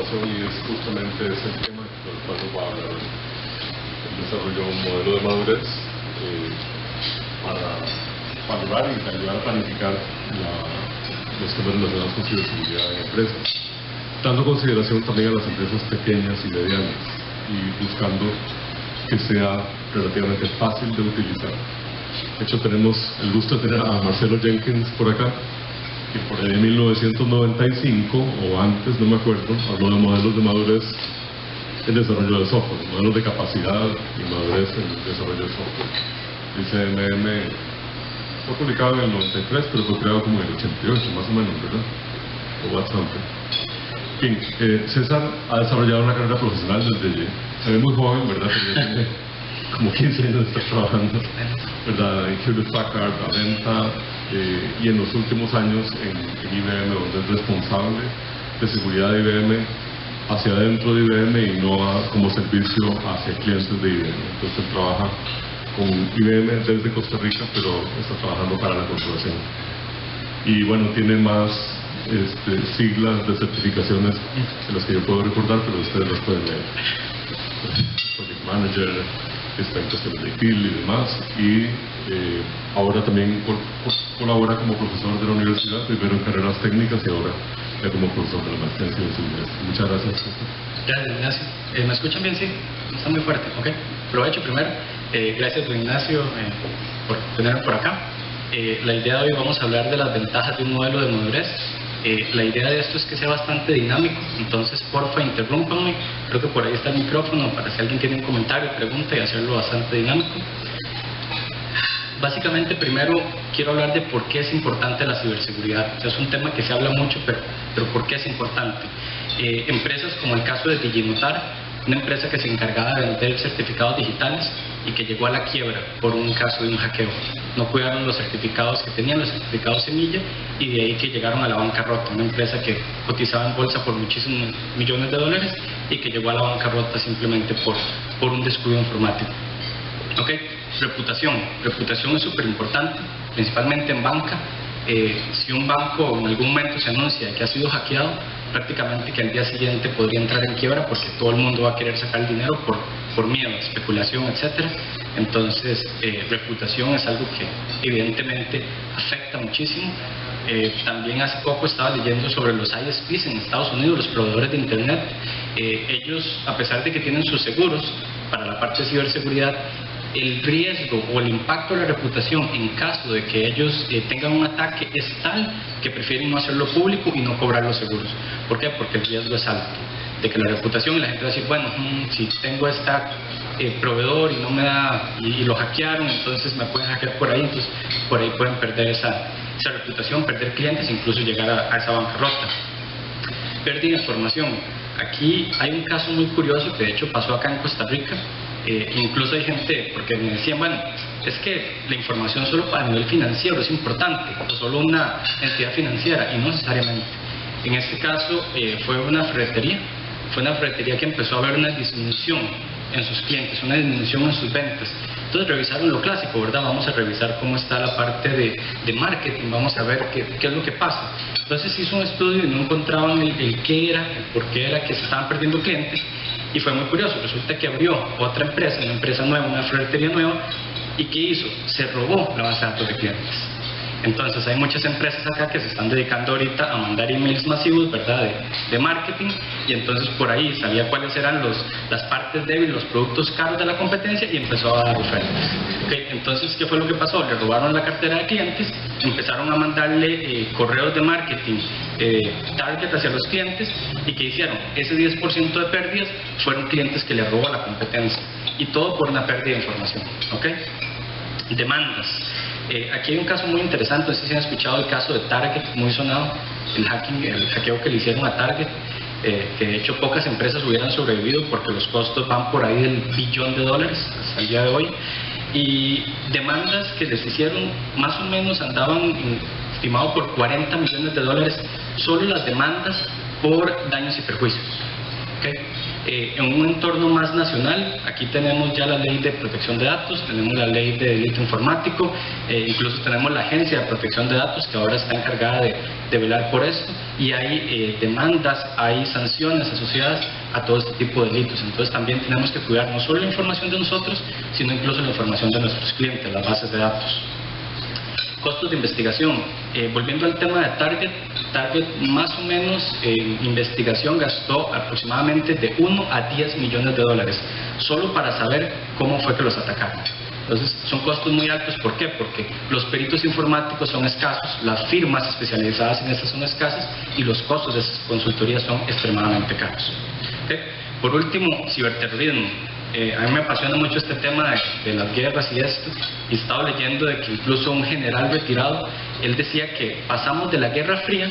información y es justamente ese tema por el cual nos va a hablar hoy. Él desarrolló un modelo de madurez para valorar y ayudar a planificar los temas relacionados con ciberseguridad en empresas, dando consideración también a las empresas pequeñas y medianas y buscando que sea relativamente fácil de utilizar. De hecho, tenemos el gusto de tener a Marcelo Jenkins por acá, que por ahí en 1995 o antes, no me acuerdo, habló de modelos de madurez en desarrollo de software, modelos de capacidad y madurez en desarrollo de software. Dice MM fue publicado en el 93, pero fue creado como en el 88, más o menos, ¿verdad? O bastante. Bien, César ha desarrollado una carrera profesional desde, se ve muy joven, ¿verdad? Porque tiene como 15 años de estar trabajando, ¿verdad? En Hewlett Packard, Aventa, y en los últimos años en IBM, donde es responsable de seguridad de IBM hacia adentro de IBM y no como servicio hacia clientes de IBM. Entonces él trabaja con IBM desde Costa Rica, pero está trabajando para la corporación. Y bueno, tiene más siglas de certificaciones de las que yo puedo recordar, pero ustedes las pueden leer. Project Manager, está en cuestiones de ITIL y demás, y ahora también colabora como profesor de la universidad, primero en carreras técnicas y ahora ya como profesor de la maestría en ciberseguridad. Muchas gracias. Gracias, Ignacio. ¿Me escuchan bien? Sí, está muy fuerte. Ok, aprovecho primero. Gracias, don Ignacio, por tenerme por acá. La idea de hoy vamos a hablar de las ventajas de un modelo de madurez. La idea de esto es que sea bastante dinámico, entonces porfa interrúmpanme, creo que por ahí está el micrófono para si alguien tiene un comentario, pregunta y hacerlo bastante dinámico. Básicamente primero quiero hablar de por qué es importante la ciberseguridad. O sea, es un tema que se habla mucho, pero ¿por qué es importante? Empresas como el caso de Diginotar, una empresa que se encargaba de vender certificados digitales y que llegó a la quiebra por un caso de un hackeo. No cuidaron los certificados que tenían, los certificados semilla, y de ahí que llegaron a la bancarrota. Una empresa que cotizaba en bolsa por muchísimos millones de dólares y que llegó a la bancarrota simplemente por un descuido informático. ¿Ok? Reputación. Reputación es súper importante, principalmente en banca. Si un banco en algún momento se anuncia que ha sido hackeado, prácticamente que al día siguiente podría entrar en quiebra porque todo el mundo va a querer sacar el dinero por miedo, especulación, etc. Entonces, reputación es algo que evidentemente afecta muchísimo. También hace poco estaba leyendo sobre los ISPs en Estados Unidos, los proveedores de Internet. Ellos, a pesar de que tienen sus seguros para la parte de ciberseguridad, el riesgo o el impacto de la reputación en caso de que ellos tengan un ataque es tal que prefieren no hacerlo público y no cobrar los seguros. ¿Por qué? Porque el riesgo es alto de que la reputación, y la gente va a decir, bueno, si tengo proveedor y no me da, y lo hackearon, entonces me pueden hackear por ahí, entonces por ahí pueden perder esa reputación, perder clientes, incluso llegar a esa bancarrota. Pérdida de información. Aquí hay un caso muy curioso que de hecho pasó acá en Costa Rica. Incluso hay gente, porque me decían, bueno, es que la información solo para nivel financiero es importante, o solo una entidad financiera, y no necesariamente. En este caso fue una ferretería que empezó a ver una disminución en sus clientes, una disminución en sus ventas. Entonces revisaron lo clásico, ¿verdad? Vamos a revisar cómo está la parte de marketing, vamos a ver qué es lo que pasa. Entonces hizo un estudio y no encontraban el qué era, el por qué era que se estaban perdiendo clientes. Y fue muy curioso, resulta que abrió otra empresa, una empresa nueva, una ferretería nueva, y ¿qué hizo? Se robó la base de datos de clientes. Entonces hay muchas empresas acá que se están dedicando ahorita a mandar emails masivos, ¿verdad? De marketing, y entonces por ahí sabía cuáles eran las partes débiles, los productos caros de la competencia y empezó a dar ofertas. ¿Okay? Entonces, ¿qué fue lo que pasó? Le robaron la cartera de clientes, empezaron a mandarle correos de marketing target hacia los clientes, y ¿qué hicieron? Ese 10% de pérdidas fueron clientes que le robó a la competencia, y todo por una pérdida de información. ¿Okay? Demandas. Aquí hay un caso muy interesante, no sé si han escuchado el caso de Target, muy sonado, el hackeo que le hicieron a Target, que de hecho pocas empresas hubieran sobrevivido porque los costos van por ahí del $1 billón hasta el día de hoy, y demandas que les hicieron más o menos andaban estimado por $40 millones, solo las demandas por daños y perjuicios. ¿Okay? En un entorno más nacional, aquí tenemos ya la ley de protección de datos, tenemos la ley de delito informático, incluso tenemos la agencia de protección de datos que ahora está encargada de velar por esto, y hay demandas, hay sanciones asociadas a todo este tipo de delitos. Entonces también tenemos que cuidar no solo la información de nosotros, sino incluso la información de nuestros clientes, las bases de datos. Costos de investigación. Volviendo al tema de Target más o menos en investigación gastó aproximadamente de 1 a 10 millones de dólares solo para saber cómo fue que los atacaron. Entonces son costos muy altos. ¿Por qué? Porque los peritos informáticos son escasos, las firmas especializadas en estas son escasas y los costos de esas consultorías son extremadamente caros. ¿Okay? Por último, ciberterrorismo. A mí me apasiona mucho este tema de las guerras y esto, y he estado leyendo de que incluso un general retirado, él decía que pasamos de la Guerra Fría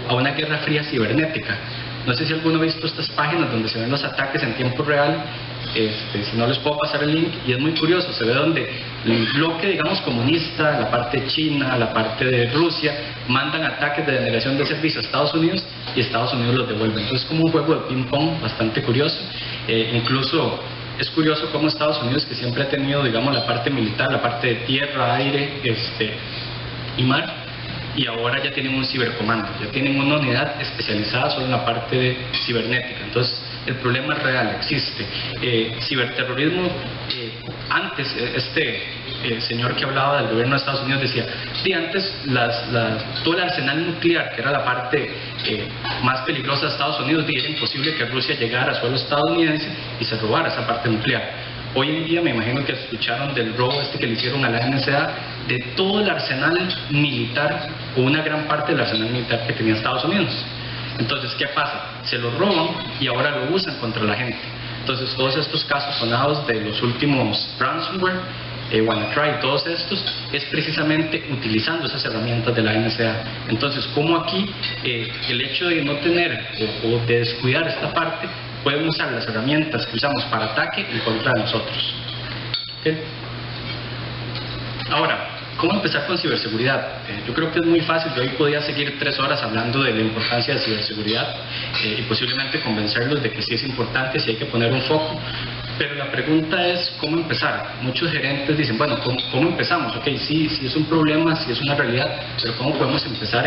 a una Guerra Fría cibernética. No sé si alguno ha visto estas páginas donde se ven los ataques en tiempo real, si no les puedo pasar el link, y es muy curioso, se ve donde el bloque, digamos, comunista, la parte china, la parte de Rusia, mandan ataques de denegación de servicio a Estados Unidos y Estados Unidos los devuelve. Entonces es como un juego de ping-pong bastante curioso. Incluso es curioso cómo Estados Unidos, que siempre ha tenido, digamos, la parte militar, la parte de tierra, aire y mar, y ahora ya tienen un cibercomando, ya tienen una unidad especializada solo en la parte de cibernética. Entonces el problema es real, existe. Ciberterrorismo, antes señor que hablaba del gobierno de Estados Unidos decía, sí, antes todo el arsenal nuclear, que era la parte más peligrosa de Estados Unidos, era imposible que Rusia llegara a suelo estadounidense y se robara esa parte nuclear. Hoy en día me imagino que escucharon del robo que le hicieron a la NSA, de todo el arsenal militar, o una gran parte del arsenal militar que tenía Estados Unidos. Entonces, ¿qué pasa? Se lo roban y ahora lo usan contra la gente. Entonces, todos estos casos sonados de los últimos ransomware, WannaCry, todos estos, es precisamente utilizando esas herramientas de la NSA. Entonces, como aquí el hecho de no tener o de descuidar esta parte, pueden usar las herramientas que usamos para ataque en contra de nosotros. ¿Okay? Ahora, ¿cómo empezar con ciberseguridad? Yo creo que es muy fácil. Yo hoy podía seguir 3 horas hablando de la importancia de ciberseguridad y posiblemente convencerlos de que sí es importante, sí hay que poner un foco. Pero la pregunta es, ¿cómo empezar? Muchos gerentes dicen, bueno, ¿cómo empezamos? Ok, sí es un problema, sí es una realidad, pero ¿cómo podemos empezar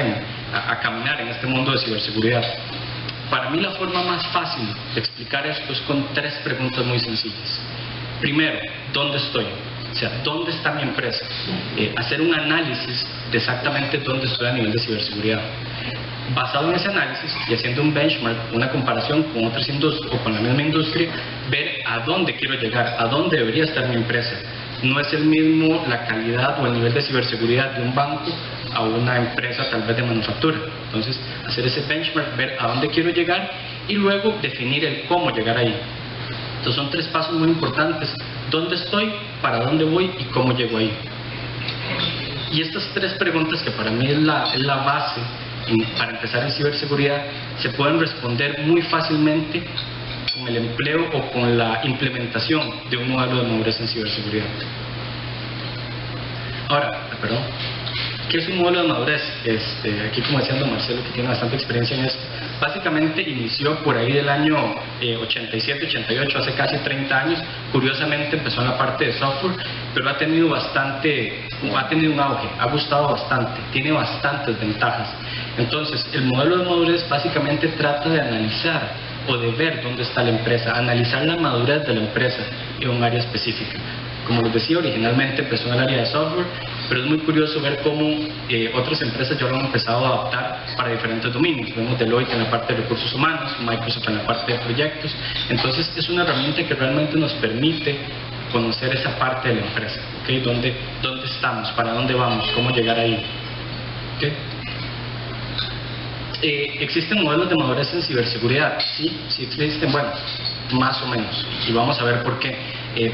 a caminar en este mundo de ciberseguridad? Para mí la forma más fácil de explicar esto es con 3 preguntas muy sencillas. Primero, ¿dónde estoy? O sea, ¿dónde está mi empresa? Hacer un análisis de exactamente dónde estoy a nivel de ciberseguridad. Basado en ese análisis y haciendo un benchmark, una comparación con otras industrias o con la misma industria, ver a dónde quiero llegar, a dónde debería estar mi empresa. No es el mismo la calidad o el nivel de ciberseguridad de un banco a una empresa tal vez de manufactura. Entonces, hacer ese benchmark, ver a dónde quiero llegar y luego definir el cómo llegar ahí. Entonces, son 3 pasos muy importantes: dónde estoy, para dónde voy y cómo llego ahí. Y estas 3 preguntas, que para mí es la base para empezar en ciberseguridad, se pueden responder muy fácilmente con el empleo o con la implementación de un modelo de madurez en ciberseguridad. Ahora, ¿qué es un modelo de madurez? Aquí, como decía don Marcelo, que tiene bastante experiencia en esto, básicamente inició por ahí del año 87, 88, hace casi 30 años. Curiosamente empezó en la parte de software, pero ha tenido un auge, ha gustado bastante, tiene bastantes ventajas. Entonces, el modelo de madurez básicamente trata de analizar o de ver dónde está la empresa, analizar la madurez de la empresa en un área específica. Como les decía, originalmente empezó en el área de software, pero es muy curioso ver cómo otras empresas ya lo han empezado a adaptar para diferentes dominios. Vemos Deloitte en la parte de recursos humanos, Microsoft en la parte de proyectos. Entonces, es una herramienta que realmente nos permite conocer esa parte de la empresa, ¿okay? ¿Dónde estamos? ¿Para dónde vamos? ¿Cómo llegar ahí? ¿Okay? ¿Existen modelos de madurez en ciberseguridad? Sí existen, bueno, más o menos, y vamos a ver por qué.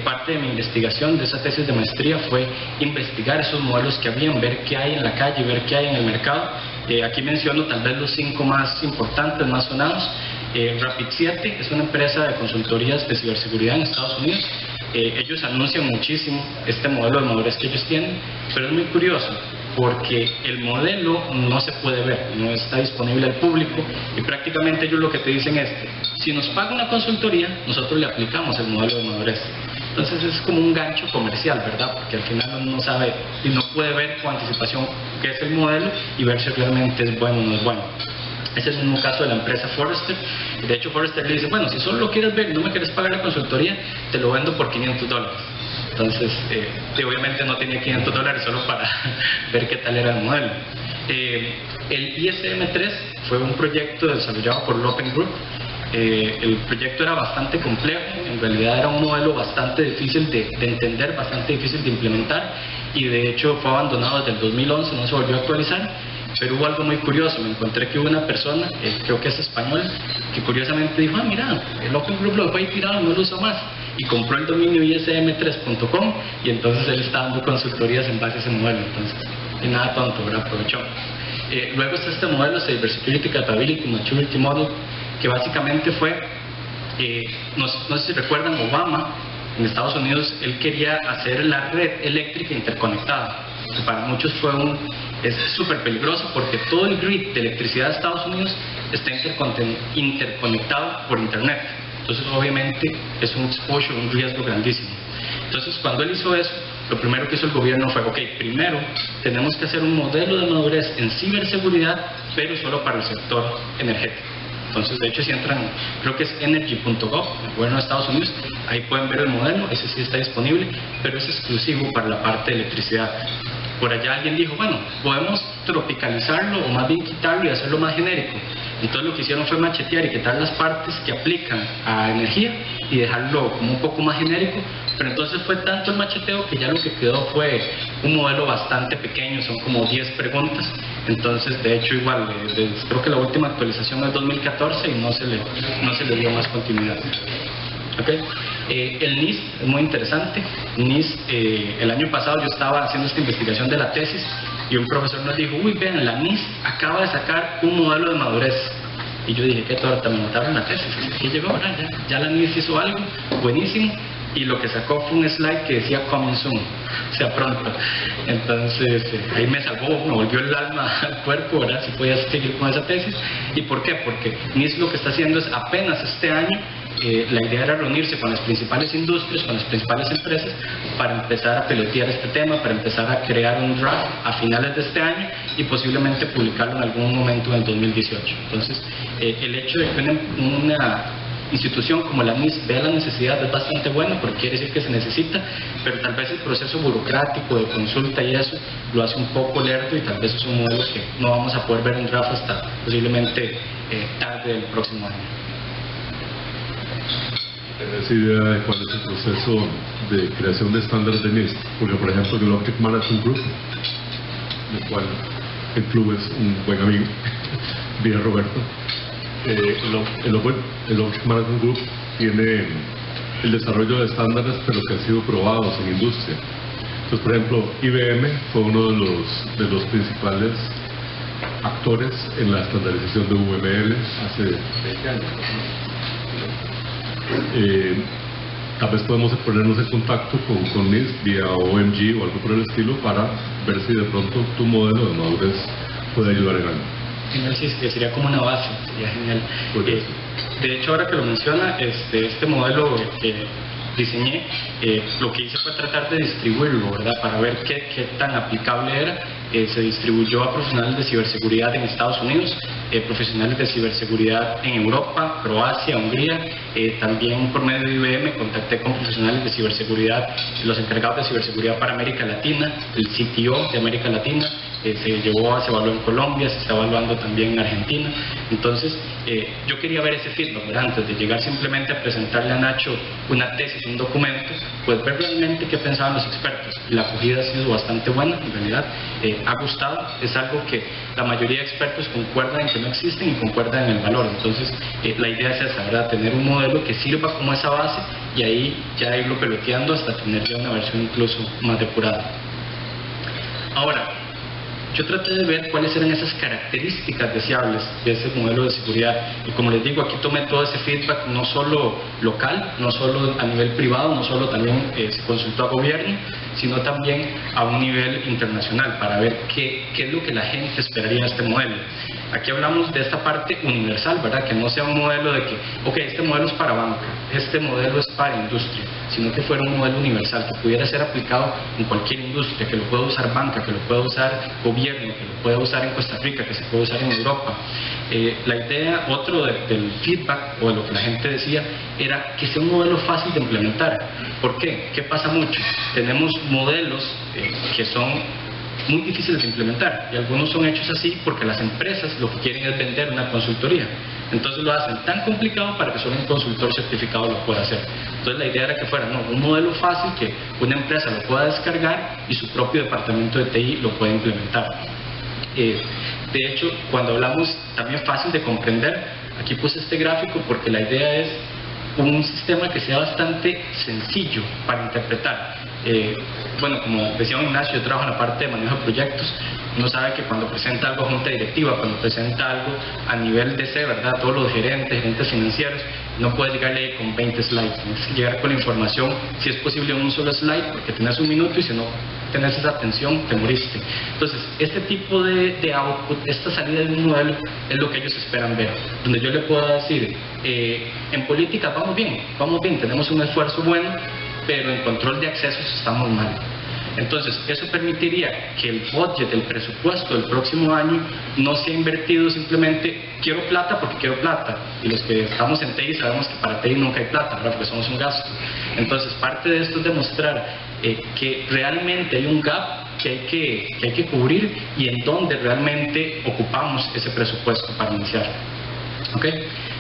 Parte de mi investigación de esa tesis de maestría fue investigar esos modelos que habían, ver qué hay en la calle, ver qué hay en el mercado. Aquí menciono tal vez los 5 más importantes, más sonados. Rapid7 es una empresa de consultorías de ciberseguridad en Estados Unidos. Ellos anuncian muchísimo este modelo de madurez que ellos tienen, pero es muy curioso. porque el modelo no se puede ver, no está disponible al público y prácticamente ellos lo que te dicen es que si nos paga una consultoría, nosotros le aplicamos el modelo de madurez. Entonces es como un gancho comercial, ¿verdad? Porque al final uno no sabe y no puede ver con anticipación qué es el modelo y ver si realmente es bueno o no es bueno. Ese es el mismo caso de la empresa Forrester. De hecho, Forrester le dice, bueno, si solo lo quieres ver y no me quieres pagar la consultoría, te lo vendo por $500. Entonces, obviamente no tenía $500 solo para ver qué tal era el modelo. El ISM3 fue un proyecto desarrollado por Lopen Group. El proyecto era bastante complejo, en realidad era un modelo bastante difícil de entender, bastante difícil de implementar y de hecho fue abandonado desde el 2011, no se volvió a actualizar. Pero hubo algo muy curioso, me encontré que hubo una persona, creo que es español, que curiosamente dijo, mira, el Open Group lo dejó ahí tirado, no lo uso más, y compró el dominio ism3.com y entonces él está dando consultorías en base a ese modelo, entonces, y nada tonto, ¿verdad? Aprovechó. Luego está este modelo, Cybersecurity Capability Maturity Model, que básicamente fue, no sé si recuerdan, Obama, en Estados Unidos, él quería hacer la red eléctrica interconectada, que para muchos es súper peligroso porque todo el grid de electricidad de Estados Unidos está interconectado por internet. Entonces obviamente es un exposure, un riesgo grandísimo. Entonces cuando él hizo eso, lo primero que hizo el gobierno fue, ok, primero tenemos que hacer un modelo de madurez en ciberseguridad, pero solo para el sector energético. Entonces, de hecho, si entran, creo que es energy.gov, el gobierno de Estados Unidos, ahí pueden ver el modelo, ese sí está disponible, pero es exclusivo para la parte de electricidad. Por allá alguien dijo, bueno, podemos tropicalizarlo o más bien quitarlo y hacerlo más genérico. Entonces lo que hicieron fue machetear y quitar las partes que aplican a energía y dejarlo como un poco más genérico, pero entonces fue tanto el macheteo que ya lo que quedó fue un modelo bastante pequeño, son como 10 preguntas. Entonces, de hecho, igual, creo que la última actualización es 2014 y no se le dio más continuidad. Okay. El NIST es muy interesante. NIST, el año pasado yo estaba haciendo esta investigación de la tesis y un profesor nos dijo, uy, vean, la NIST acaba de sacar un modelo de madurez. Y yo dije, qué torta, me mataron la tesis. ¿Qué llegó ahora? Ya la NIST hizo algo buenísimo. Y lo que sacó fue un slide que decía coming soon, o sea, pronto. Entonces, ahí me salvó, me volvió el alma al cuerpo, ¿verdad? Si podía seguir con esa tesis. ¿Y por qué? Porque NIST lo que está haciendo es apenas este año, la idea era reunirse con las principales industrias, con las principales empresas, para empezar a pelotear este tema, para empezar a crear un draft a finales de este año y posiblemente publicarlo en algún momento en el 2018. Entonces, el hecho de que una institución como la NIST vea la necesidad es bastante bueno porque quiere decir que se necesita, pero tal vez el proceso burocrático de consulta y eso lo hace un poco lerdo y tal vez es un modelo que no vamos a poder ver en draft hasta posiblemente tarde del próximo año. ¿Tienes idea de cuál es el proceso de creación de estándares de NIST? Porque, por ejemplo, el Object Management Group, del cual el club es un buen amigo, vía Roberto, el Object Management Group tiene el desarrollo de estándares, pero que han sido probados en industria. Entonces, por ejemplo, IBM fue uno de los principales actores en la estandarización de UML hace 20 años. Tal vez podemos ponernos en contacto con NIST vía OMG o algo por el estilo para ver si de pronto tu modelo de madurez puede ayudar en algo. Genial, sí, sería como una base, sería genial. De hecho, ahora que lo menciona, este modelo que diseñé, lo que hice fue tratar de distribuirlo, ¿verdad? Para ver qué tan aplicable era. Se distribuyó a profesionales de ciberseguridad en Estados Unidos, profesionales de ciberseguridad en Europa, Croacia, Hungría. También por medio de IBM contacté con profesionales de ciberseguridad, los encargados de ciberseguridad para América Latina, el CTO de América Latina. Se evaluó en Colombia, se está evaluando también en Argentina. Entonces, yo quería ver ese feedback, ¿verdad? Antes de llegar simplemente a presentarle a Nacho una tesis, un documento, pues ver realmente qué pensaban los expertos. Y la acogida ha sido bastante buena, en realidad ha gustado, es algo que la mayoría de expertos concuerdan en que no existen y concuerdan en el valor. Entonces, la idea es esa, ¿verdad? Tener un modelo que sirva como esa base y ahí ya irlo peloteando hasta tener ya una versión incluso más depurada. Ahora, yo traté de ver cuáles eran esas características deseables de ese modelo de seguridad y como les digo, aquí tomé todo ese feedback no solo local, no solo a nivel privado, no solo también se consultó a gobierno, sino también a un nivel internacional para ver qué es lo que la gente esperaría de este modelo. Aquí hablamos de esta parte universal, ¿verdad? Que no sea un modelo de que, ok, este modelo es para banca, este modelo es para industria, sino que fuera un modelo universal, que pudiera ser aplicado en cualquier industria, que lo pueda usar banca, que lo pueda usar gobierno, que lo pueda usar en Costa Rica, que se pueda usar en Europa. La idea, otro del feedback o de lo que la gente decía, era que sea un modelo fácil de implementar. ¿Por qué? ¿Qué pasa mucho? Tenemos modelos que son muy difíciles de implementar, y algunos son hechos así porque las empresas lo que quieren es vender una consultoría, entonces lo hacen tan complicado para que solo un consultor certificado lo pueda hacer. Entonces la idea era que fuera un modelo fácil que una empresa lo pueda descargar y su propio departamento de TI lo pueda implementar. De hecho, cuando hablamos también fácil de comprender, aquí puse este gráfico porque la idea es un sistema que sea bastante sencillo para interpretar. Bueno, como decía Ignacio, yo trabajo en la parte de manejo de proyectos. Uno sabe que cuando presenta algo a junta directiva, cuando presenta algo a nivel de C, ¿verdad? Todos los gerentes financieros, no puedes llegarle con 20 slides, tienes que llegar con la información, si es posible en un solo slide, porque tenés un minuto y si no tenés esa atención, te moriste. Entonces, este tipo de output, esta salida de un modelo, es lo que ellos esperan ver, donde yo le puedo decir, en política vamos bien, tenemos un esfuerzo bueno, pero en control de accesos estamos mal. Entonces, eso permitiría que el budget, el presupuesto del próximo año no sea invertido simplemente, quiero plata porque quiero plata. Y los que estamos en TI sabemos que para TI nunca hay plata, ¿verdad? Porque somos un gasto. Entonces, parte de esto es demostrar que realmente hay un gap que hay que cubrir y en dónde realmente ocupamos ese presupuesto para iniciar. ¿Okay?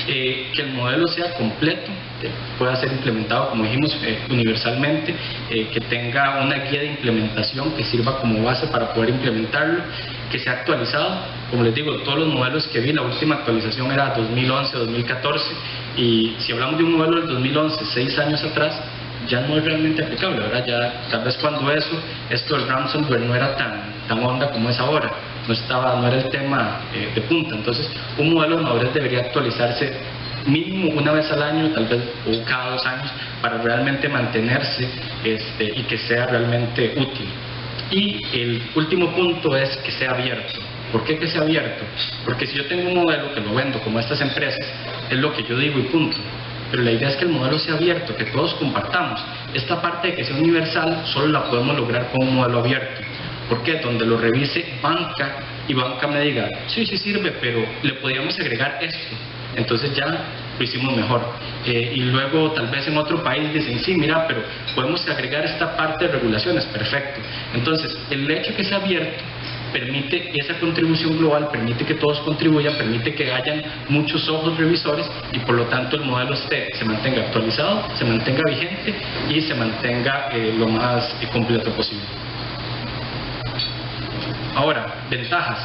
Que el modelo sea completo, que pueda ser implementado, como dijimos, universalmente, que tenga una guía de implementación que sirva como base para poder implementarlo, que sea actualizado. Como les digo, todos los modelos que vi, la última actualización era 2011-2014, y si hablamos de un modelo del 2011, 6 años atrás, ya no es realmente aplicable, ¿verdad? Ya, tal vez cuando esto del ransomware no era tan onda como es ahora, no era el tema de punta. Entonces, un modelo de madurez debería actualizarse mínimo una vez al año, tal vez o cada 2 años, para realmente mantenerse y que sea realmente útil. Y el último punto es que sea abierto. ¿Por qué que sea abierto? Porque si yo tengo un modelo que lo vendo como estas empresas, es lo que yo digo y punto. Pero la idea es que el modelo sea abierto, que todos compartamos. Esta parte de que sea universal solo la podemos lograr con un modelo abierto. ¿Por qué? Donde lo revise banca y banca me diga, sí sirve, pero le podríamos agregar esto. Entonces ya lo hicimos mejor. Y luego tal vez en otro país dicen, sí, mira, pero podemos agregar esta parte de regulaciones, perfecto. Entonces, el hecho de que sea abierto permite esa contribución global, permite que todos contribuyan, permite que hayan muchos ojos revisores y por lo tanto el modelo se mantenga actualizado, se mantenga vigente y se mantenga lo más completo posible. Ahora, ventajas.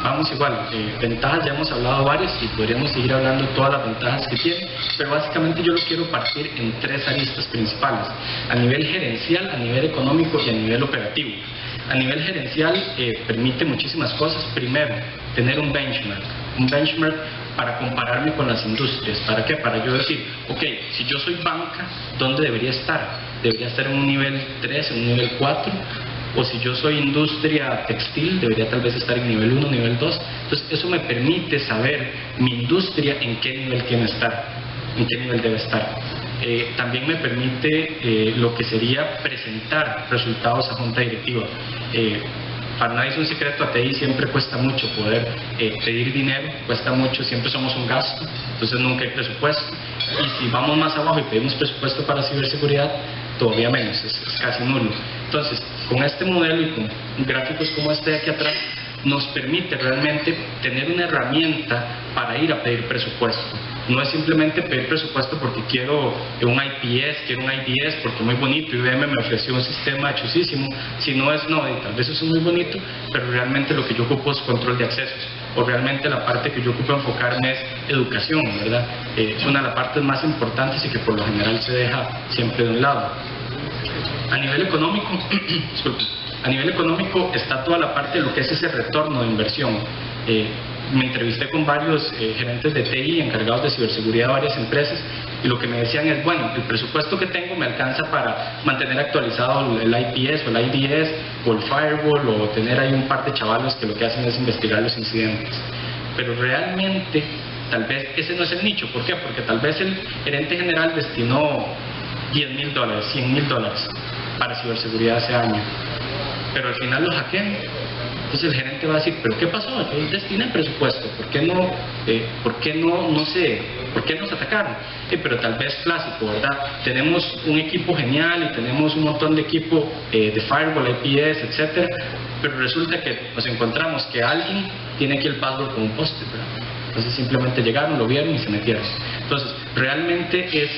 Vamos igual, ventajas ya hemos hablado varias y podríamos seguir hablando de todas las ventajas que tiene, pero básicamente yo lo quiero partir en 3 aristas principales: a nivel gerencial, a nivel económico y a nivel operativo. A nivel gerencial permite muchísimas cosas. Primero, tener un benchmark para compararme con las industrias. ¿Para qué? Para yo decir, ok, si yo soy banca, ¿dónde debería estar? ¿Debería estar en un nivel 3, en un nivel 4? O si yo soy industria textil, debería tal vez estar en nivel 1, nivel 2. Entonces, eso me permite saber mi industria en qué nivel tiene que estar, en qué nivel debe estar. También me permite lo que sería presentar resultados a junta directiva. Para nadie es un secreto, a TI siempre cuesta mucho poder pedir dinero, cuesta mucho, siempre somos un gasto, entonces nunca hay presupuesto. Y si vamos más abajo y pedimos presupuesto para ciberseguridad, todavía menos, es casi nulo. Entonces, con este modelo y con gráficos como este de aquí atrás, nos permite realmente tener una herramienta para ir a pedir presupuesto. No es simplemente pedir presupuesto porque quiero un IPS, quiero un IDS, porque es muy bonito, IBM me ofreció un sistema chusísimo. Si no es, tal vez eso es muy bonito, pero realmente lo que yo ocupo es control de accesos, o realmente la parte que yo ocupo enfocarme es educación, ¿verdad? Es una de las partes más importantes y que por lo general se deja siempre de un lado. A nivel económico, disculpe, a nivel económico está toda la parte de lo que es ese retorno de inversión. Me entrevisté con varios gerentes de TI encargados de ciberseguridad de varias empresas y lo que me decían es, bueno, el presupuesto que tengo me alcanza para mantener actualizado el IPS o el IDS o el firewall, o tener ahí un par de chavalos que lo que hacen es investigar los incidentes. Pero realmente, tal vez ese no es el nicho. ¿Por qué? Porque tal vez el gerente general destinó $10,000, $100,000 para ciberseguridad ese año, pero al final lo hackean. Entonces el gerente va a decir, ¿pero qué pasó? Yo destiné el presupuesto, ¿por qué nos atacaron? Pero tal vez clásico, ¿verdad? Tenemos un equipo genial y tenemos un montón de equipo de firewall, IPS, etcétera, pero resulta que nos encontramos que alguien tiene aquí el password con un post-it, ¿verdad? Entonces simplemente llegaron, lo vieron y se metieron. Entonces, realmente es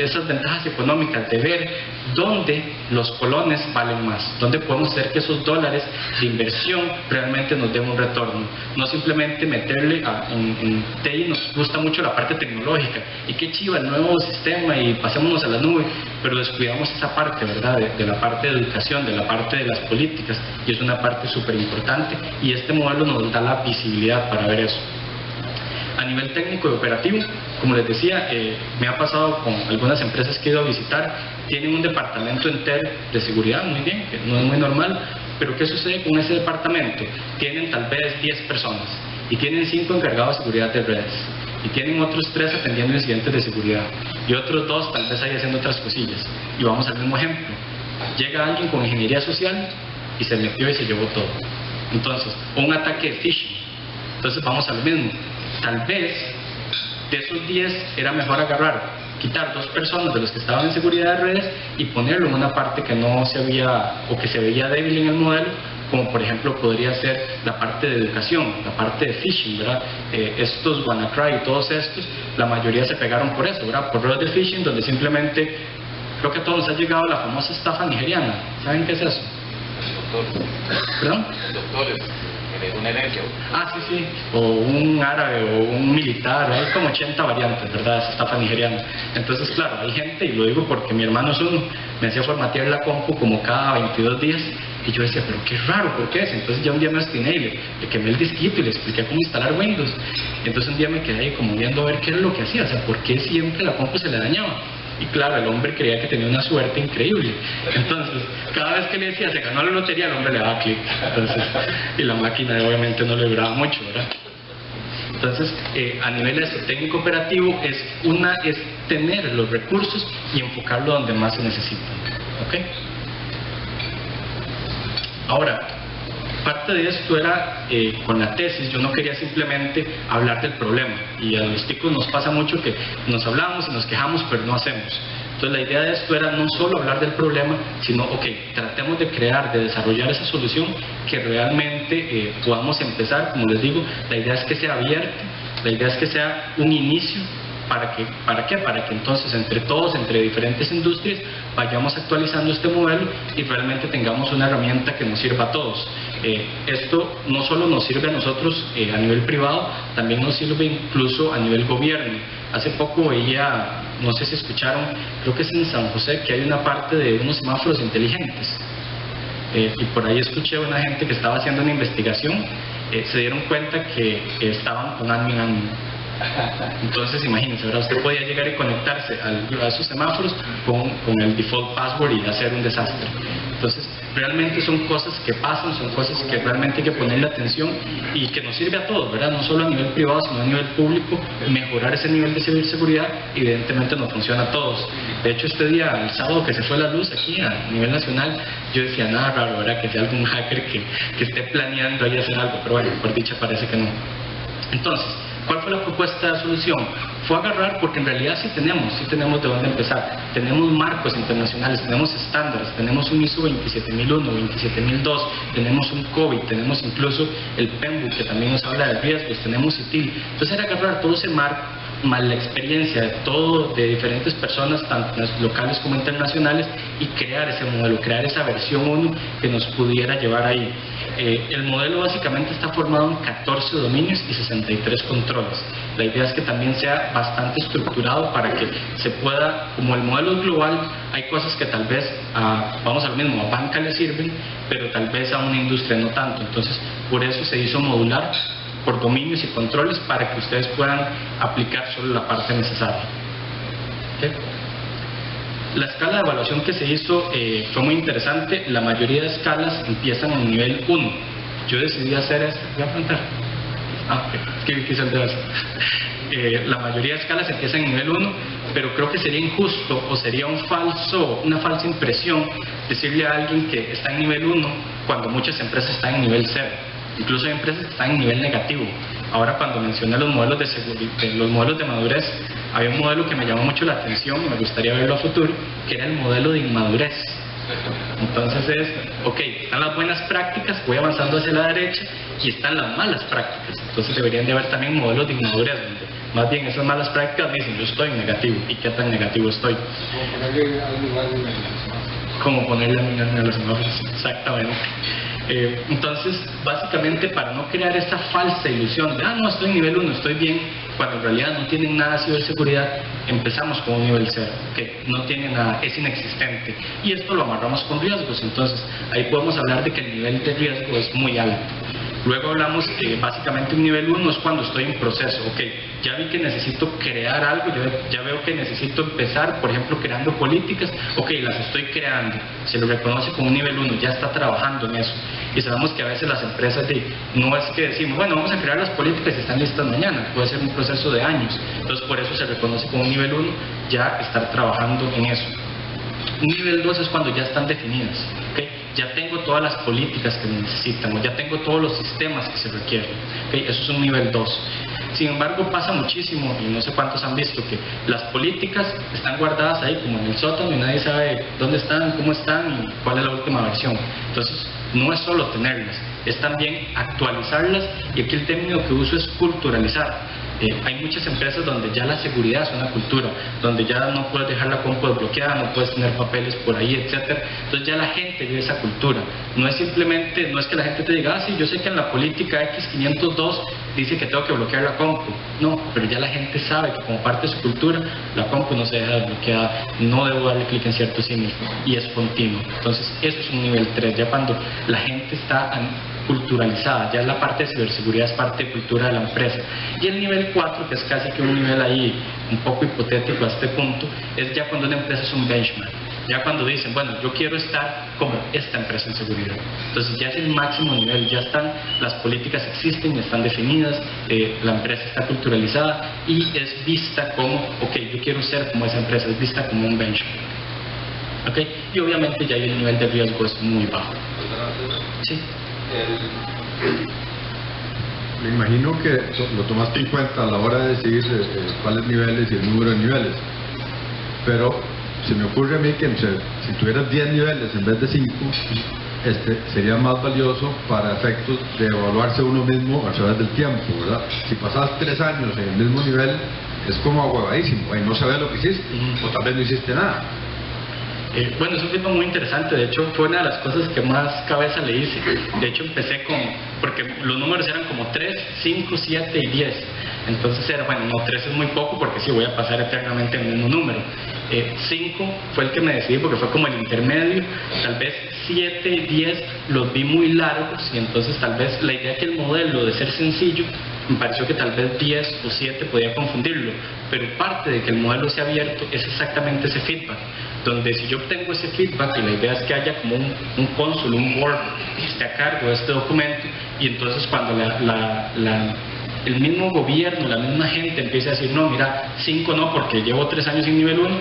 esas ventajas económicas de ver dónde los colones valen más, dónde podemos hacer que esos dólares de inversión realmente nos den un retorno. No simplemente meterle en TI. Nos gusta mucho la parte tecnológica, y qué chiva el nuevo sistema y pasémonos a la nube, pero descuidamos esa parte, ¿verdad? De la parte de educación, de la parte de las políticas, y es una parte súper importante, y este modelo nos da la visibilidad para ver eso. A nivel técnico y operativo, como les decía, me ha pasado con algunas empresas que he ido a visitar, tienen un departamento entero de seguridad, muy bien, que no es muy normal, pero ¿qué sucede con ese departamento? Tienen tal vez 10 personas, y tienen 5 encargados de seguridad de redes, y tienen otros 3 atendiendo incidentes de seguridad, y otros 2 tal vez ahí haciendo otras cosillas. Y vamos al mismo ejemplo, llega alguien con ingeniería social y se metió y se llevó todo. Entonces, un ataque de phishing. Entonces vamos al mismo. Tal vez de esos 10 era mejor quitar 2 personas de los que estaban en seguridad de redes y ponerlo en una parte que no se había, o que se veía débil en el modelo, como por ejemplo podría ser la parte de educación, la parte de phishing, ¿verdad? Estos WannaCry y todos estos, la mayoría se pegaron por eso, ¿verdad? Por redes de phishing, donde simplemente, creo que a todos nos ha llegado la famosa estafa nigeriana. ¿Saben qué es eso? Doctor. ¿Perdón? Doctores. Una herencia. Sí, o un árabe o un militar, hay como 80 variantes, ¿verdad? Esa estafa nigeriana. Entonces, claro, hay gente, y lo digo porque mi hermano es uno, me hacía formatear la compu como cada 22 días, y yo decía, pero qué raro, ¿por qué es? Entonces ya un día me obstiné y le quemé el disquito y le expliqué cómo instalar Windows. Entonces un día me quedé ahí como viendo a ver qué era lo que hacía, o sea, ¿por qué siempre la compu se le dañaba? Y claro, el hombre creía que tenía una suerte increíble. Entonces, cada vez que le decía, se ganó la lotería, el hombre le daba clic. Entonces, y la máquina obviamente no le duraba mucho, ¿verdad? Entonces, a nivel técnico operativo, es tener los recursos y enfocarlo donde más se necesitan. ¿Ok? Ahora, parte de esto era, con la tesis, yo no quería simplemente hablar del problema, y a los ticos nos pasa mucho que nos hablamos y nos quejamos, pero no hacemos. Entonces la idea de esto era no solo hablar del problema, sino, tratemos de desarrollar esa solución que realmente podamos empezar. Como les digo, la idea es que sea abierta, la idea es que sea un inicio. ¿Para qué? Para que entonces entre todos, entre diferentes industrias, vayamos actualizando este modelo y realmente tengamos una herramienta que nos sirva a todos. Esto no solo nos sirve a nosotros a nivel privado, también nos sirve incluso a nivel gobierno. Hace poco veía, no sé si escucharon, creo que es en San José, que hay una parte de unos semáforos inteligentes. Y por ahí escuché a una gente que estaba haciendo una investigación, se dieron cuenta que estaban con admin. Entonces imagínense, ¿verdad? Usted podía llegar y conectarse a esos semáforos con el default password y hacer un desastre. Entonces realmente son cosas que pasan, son cosas que realmente hay que ponerle atención y que nos sirve a todos, ¿verdad? No solo a nivel privado, sino a nivel público. Mejorar ese nivel de ciberseguridad evidentemente nos funciona a todos. De hecho, este día, el sábado que se fue la luz aquí a nivel nacional, yo decía, nada raro, ¿verdad? Que sea algún hacker que esté planeando ahí hacer algo, pero bueno, por dicha parece que no. Entonces, ¿cuál fue la propuesta de solución? Fue agarrar, porque en realidad sí tenemos de dónde empezar. Tenemos marcos internacionales, tenemos estándares, tenemos un ISO 27001, 27002, tenemos un COVID, tenemos incluso el PMBOK, que también nos habla de riesgos, tenemos ITIL. Entonces era agarrar todo ese marco, más la experiencia de diferentes personas, tanto locales como internacionales, y crear ese modelo, crear esa versión 1 que nos pudiera llevar ahí. El modelo básicamente está formado en 14 dominios y 63 controles. La idea es que también sea bastante estructurado para que se pueda, como el modelo es global, hay cosas que tal vez, vamos al mismo, a banca le sirven, pero tal vez a una industria no tanto. Entonces, por eso se hizo modular por dominios y controles para que ustedes puedan aplicar solo la parte necesaria. La escala de evaluación que se hizo fue muy interesante. La mayoría de escalas empiezan en nivel 1. Yo decidí hacer esto. ¿Voy a plantar? Es que quise el de eso. La mayoría de escalas empiezan en nivel 1, pero creo que sería injusto o sería una falsa impresión decirle a alguien que está en nivel 1 cuando muchas empresas están en nivel 0. Incluso hay empresas que están en nivel negativo. Ahora, cuando mencioné los modelos los modelos de madurez, había un modelo que me llamó mucho la atención y me gustaría verlo a futuro, que era el modelo de inmadurez. Entonces están las buenas prácticas, voy avanzando hacia la derecha, y están las malas prácticas. Entonces deberían de haber también modelos de inmadurez, donde más bien esas malas prácticas me dicen, yo estoy negativo, ¿y qué tan negativo estoy? Como ponerle a los semáforos, exactamente. Entonces, básicamente, para no crear esa falsa ilusión de, no, estoy en nivel 1, estoy bien, cuando en realidad no tienen nada de ciberseguridad, empezamos con un nivel 0, que no tiene nada, es inexistente. Y esto lo amarramos con riesgos, entonces ahí podemos hablar de que el nivel de riesgo es muy alto. Luego hablamos que básicamente un nivel 1 es cuando estoy en proceso. Ya vi que necesito crear algo, ya veo que necesito empezar, por ejemplo, creando políticas. Las estoy creando, se lo reconoce como un nivel 1, ya está trabajando en eso. Y sabemos que a veces las empresas no es que decimos, bueno, vamos a crear las políticas y están listas mañana, puede ser un proceso de años. Entonces por eso se reconoce como un nivel 1, ya estar trabajando en eso. Un nivel 2 es cuando ya están definidas. Ya tengo todas las políticas que necesitamos, ya tengo todos los sistemas que se requieren. Eso es un nivel 2. Sin embargo, pasa muchísimo, y no sé cuántos han visto, que las políticas están guardadas ahí como en el sótano y nadie sabe dónde están, cómo están y cuál es la última versión. Entonces, no es solo tenerlas, es también actualizarlas, y aquí el término que uso es culturalizar. Hay muchas empresas donde ya la seguridad es una cultura, donde ya no puedes dejar la compu desbloqueada, no puedes tener papeles por ahí, etcétera. Entonces ya la gente vive esa cultura. No es simplemente, no es que la gente te diga, sí, yo sé que en la política X502 dice que tengo que bloquear la compu. No, pero ya la gente sabe que como parte de su cultura, la compu no se deja desbloqueada, no debo darle clic en ciertos símbolos, y es continuo. Entonces eso es un nivel 3, ya cuando la gente está culturalizada, ya la parte de ciberseguridad es parte de cultura de la empresa. Y el nivel 4, que es casi que un nivel ahí un poco hipotético a este punto, es ya cuando una empresa es un benchmark, ya cuando dicen, bueno, yo quiero estar como esta empresa en seguridad. Entonces ya es el máximo nivel, ya están, las políticas existen, están definidas, la empresa está culturalizada y es vista como, yo quiero ser como esa empresa, es vista como un benchmark. Y obviamente ya el nivel de riesgo es muy bajo. Sí. Me imagino que lo tomaste en cuenta a la hora de decidir cuáles niveles y el número de niveles, pero se me ocurre a mí que si tuvieras 10 niveles en vez de 5, sería más valioso para efectos de evaluarse uno mismo a través del tiempo, ¿verdad? Si pasas 3 años en el mismo nivel, es como ahuevadísimo, no sabes lo que hiciste, o tal vez no hiciste nada. Bueno, es un tema muy interesante. De hecho, fue una de las cosas que más cabeza le hice. De hecho, empecé porque los números eran como 3, 5, 7 y 10. Entonces era, bueno, no, 3 es muy poco porque sí, voy a pasar eternamente el mismo número. 5 fue el que me decidí porque fue como el intermedio. Tal vez 7 y 10 los vi muy largos, y entonces tal vez la idea que el modelo de ser sencillo, me pareció que tal vez 10 o 7 podía confundirlo, pero parte de que el modelo sea abierto es exactamente ese feedback, donde si yo obtengo ese feedback, y la idea es que haya como un cónsul, un board que esté a cargo de este documento, y entonces cuando el mismo gobierno, la misma gente empieza a decir, no, mira, 5 no, porque llevo 3 años en nivel 1,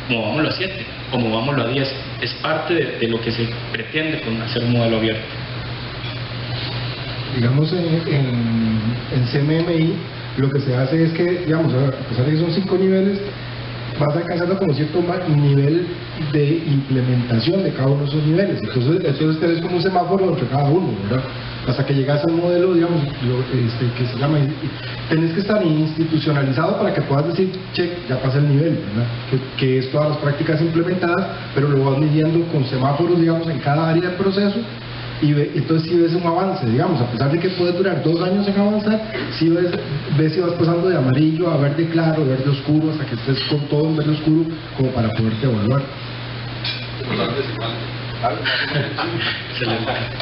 movámoslo a 7, o movámoslo a 10, es parte de lo que se pretende con hacer un modelo abierto. Digamos, en CMMI lo que se hace es que, digamos, a pesar de que son 5 niveles, vas alcanzando como cierto nivel de implementación de cada uno de esos niveles. Entonces tenés como un semáforo entre cada uno, ¿verdad? Hasta que llegas al modelo, digamos, que se llama, tenés que estar institucionalizado para que puedas decir, check, ya pasa el nivel, ¿verdad? Que es todas las prácticas implementadas, pero lo vas midiendo con semáforos, digamos, en cada área del proceso. Y entonces sí ves un avance, digamos, a pesar de que puede durar 2 años en avanzar, sí ves si vas pasando de amarillo a verde claro, verde oscuro, hasta que estés con todo en verde oscuro, como para poderte evaluar.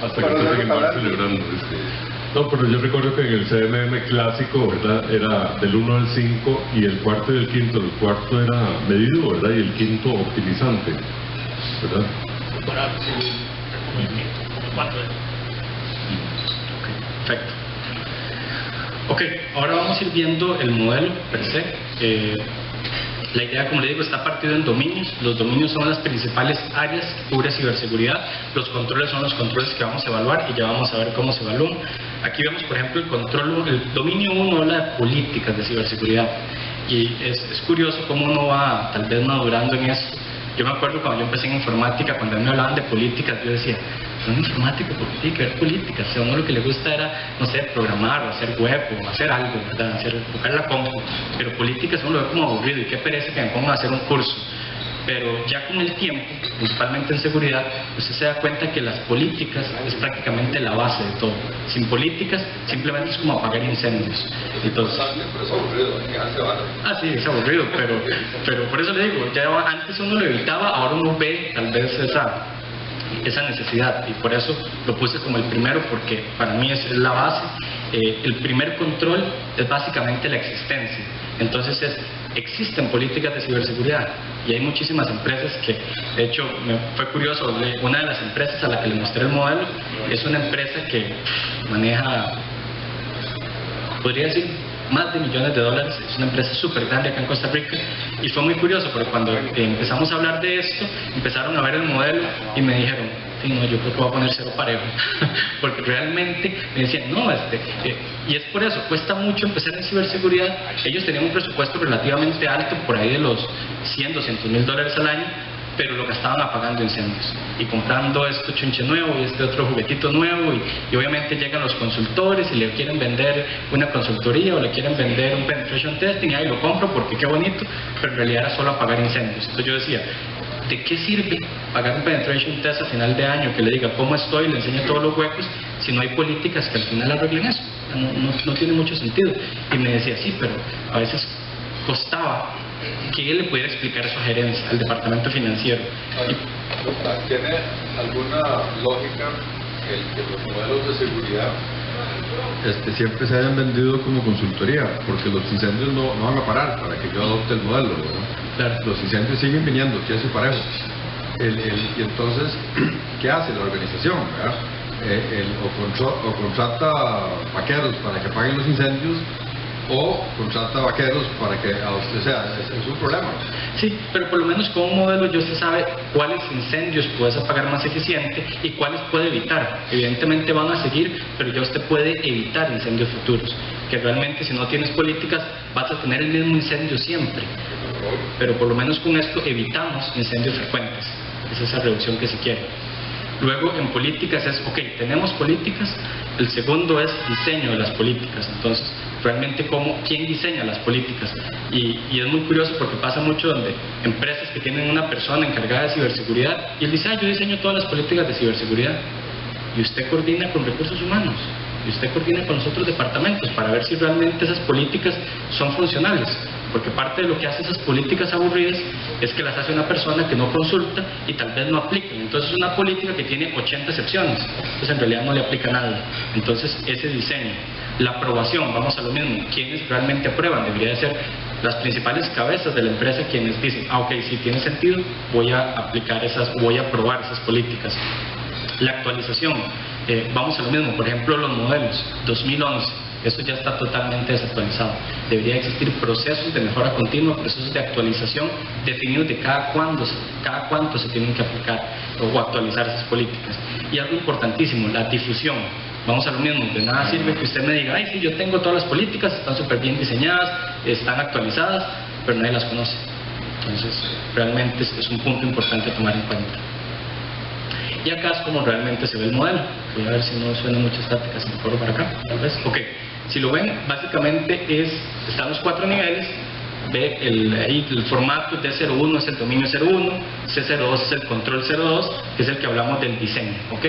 Hasta que estás en el mar celebrando. No, pero yo recuerdo que en el CMM clásico, ¿verdad? Era del 1 al 5 y el cuarto y el quinto. El cuarto era medido, ¿verdad? Y el quinto optimizante, ¿verdad? Perfecto. Ok, ahora vamos a ir viendo el modelo per se. La idea, como le digo, está partido en dominios. Los dominios son las principales áreas que cubre ciberseguridad. Los controles son los controles que vamos a evaluar y ya vamos a ver cómo se evalúan. Aquí vemos, por ejemplo, el dominio 1 habla de políticas de ciberseguridad. Y es curioso cómo uno va tal vez madurando en eso. Yo me acuerdo cuando yo empecé en informática, cuando a mí me hablaban de políticas, yo decía, un informático, ¿por qué tiene que ver políticas? O sea, a uno lo que le gusta era, no sé, programar o hacer web o hacer algo, ¿verdad? Tocar la compu. Pero políticas uno lo ve como aburrido y qué pereza que me pongan a hacer un curso. Pero ya con el tiempo, principalmente en seguridad, usted se da cuenta que las políticas es prácticamente la base de todo. Sin políticas, simplemente es como apagar incendios. Entonces, sí, es aburrido, pero por eso le digo, ya antes uno lo evitaba, ahora uno ve tal vez esa necesidad, y por eso lo puse como el primero, porque para mí es la base. El primer control es básicamente la existencia. Entonces existen políticas de ciberseguridad y hay muchísimas empresas que, de hecho, fue curioso, una de las empresas a la que le mostré el modelo es una empresa que maneja, podría decir, más de millones de dólares. Es una empresa súper grande acá en Costa Rica, y fue muy curioso porque cuando empezamos a hablar de esto, empezaron a ver el modelo y me dijeron, sí, no, yo creo que voy a poner cero parejo porque realmente me decían, no, y es por eso, cuesta mucho empezar en ciberseguridad. Ellos tenían un presupuesto relativamente alto, por ahí de los 100, 200 mil dólares al año, pero lo gastaban apagando incendios y comprando esto chunche nuevo y este otro juguetito nuevo, y obviamente llegan los consultores y le quieren vender una consultoría o le quieren vender un penetration testing, y ahí lo compro porque qué bonito, pero en realidad era solo apagar incendios. Entonces yo decía, ¿de qué sirve pagar un penetration test a final de año que le diga cómo estoy, le enseñe todos los huecos, si no hay políticas que al final arreglen eso? No tiene mucho sentido. Y me decía, sí, pero a veces costaba que él le pudiera explicar eso a gerencia, al departamento financiero. ¿Tiene alguna lógica que los modelos de seguridad siempre se hayan vendido como consultoría? Porque los incendios no van a parar para que yo adopte el modelo, ¿verdad? Claro. Los incendios siguen viniendo, que es parejo. Y entonces, ¿qué hace la organización? O contrata vaqueros para que apaguen los incendios, o contrata vaqueros para que, o sea, es un problema. Sí, pero por lo menos con un modelo ya se sabe cuáles incendios puedes apagar más eficiente y cuáles puede evitar. Evidentemente van a seguir, pero ya usted puede evitar incendios futuros, que realmente si no tienes políticas vas a tener el mismo incendio siempre, pero por lo menos con esto evitamos incendios frecuentes. Es esa reducción que se quiere. Luego en políticas es, ok, tenemos políticas. El segundo es diseño de las políticas. Entonces, realmente quién diseña las políticas. Y es muy curioso porque pasa mucho donde empresas que tienen una persona encargada de ciberseguridad y él dice, yo diseño todas las políticas de ciberseguridad. Y usted coordina con recursos humanos, y usted coordina con los otros departamentos para ver si realmente esas políticas son funcionales. Porque parte de lo que hace esas políticas aburridas es que las hace una persona que no consulta y tal vez no aplica. Entonces es una política que tiene 80 excepciones, entonces en realidad no le aplica a nadie. Entonces ese diseño, la aprobación, vamos a lo mismo, quienes realmente aprueban, debería de ser las principales cabezas de la empresa quienes dicen, ok, si tiene sentido, voy a aplicar voy a aprobar esas políticas. La actualización, vamos a lo mismo, por ejemplo los modelos, 2011, eso ya está totalmente desactualizado. Debería existir procesos de mejora continua, procesos de actualización definidos de cada cuánto se tienen que aplicar o actualizar esas políticas. Y algo importantísimo, la difusión. Vamos a lo mismo, de nada sirve que usted me diga, ay, sí, yo tengo todas las políticas, están súper bien diseñadas, están actualizadas, pero nadie las conoce. Entonces, realmente es un punto importante a tomar en cuenta. Y acá es como realmente se ve el modelo. Voy a ver si no suena muchas estáticas, me corro para acá, tal vez. Ok, si lo ven, básicamente están los 4 niveles ve el formato D01 es el dominio 01, C02 es el control 02, que es el que hablamos del diseño, ¿ok?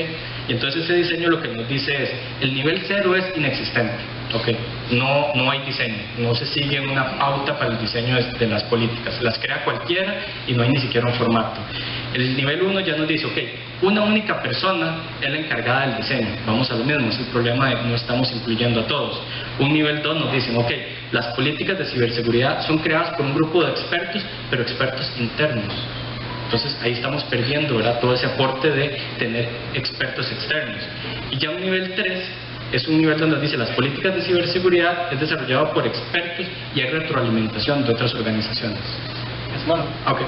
Y entonces ese diseño lo que nos dice es, el nivel 0 es inexistente, ¿ok? No hay diseño, no se sigue una pauta para el diseño de las políticas, las crea cualquiera y no hay ni siquiera un formato. El nivel 1 ya nos dice, ok, una única persona es la encargada del diseño, vamos a lo mismo, es el problema de no estamos incluyendo a todos. Un nivel 2 nos dicen, ok, las políticas de ciberseguridad son creadas por un grupo de expertos, pero expertos internos. Entonces ahí estamos perdiendo, ¿verdad?, todo ese aporte de tener expertos externos. Y ya un nivel 3 es un nivel donde nos dice las políticas de ciberseguridad es desarrollado por expertos y hay retroalimentación de otras organizaciones. ¿Es bueno? Ok.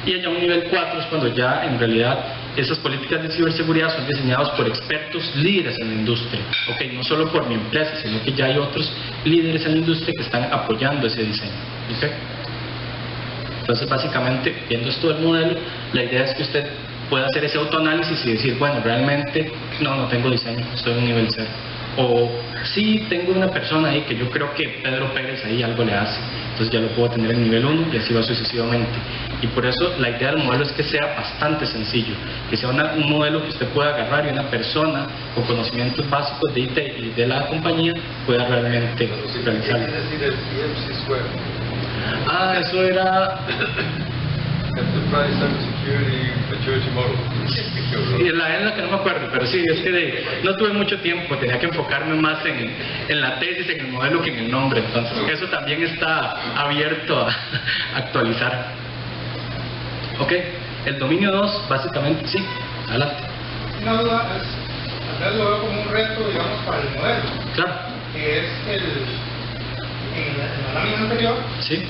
Y allá un nivel 4 es cuando ya en realidad esas políticas de ciberseguridad son diseñadas por expertos líderes en la industria. Ok, no solo por mi empresa, sino que ya hay otros líderes en la industria que están apoyando ese diseño. ¿Okay? Entonces básicamente, viendo esto del modelo, la idea es que usted pueda hacer ese autoanálisis y decir, bueno, realmente no tengo diseño, estoy en un nivel 0. O sí tengo una persona ahí que yo creo que Pedro Pérez ahí algo le hace, entonces ya lo puedo tener en nivel 1 y así va sucesivamente. Y por eso la idea del modelo es que sea bastante sencillo, que sea un modelo que usted pueda agarrar y una persona con conocimientos básicos de IT y de la compañía pueda realmente realizarlo. ¿Qué quiere decir el EMC Square? Eso era... Enterprise Cybersecurity Maturity Model. Y la es la que no me acuerdo, pero sí, es que no tuve mucho tiempo, tenía que enfocarme más en la tesis, en el modelo que en el nombre, entonces eso también está abierto a actualizar. Ok, el dominio 2, básicamente, sí, adelante. Una duda, tal vez lo veo como un reto, digamos, para el modelo, Claro. que es en la lámina anterior, Sí.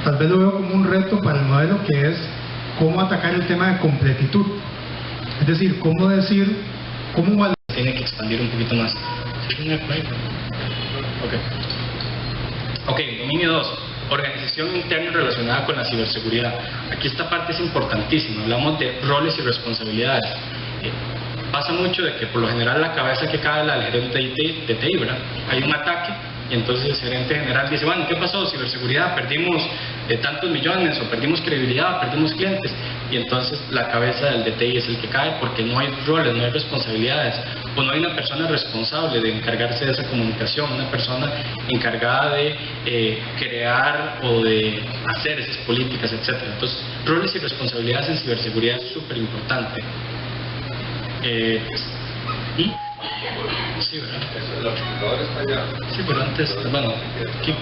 tal vez lo veo como un reto para el modelo, que es cómo atacar el tema de completitud. Es decir, cómo Tiene que expandir un poquito más. Ok, dominio 2. Organización interna relacionada con la ciberseguridad. Aquí esta parte es importantísima. Hablamos de roles y responsabilidades. Pasa mucho de que por lo general la cabeza que cae la gerente de TI, ¿verdad? Hay un ataque y entonces el gerente general dice, bueno, ¿qué pasó? Ciberseguridad, perdimos tantos millones o perdimos credibilidad, perdimos clientes. Y entonces la cabeza del DTI es el que cae porque no hay roles, no hay responsabilidades, o no hay una persona responsable de encargarse de esa comunicación, una persona encargada de crear o de hacer esas políticas, etc. Entonces, roles y responsabilidades en ciberseguridad es súper importante. Sí, ¿verdad? El aplicador está allá. Sí, pero antes, bueno, aquí.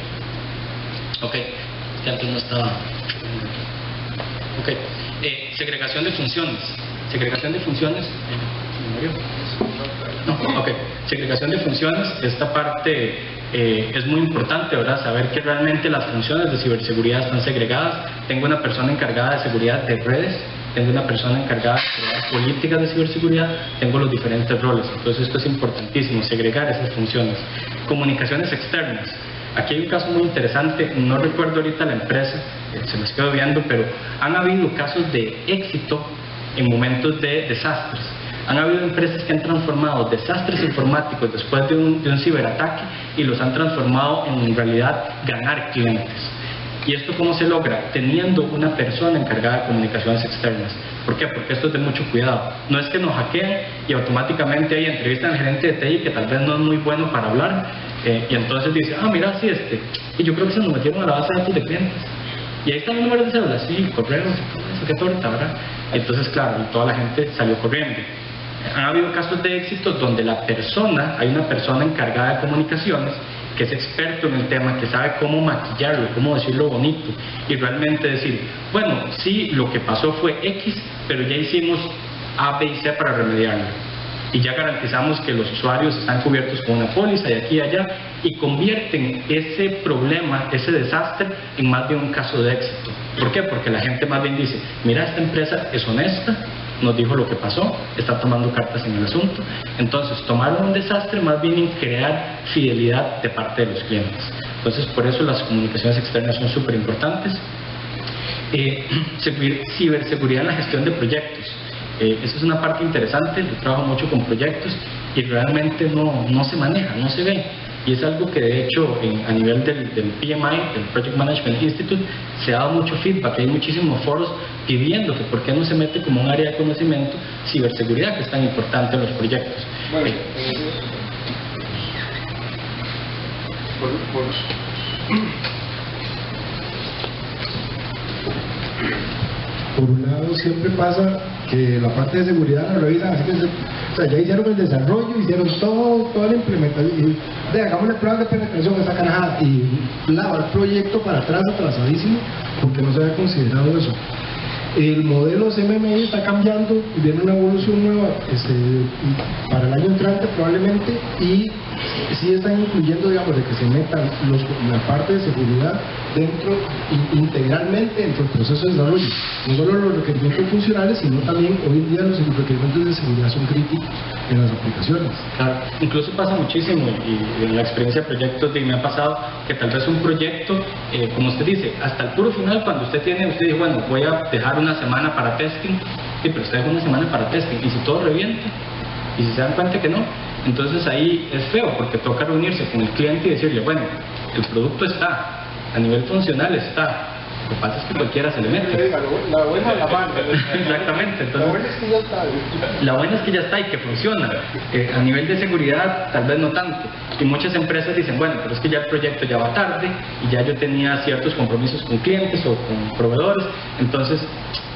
Ok, que antes no estaba. Ok, segregación de funciones. Segregación de funciones. No, ok. Segregación de funciones, esta parte es muy importante, ¿verdad? Saber que realmente las funciones de ciberseguridad están segregadas. Tengo una persona encargada de seguridad de redes, tengo una persona encargada de crear políticas de ciberseguridad, tengo los diferentes roles. Entonces esto es importantísimo, segregar esas funciones. Comunicaciones externas. Aquí hay un caso muy interesante, no recuerdo ahorita la empresa, se me quedó viendo, pero han habido casos de éxito en momentos de desastres. Han habido empresas que han transformado desastres informáticos después de un ciberataque y los han transformado en realidad ganar clientes. ¿Y esto cómo se logra? Teniendo una persona encargada de comunicaciones externas. ¿Por qué? Porque esto es de mucho cuidado. No es que nos hackeen y automáticamente hay entrevista al gerente de TI que tal vez no es muy bueno para hablar y entonces dice, mira, sí, y yo creo que se nos metieron a la base de datos de clientes. Y ahí están los números de cédula, sí, correos, eso, qué torta, ¿verdad? Y entonces, claro, toda la gente salió corriendo. Han habido casos de éxito donde hay una persona encargada de comunicaciones que es experto en el tema, que sabe cómo maquillarlo, cómo decirlo bonito y realmente decir, bueno, sí, lo que pasó fue X, pero ya hicimos A, B y C para remediarlo. Y ya garantizamos que los usuarios están cubiertos con una póliza de aquí y allá y convierten ese problema, ese desastre, en más de un caso de éxito. ¿Por qué? Porque la gente más bien dice, mira, esta empresa es honesta, nos dijo lo que pasó, está tomando cartas en el asunto. Entonces, tomaron un desastre más bien en crear fidelidad de parte de los clientes. Entonces, por eso las comunicaciones externas son súper importantes. Ciberseguridad en la gestión de proyectos. Esa es una parte interesante. Yo trabajo mucho con proyectos y realmente no se maneja, no se ve. Y es algo que de hecho a nivel del PMI, del Project Management Institute, se ha dado mucho feedback. Hay muchísimos foros pidiendo que por qué no se mete como un área de conocimiento ciberseguridad, que es tan importante en los proyectos. Bueno, por un lado siempre pasa que la parte de seguridad la revisan, así que o sea, ya hicieron el desarrollo, hicieron toda la implementación, y hagámosle pruebas de penetración a esa carajada, y lava el proyecto para atrás, atrasadísimo, porque no se había considerado eso. El modelo CMMI está cambiando y viene una evolución nueva para el año entrante probablemente, y sí están incluyendo, digamos, de que se metan la parte de seguridad dentro, integralmente dentro del proceso de desarrollo. No solo los requerimientos funcionales, sino también hoy en día los requerimientos de seguridad son críticos en las aplicaciones. Claro, incluso pasa muchísimo, y en la experiencia de proyectos me ha pasado que tal vez un proyecto, como usted dice, hasta el puro final, cuando usted dice, bueno, voy a dejar una semana para testing, sí, pero usted deja una semana para testing, y si todo revienta, y si se dan cuenta que no, entonces ahí es feo, porque toca reunirse con el cliente y decirle, bueno, el producto está, a nivel funcional está, lo que pasa es que cualquiera se le mete. La buena es la mala. Exactamente. Entonces, La buena es que ya está. La buena es que ya está y que funciona. A nivel de seguridad, tal vez no tanto. Y muchas empresas dicen, bueno, pero es que ya el proyecto ya va tarde y ya yo tenía ciertos compromisos con clientes o con proveedores, entonces,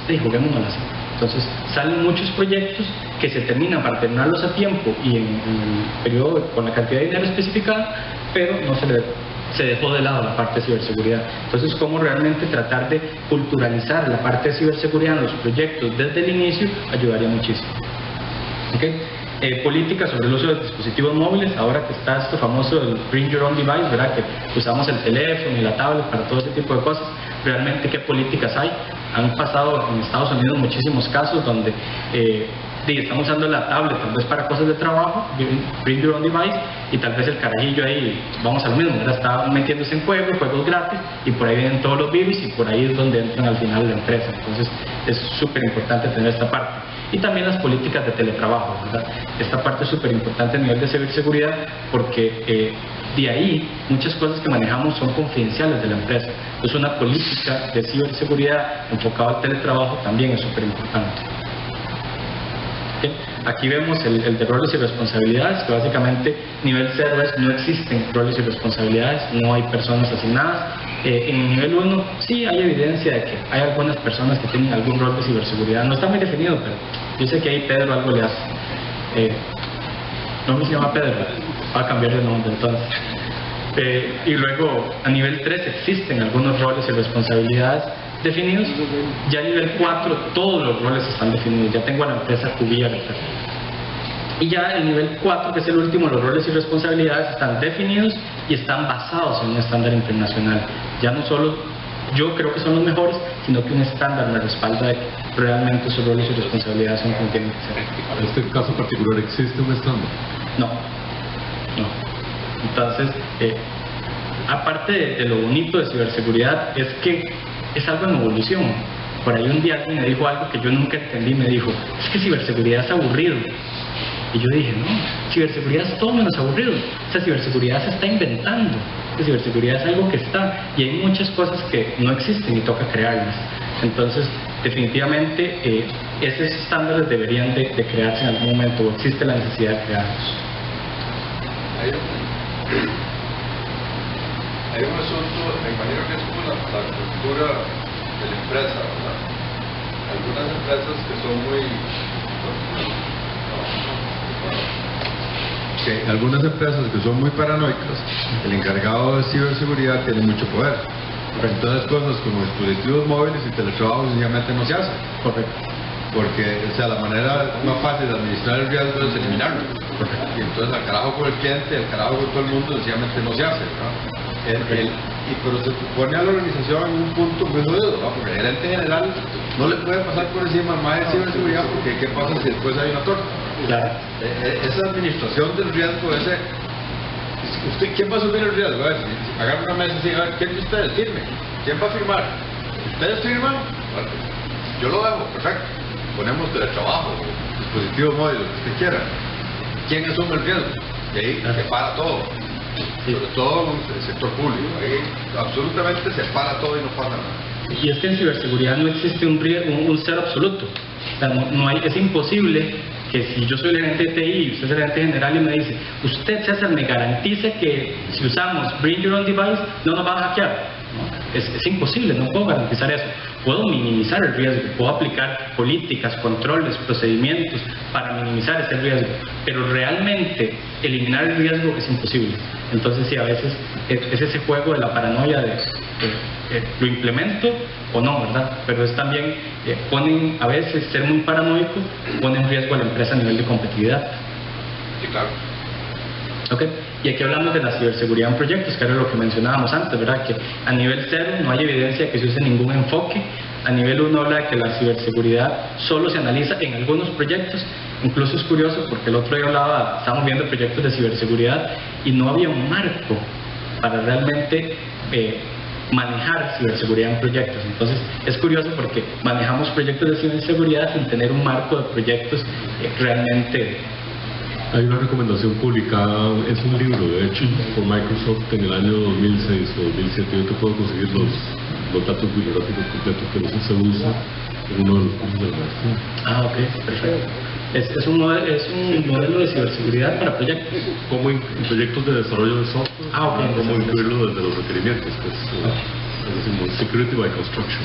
juguémonos así. Entonces, salen muchos proyectos que se terminan para terminarlos a tiempo y en el periodo con la cantidad de dinero especificada, pero no se dejó de lado la parte de ciberseguridad. Entonces, cómo realmente tratar de culturalizar la parte de ciberseguridad en los proyectos desde el inicio ayudaría muchísimo. ¿Okay? Políticas sobre el uso de dispositivos móviles, ahora que está esto famoso el Bring Your Own Device, ¿verdad? Que usamos el teléfono y la tablet para todo ese tipo de cosas. Realmente, ¿qué políticas hay? Han pasado en Estados Unidos muchísimos casos donde estamos usando la tablet tal vez para cosas de trabajo, Bring Your Own Device, y tal vez el carajillo ahí, vamos a lo mismo, ¿verdad? Está metiéndose en juegos gratis, y por ahí vienen todos los virus, y por ahí es donde entran al final la empresa. Entonces es súper importante tener esta parte. Y también las políticas de teletrabajo, ¿verdad? Esta parte es súper importante a nivel de ciberseguridad, porque de ahí muchas cosas que manejamos son confidenciales de la empresa. Entonces una política de ciberseguridad enfocada al teletrabajo también es súper importante. ¿Okay? Aquí vemos el de roles y responsabilidades, que básicamente nivel 0 es no existen roles y responsabilidades, no hay personas asignadas. En nivel 1 sí hay evidencia de que hay algunas personas que tienen algún rol de ciberseguridad, no está muy definido, pero yo sé que ahí Pedro algo le hace. No se llama Pedro, va a cambiar de nombre entonces. Y luego a nivel 3 existen algunos roles y responsabilidades definidos. Ya a nivel 4 todos los roles están definidos, ya tengo a la empresa cubierta. Y ya el nivel 4, que es el último, los roles y responsabilidades están definidos y están basados en un estándar internacional. Ya no solo yo creo que son los mejores, sino que un estándar me respalda de que realmente esos roles y responsabilidades son como tienen que ser. En este caso particular, ¿existe un estándar? No. Entonces, aparte de lo bonito de ciberseguridad, es que es algo en evolución. Por ahí un día alguien me dijo algo que yo nunca entendí, me dijo, es que ciberseguridad es aburrido. Y yo dije, no, ciberseguridad es todo menos aburrido. O sea, ciberseguridad se está inventando. La ciberseguridad es algo que está, y hay muchas cosas que no existen y toca crearlas. Entonces, definitivamente, esos estándares deberían de crearse en algún momento, o existe la necesidad de crearlos. Hay un asunto, me imagino que es como la cultura de la empresa, ¿verdad? Algunas empresas que son muy... algunas empresas que son muy paranoicas, el encargado de ciberseguridad tiene mucho poder. Entonces cosas como dispositivos móviles y teletrabajo sencillamente no se hacen. Correcto. Porque, o sea, la manera más fácil de administrar el riesgo es eliminarlo. Y entonces al carajo con el cliente, al carajo con todo el mundo, sencillamente no se hace, ¿no? Pero se pone a la organización en un punto muy jodido, ¿no? Porque el gerente general no le puede pasar por encima más de ciberseguridad, porque ¿qué pasa si después hay una torta? Claro. Esa administración del riesgo, ¿usted quién va a asumir el riesgo? A ver, si agarra una mesa y a ver, ¿quién de ustedes firme? ¿Quién va a firmar? ¿Ustedes firman? Bueno, yo lo dejo, perfecto. Ponemos teletrabajo, dispositivos móviles, lo que usted quiera. ¿Quién asume el riesgo? Y ahí se para todo. sobre todo en el sector público. Ahí absolutamente se para todo y no pasa nada. Y es que en ciberseguridad no existe un cero absoluto. O sea, no hay, es imposible que si yo soy el gerente de TI y usted es el gerente general y me dice, usted, César, me garantice que si usamos Bring Your Own Device no nos van a hackear. ¿No? Es imposible, no puedo garantizar eso. Puedo minimizar el riesgo, puedo aplicar políticas, controles, procedimientos para minimizar ese riesgo, pero realmente eliminar el riesgo es imposible. Entonces sí, a veces es ese juego de la paranoia de lo implemento o no, ¿verdad? Pero es también, ponen a veces ser muy paranoico, pone en riesgo a la empresa a nivel de competitividad. Sí, claro. ¿Ok? Y aquí hablamos de la ciberseguridad en proyectos, que era lo que mencionábamos antes, ¿verdad? Que a nivel 0 no hay evidencia de que se use ningún enfoque. A nivel 1 habla de que la ciberseguridad solo se analiza en algunos proyectos. Incluso es curioso porque el otro día estábamos viendo proyectos de ciberseguridad y no había un marco para realmente manejar ciberseguridad en proyectos. Entonces es curioso porque manejamos proyectos de ciberseguridad sin tener un marco de proyectos realmente. Hay una recomendación publicada, es un libro de hecho por Microsoft en el año 2006 o 2007. Yo te puedo conseguir los datos bibliográficos completos, pero eso se usa en uno de los cursos de la maestría. Ok, perfecto. Es un modelo de ciberseguridad para proyectos. Como en proyectos de desarrollo de software, ok, como incluirlo desde los requerimientos, pues, es decir, security by construction.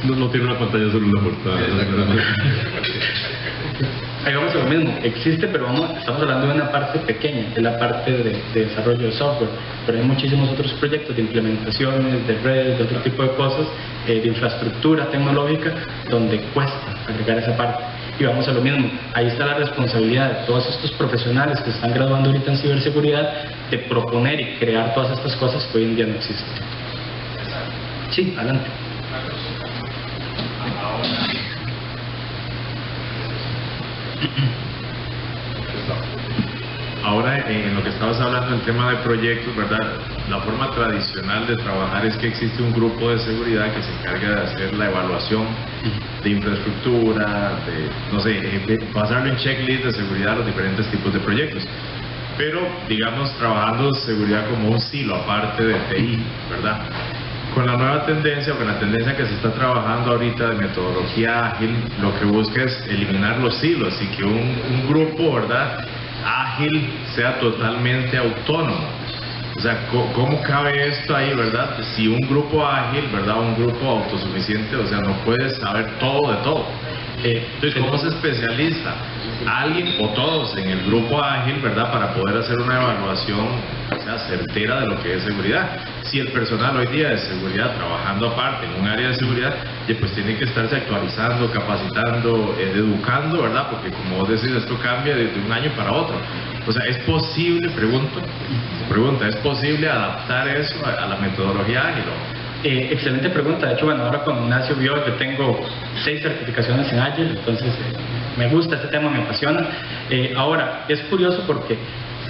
No tiene una pantalla sobre la portada. Ahí vamos a lo mismo, existe, pero estamos hablando de una parte pequeña, que es la parte de desarrollo de software, pero hay muchísimos otros proyectos de implementaciones, de redes, de otro tipo de cosas, de infraestructura tecnológica, donde cuesta agregar esa parte. Y vamos a lo mismo, ahí está la responsabilidad de todos estos profesionales que se están graduando ahorita en ciberseguridad, de proponer y crear todas estas cosas que hoy en día no existen. Sí, adelante. Ahora, en lo que estabas hablando, el tema de proyectos, ¿verdad? La forma tradicional de trabajar es que existe un grupo de seguridad que se encarga de hacer la evaluación de infraestructura, no sé, pasarlo en checklist de seguridad a los diferentes tipos de proyectos. Pero, digamos, trabajando seguridad como un silo aparte de TI, ¿verdad? Con la nueva tendencia, o con la tendencia que se está trabajando ahorita de metodología ágil, lo que busca es eliminar los silos y que un grupo, ¿verdad?, ágil sea totalmente autónomo. O sea, ¿cómo cabe esto ahí, verdad? Si un grupo ágil, ¿verdad?, un grupo autosuficiente, o sea, no puede saber todo de todo. Entonces, ¿cómo se especializa alguien o todos en el grupo ágil, verdad, para poder hacer una evaluación, o sea, certera de lo que es seguridad? Si el personal hoy día de seguridad, trabajando aparte en un área de seguridad, pues tiene que estarse actualizando, capacitando, educando, ¿verdad? Porque como vos decís, esto cambia de un año para otro. O sea, ¿es posible, pregunta, ¿es posible adaptar eso a la metodología ágil? Excelente pregunta. De hecho, bueno, ahora con Ignacio vio, yo tengo 6 certificaciones en Agile, entonces me gusta este tema, me apasiona. Ahora, es curioso porque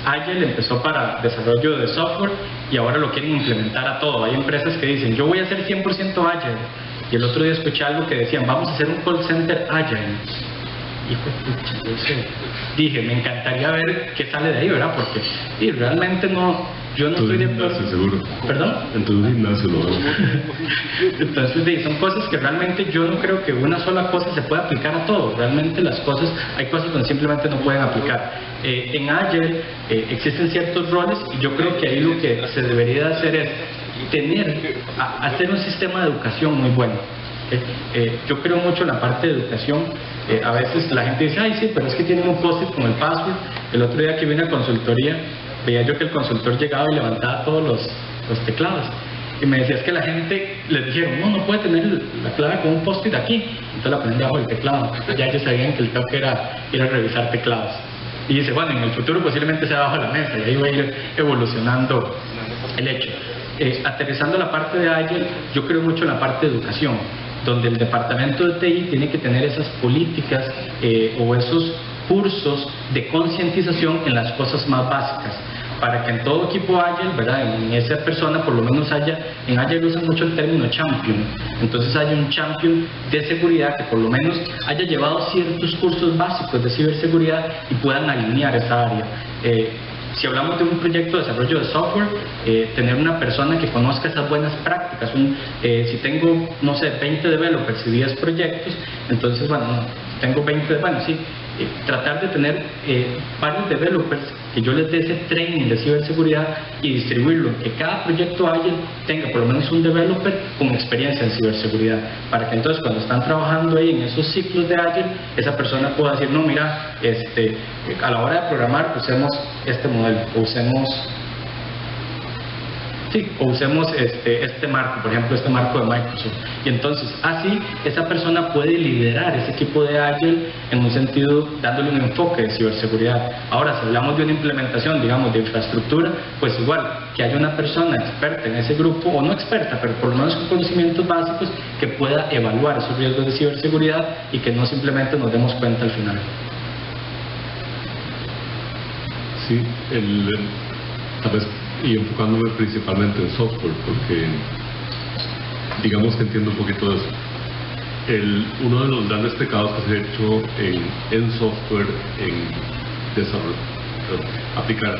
Agile empezó para desarrollo de software y ahora lo quieren implementar a todo. Hay empresas que dicen, yo voy a hacer 100% Agile. Y el otro día escuché algo que decían, vamos a hacer un call center Agile. Hijo de pucha, dije, me encantaría ver qué sale de ahí, ¿verdad? Porque realmente yo no estoy de acuerdo. Seguro. ¿Perdón? En tu gimnasio lo veo. Entonces, son cosas que realmente yo no creo que una sola cosa se pueda aplicar a todo. Realmente hay cosas donde simplemente no pueden aplicar. En Agile existen ciertos roles y yo creo que ahí lo que se debería hacer es hacer un sistema de educación muy bueno. Yo creo mucho en la parte de educación. A veces la gente dice, ay sí, pero es que tienen un post-it con el password. El otro día que vine a consultoría, veía yo que el consultor llegaba y levantaba todos los teclados. Y me decía, es que la gente les dijeron, no puede tener la clave con un post-it aquí. Entonces la ponen debajo del teclado. Ya ellos sabían que el toque era ir a revisar teclados. Y dice, bueno, en el futuro posiblemente sea bajo la mesa y ahí va a ir evolucionando el hecho. Aterrizando la parte de Agile, yo creo mucho en la parte de educación, donde el departamento de TI tiene que tener esas políticas o esos cursos de concientización en las cosas más básicas. para que en todo equipo Agile, ¿verdad? En esa persona por lo menos haya, en Agile usan mucho el término champion, entonces haya un champion de seguridad que por lo menos haya llevado ciertos cursos básicos de ciberseguridad y puedan alinear esa área. Si hablamos de un proyecto de desarrollo de software, tener una persona que conozca esas buenas prácticas, si tengo, no sé, 20 developers y 10 proyectos, entonces, bueno, no, tengo 20, bueno, sí, tratar de tener varios developers que yo les dé ese training de ciberseguridad y distribuirlo, que cada proyecto Agile tenga por lo menos un developer con experiencia en ciberseguridad, para que entonces cuando están trabajando ahí en esos ciclos de Agile, esa persona pueda decir, no, mira, a la hora de programar usemos este modelo, o usemos este marco, por ejemplo, este marco de Microsoft. Y entonces, así, esa persona puede liderar ese equipo de Agile en un sentido, dándole un enfoque de ciberseguridad. Ahora, si hablamos de una implementación, digamos, de infraestructura, pues igual, que haya una persona experta en ese grupo, o no experta, pero por lo menos con conocimientos básicos, que pueda evaluar esos riesgos de ciberseguridad y que no simplemente nos demos cuenta al final. Sí, tal vez, y enfocándome principalmente en software, porque digamos que entiendo un poquito de eso. Uno de los grandes pecados que se ha hecho en software, en desarrollo, aplicar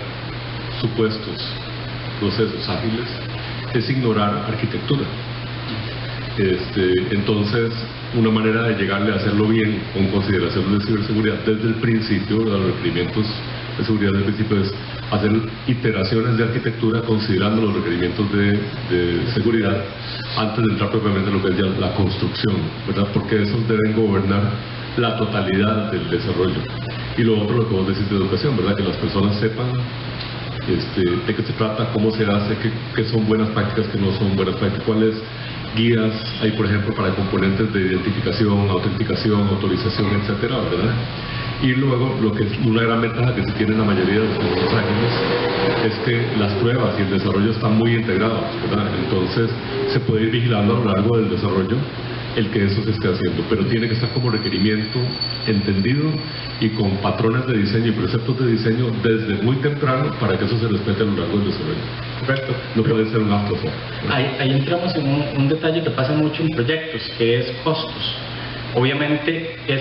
supuestos, procesos ágiles, es ignorar arquitectura. Entonces, una manera de llegarle a hacerlo bien con consideración de ciberseguridad desde el principio, de los requerimientos de seguridad del principio, es hacer iteraciones de arquitectura considerando los requerimientos de seguridad antes de entrar propiamente en lo que es ya la construcción, ¿verdad? Porque esos deben gobernar la totalidad del desarrollo. Y lo otro, lo que vos decís de educación, ¿verdad? Que las personas sepan de qué se trata, cómo se hace, qué son buenas prácticas, qué no son buenas prácticas, cuáles guías hay, por ejemplo, para componentes de identificación, autenticación, autorización, etcétera, ¿verdad? Y luego, lo que es una gran ventaja que se tiene en la mayoría de los proyectos ágiles es que las pruebas y el desarrollo están muy integrados, ¿verdad? Entonces, se puede ir vigilando a lo largo del desarrollo el que eso se esté haciendo, pero tiene que estar como requerimiento entendido y con patrones de diseño y preceptos de diseño desde muy temprano para que eso se respete a lo largo del desarrollo. Correcto. No puede ser un afterthought. Ahí entramos en un detalle que pasa mucho en proyectos, que es costos. Obviamente, que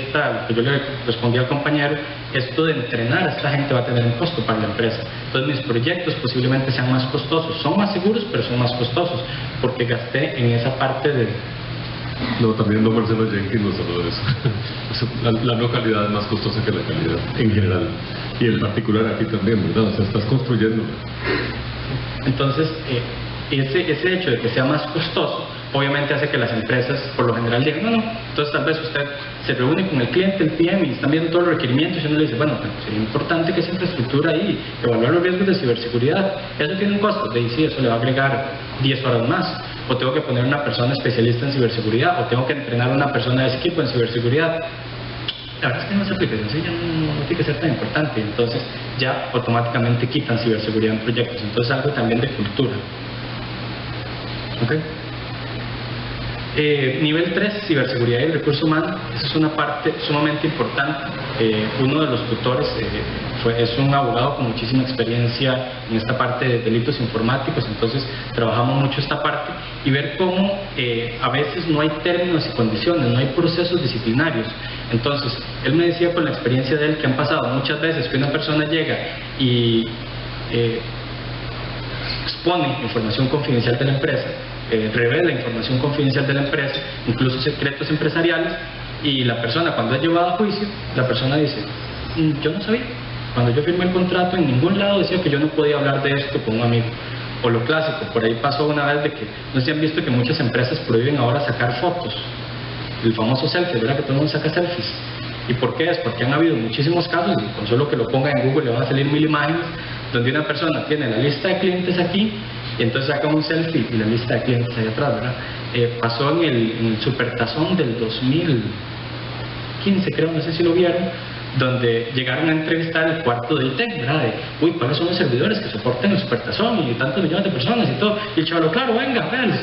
yo le respondí al compañero, esto de entrenar a esta gente va a tener un costo para la empresa. Entonces, mis proyectos posiblemente sean más costosos. Son más seguros, pero son más costosos, porque gasté en esa parte de... No, también don Marcelo Jenkins nos habló de eso. La no calidad es más costosa que la calidad, en general. Y en particular aquí también, ¿verdad? O sea, estás construyendo. Entonces, ese hecho de que sea más costoso, obviamente hace que las empresas, por lo general, digan, no. Entonces, tal vez usted se reúne con el cliente, el PM, y están viendo todos los requerimientos, y uno le dice, bueno, pero sería importante que esa infraestructura ahí, evaluar los riesgos de ciberseguridad. ¿Eso tiene un costo? De sí, eso le va a agregar 10 horas más. O tengo que poner una persona especialista en ciberseguridad, o tengo que entrenar a una persona de ese equipo en ciberseguridad. La verdad es que en esa aplicación sí ya no tiene que ser tan importante, entonces ya automáticamente quitan ciberseguridad en proyectos. Entonces, algo también de cultura. ¿Okay? Nivel 3, ciberseguridad y recursos humanos. Esa es una parte sumamente importante. Uno de los tutores es un abogado con muchísima experiencia en esta parte de delitos informáticos, entonces trabajamos mucho esta parte y ver cómo a veces no hay términos y condiciones, no hay procesos disciplinarios. Entonces, él me decía con la experiencia de él que han pasado muchas veces que una persona llega y expone información confidencial de la empresa, revela información confidencial de la empresa, incluso secretos empresariales, y la persona, cuando es llevada a juicio, la persona dice, yo no sabía, cuando yo firmé el contrato en ningún lado decía que yo no podía hablar de esto con un amigo. O lo clásico, por ahí pasó una vez de que no se han visto que muchas empresas prohíben ahora sacar fotos, el famoso selfie, ¿verdad? Que todo el mundo saca selfies. ¿Y por qué es? Porque han habido muchísimos casos, y con solo que lo ponga en Google le van a salir 1000 imágenes, donde una persona tiene la lista de clientes aquí, y entonces saca un selfie y la lista de clientes ahí atrás, ¿verdad? Pasó en el Supertazón del 2015, creo, no sé si lo vieron, donde llegaron a entrevistar el cuarto del TEC, ¿verdad? Uy, ¿cuáles son los servidores que soportan el Supertazón y tantos millones de personas y todo? Y el chaval, claro, venga, véanlos.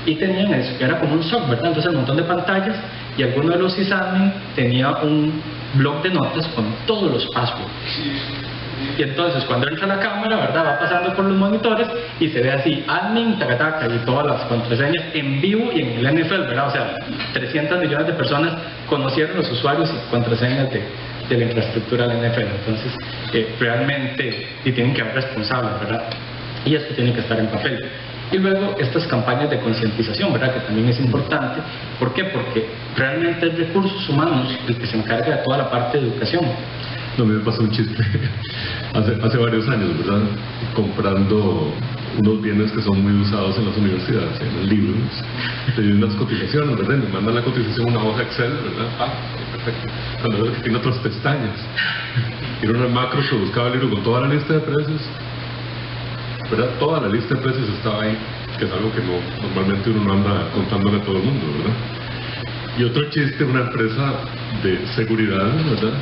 Y tenían eso, que era como un SOC, ¿verdad? Entonces un montón de pantallas, y alguno de los sysadmin tenía un blog de notas con todos los passwords. Y entonces cuando entra la cámara, ¿verdad? Va pasando por los monitores y se ve así, admin, tacataca, y todas las contraseñas en vivo y en el NFL, ¿verdad? O sea, 300 millones de personas conocieron los usuarios y contraseñas de la infraestructura de la NFL. Entonces, realmente, y tienen que haber responsables, ¿verdad? Y esto tiene que estar en papel. Y luego estas campañas de concientización, ¿verdad? Que también es importante. ¿Por qué? Porque realmente es recursos humanos el que se encarga de toda la parte de educación. No, me pasó un chiste hace varios años, ¿verdad? Comprando unos bienes que son muy usados en las universidades, en los libros. Tenía unas cotizaciones, ¿verdad? Me mandan la cotización una hoja Excel, ¿verdad? Perfecto. Cuando veo que tiene otras pestañas. Era una macro que buscaba el libro con toda la lista de precios, ¿verdad? Toda la lista de precios estaba ahí, que es algo que normalmente uno no anda contándole a todo el mundo, ¿verdad? Y otro chiste, una empresa de seguridad, ¿verdad?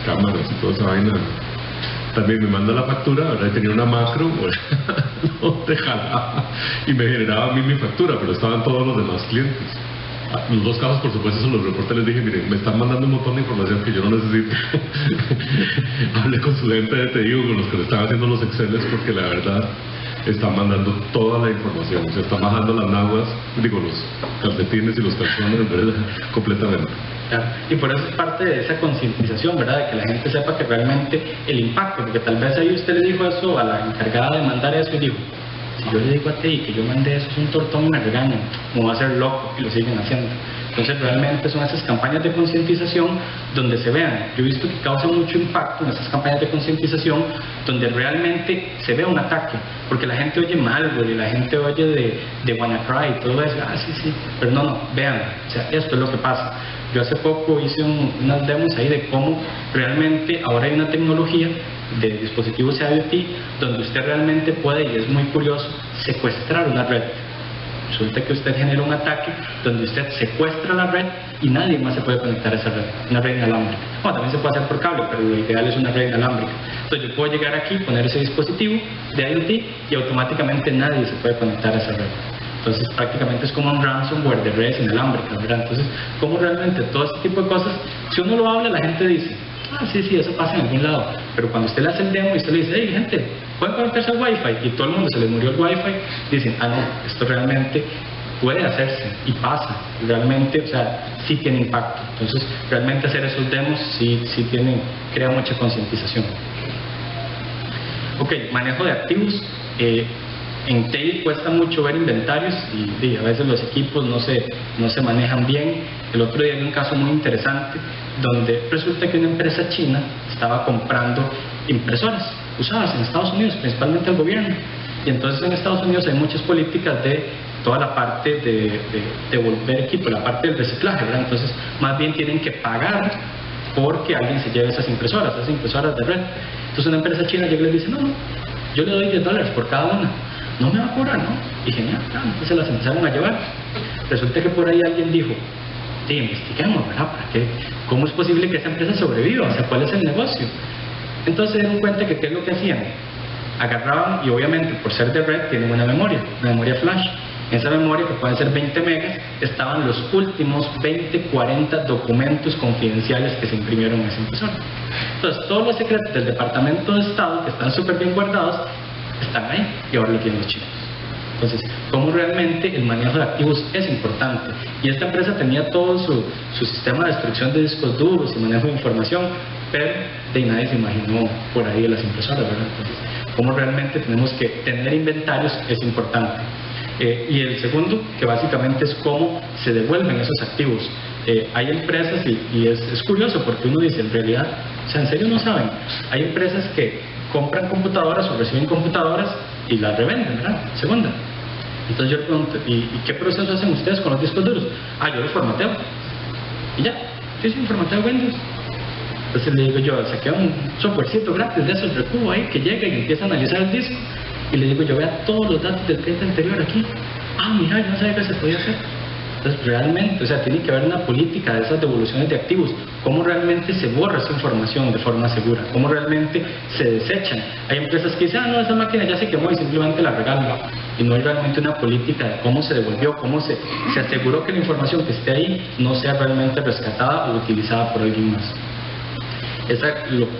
Cámaras y toda esa vaina, también me manda la factura, ¿verdad? Y tenía una macro, no te jalaba y me generaba a mí mi factura, pero estaban todos los demás clientes. Los dos casos, por supuesto, son los reportes. Les dije, miren, me están mandando un montón de información que yo no necesito. Hablé con su gente de TI, con los que le están haciendo los Exceles, porque la verdad están mandando toda la información, se están bajando las naguas, digo, los calcetines y los calzones, ¿verdad? Completamente. Claro. Y por eso es parte de esa concientización, ¿verdad? De que la gente sepa que realmente el impacto, porque tal vez ahí usted le dijo eso a la encargada de mandar eso y dijo, si yo le digo a TI que yo mandé eso es un tortón, me regañan, me va a hacer loco, y lo siguen haciendo. Entonces realmente son esas campañas de concientización donde se vean. Yo he visto que causan mucho impacto en esas campañas de concientización donde realmente se ve un ataque, porque la gente oye malware y la gente oye de WannaCry y todo eso, sí, pero no, vean, o sea, esto es lo que pasa. Yo hace poco hice unas demos ahí de cómo realmente ahora hay una tecnología de dispositivos IoT donde usted realmente puede, y es muy curioso, secuestrar una red. Resulta que usted genera un ataque donde usted secuestra la red y nadie más se puede conectar a esa red, una red inalámbrica. Bueno, también se puede hacer por cable, pero lo ideal es una red inalámbrica. Entonces yo puedo llegar aquí, poner ese dispositivo de IoT y automáticamente nadie se puede conectar a esa red. Entonces prácticamente es como un ransomware de redes inalámbricas, ¿verdad? Entonces, como realmente todo este tipo de cosas, si uno lo habla, la gente dice, sí, eso pasa en algún lado. Pero cuando usted le hace el demo y usted le dice, hey, gente, ¿pueden conectarse al Wi-Fi? Y todo el mundo se les murió el Wi-Fi, dicen, no, esto realmente puede hacerse y pasa. Realmente, o sea, sí tiene impacto. Entonces, realmente hacer esos demos sí crea mucha concientización. Ok, manejo de activos. En TI cuesta mucho ver inventarios y a veces los equipos no se manejan bien. El otro día vi un caso muy interesante donde resulta que una empresa china estaba comprando impresoras usadas en Estados Unidos, principalmente el gobierno. Y entonces en Estados Unidos hay muchas políticas de toda la parte de devolver equipo, la parte del reciclaje, ¿verdad? Entonces más bien tienen que pagar porque alguien se lleve esas impresoras de red. Entonces una empresa china llega y les dice, no, yo le doy $10 por cada una. No me va a cobrar, ¿no? Y genial, entonces las empezaron a llevar. Resulta que por ahí alguien dijo, sí, investiguemos, ¿verdad? ¿Para qué? ¿Cómo es posible que esa empresa sobreviva? O sea, ¿cuál es el negocio? Entonces se dieron cuenta que ¿qué es lo que hacían? Agarraban, y obviamente por ser de red tienen una memoria flash. En esa memoria, que pueden ser 20 megas, estaban los últimos 20, 40 documentos confidenciales que se imprimieron en esa impresora. Entonces todos los secretos del Departamento de Estado, que están súper bien guardados, están ahí y ahora lo tienen los chinos. Entonces, como realmente el manejo de activos es importante. Y esta empresa tenía todo su sistema de destrucción de discos duros y manejo de información, pero de nadie se imaginó por ahí de las impresoras, ¿verdad? Entonces, como realmente tenemos que tener inventarios es importante. Y el segundo, que básicamente es cómo se devuelven esos activos. Hay empresas, y es curioso porque uno dice, en realidad, o sea, en serio no saben, hay empresas que compran computadoras o reciben computadoras y las revenden, ¿verdad? Segunda. Entonces yo le pregunto, ¿y qué proceso hacen ustedes con los discos duros? Yo los formateo. Y ya, yo sí formateo Windows. Entonces le digo yo, saqué un softwarecito gratis de esos Recubo ahí que llega y empieza a analizar el disco. Y le digo yo, vea todos los datos del cliente anterior aquí. Mira, yo no sabía que se podía hacer. Entonces realmente, o sea, tiene que haber una política de esas devoluciones de activos, cómo realmente se borra esa información de forma segura, cómo realmente se desechan. Hay empresas que dicen, no, esa máquina ya se quemó y simplemente la regalan, y no hay realmente una política de cómo se devolvió, cómo se aseguró que la información que esté ahí no sea realmente rescatada o utilizada por alguien más.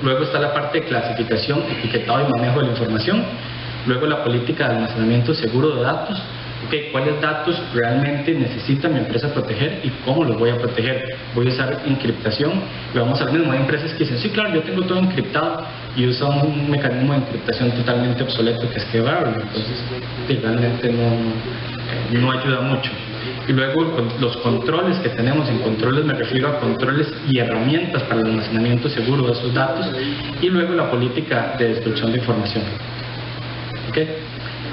Luego está la parte de clasificación, etiquetado y manejo de la información. Luego la política de almacenamiento seguro de datos. ¿Cuáles datos realmente necesita mi empresa proteger y cómo los voy a proteger? Voy a usar encriptación y vamos a ver mismo. Hay empresas que dicen, sí, claro, yo tengo todo encriptado y usan un mecanismo de encriptación totalmente obsoleto que es quebrable. Entonces, realmente no ayuda mucho. Y luego los controles que tenemos, en controles me refiero a controles y herramientas para el almacenamiento seguro de esos datos. Y luego la política de destrucción de información.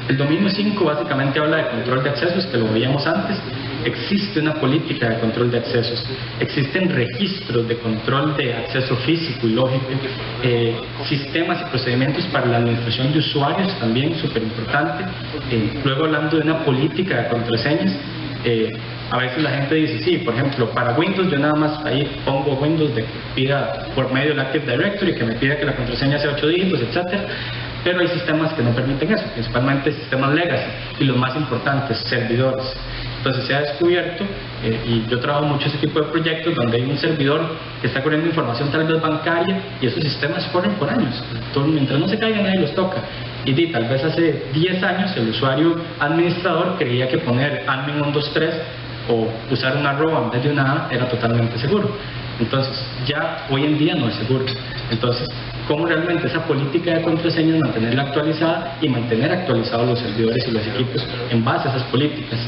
El dominio 5 básicamente habla de control de accesos, que lo veíamos antes. Existe una política de control de accesos, existen registros de control de acceso físico y lógico, sistemas y procedimientos para la administración de usuarios, también súper importante. Luego, hablando de una política de contraseñas, a veces la gente dice, sí, por ejemplo, para Windows yo nada más ahí pongo Windows de que pida por medio del Active Directory, que me pida que la contraseña sea 8 dígitos, etcétera. Pero hay sistemas que no permiten eso, principalmente sistemas legacy y los más importantes, servidores. Entonces se ha descubierto, y yo trabajo mucho ese tipo de proyectos donde hay un servidor que está corriendo información tal vez bancaria y esos sistemas corren por años. Entonces, mientras no se caigan nadie los toca. Y tal vez hace 10 años el usuario administrador creía que poner admin 123 o usar una arroba en vez de una A era totalmente seguro. Entonces ya hoy en día no es seguro. Entonces, cómo realmente esa política de contraseñas mantenerla actualizada y mantener actualizados los servidores y los equipos en base a esas políticas.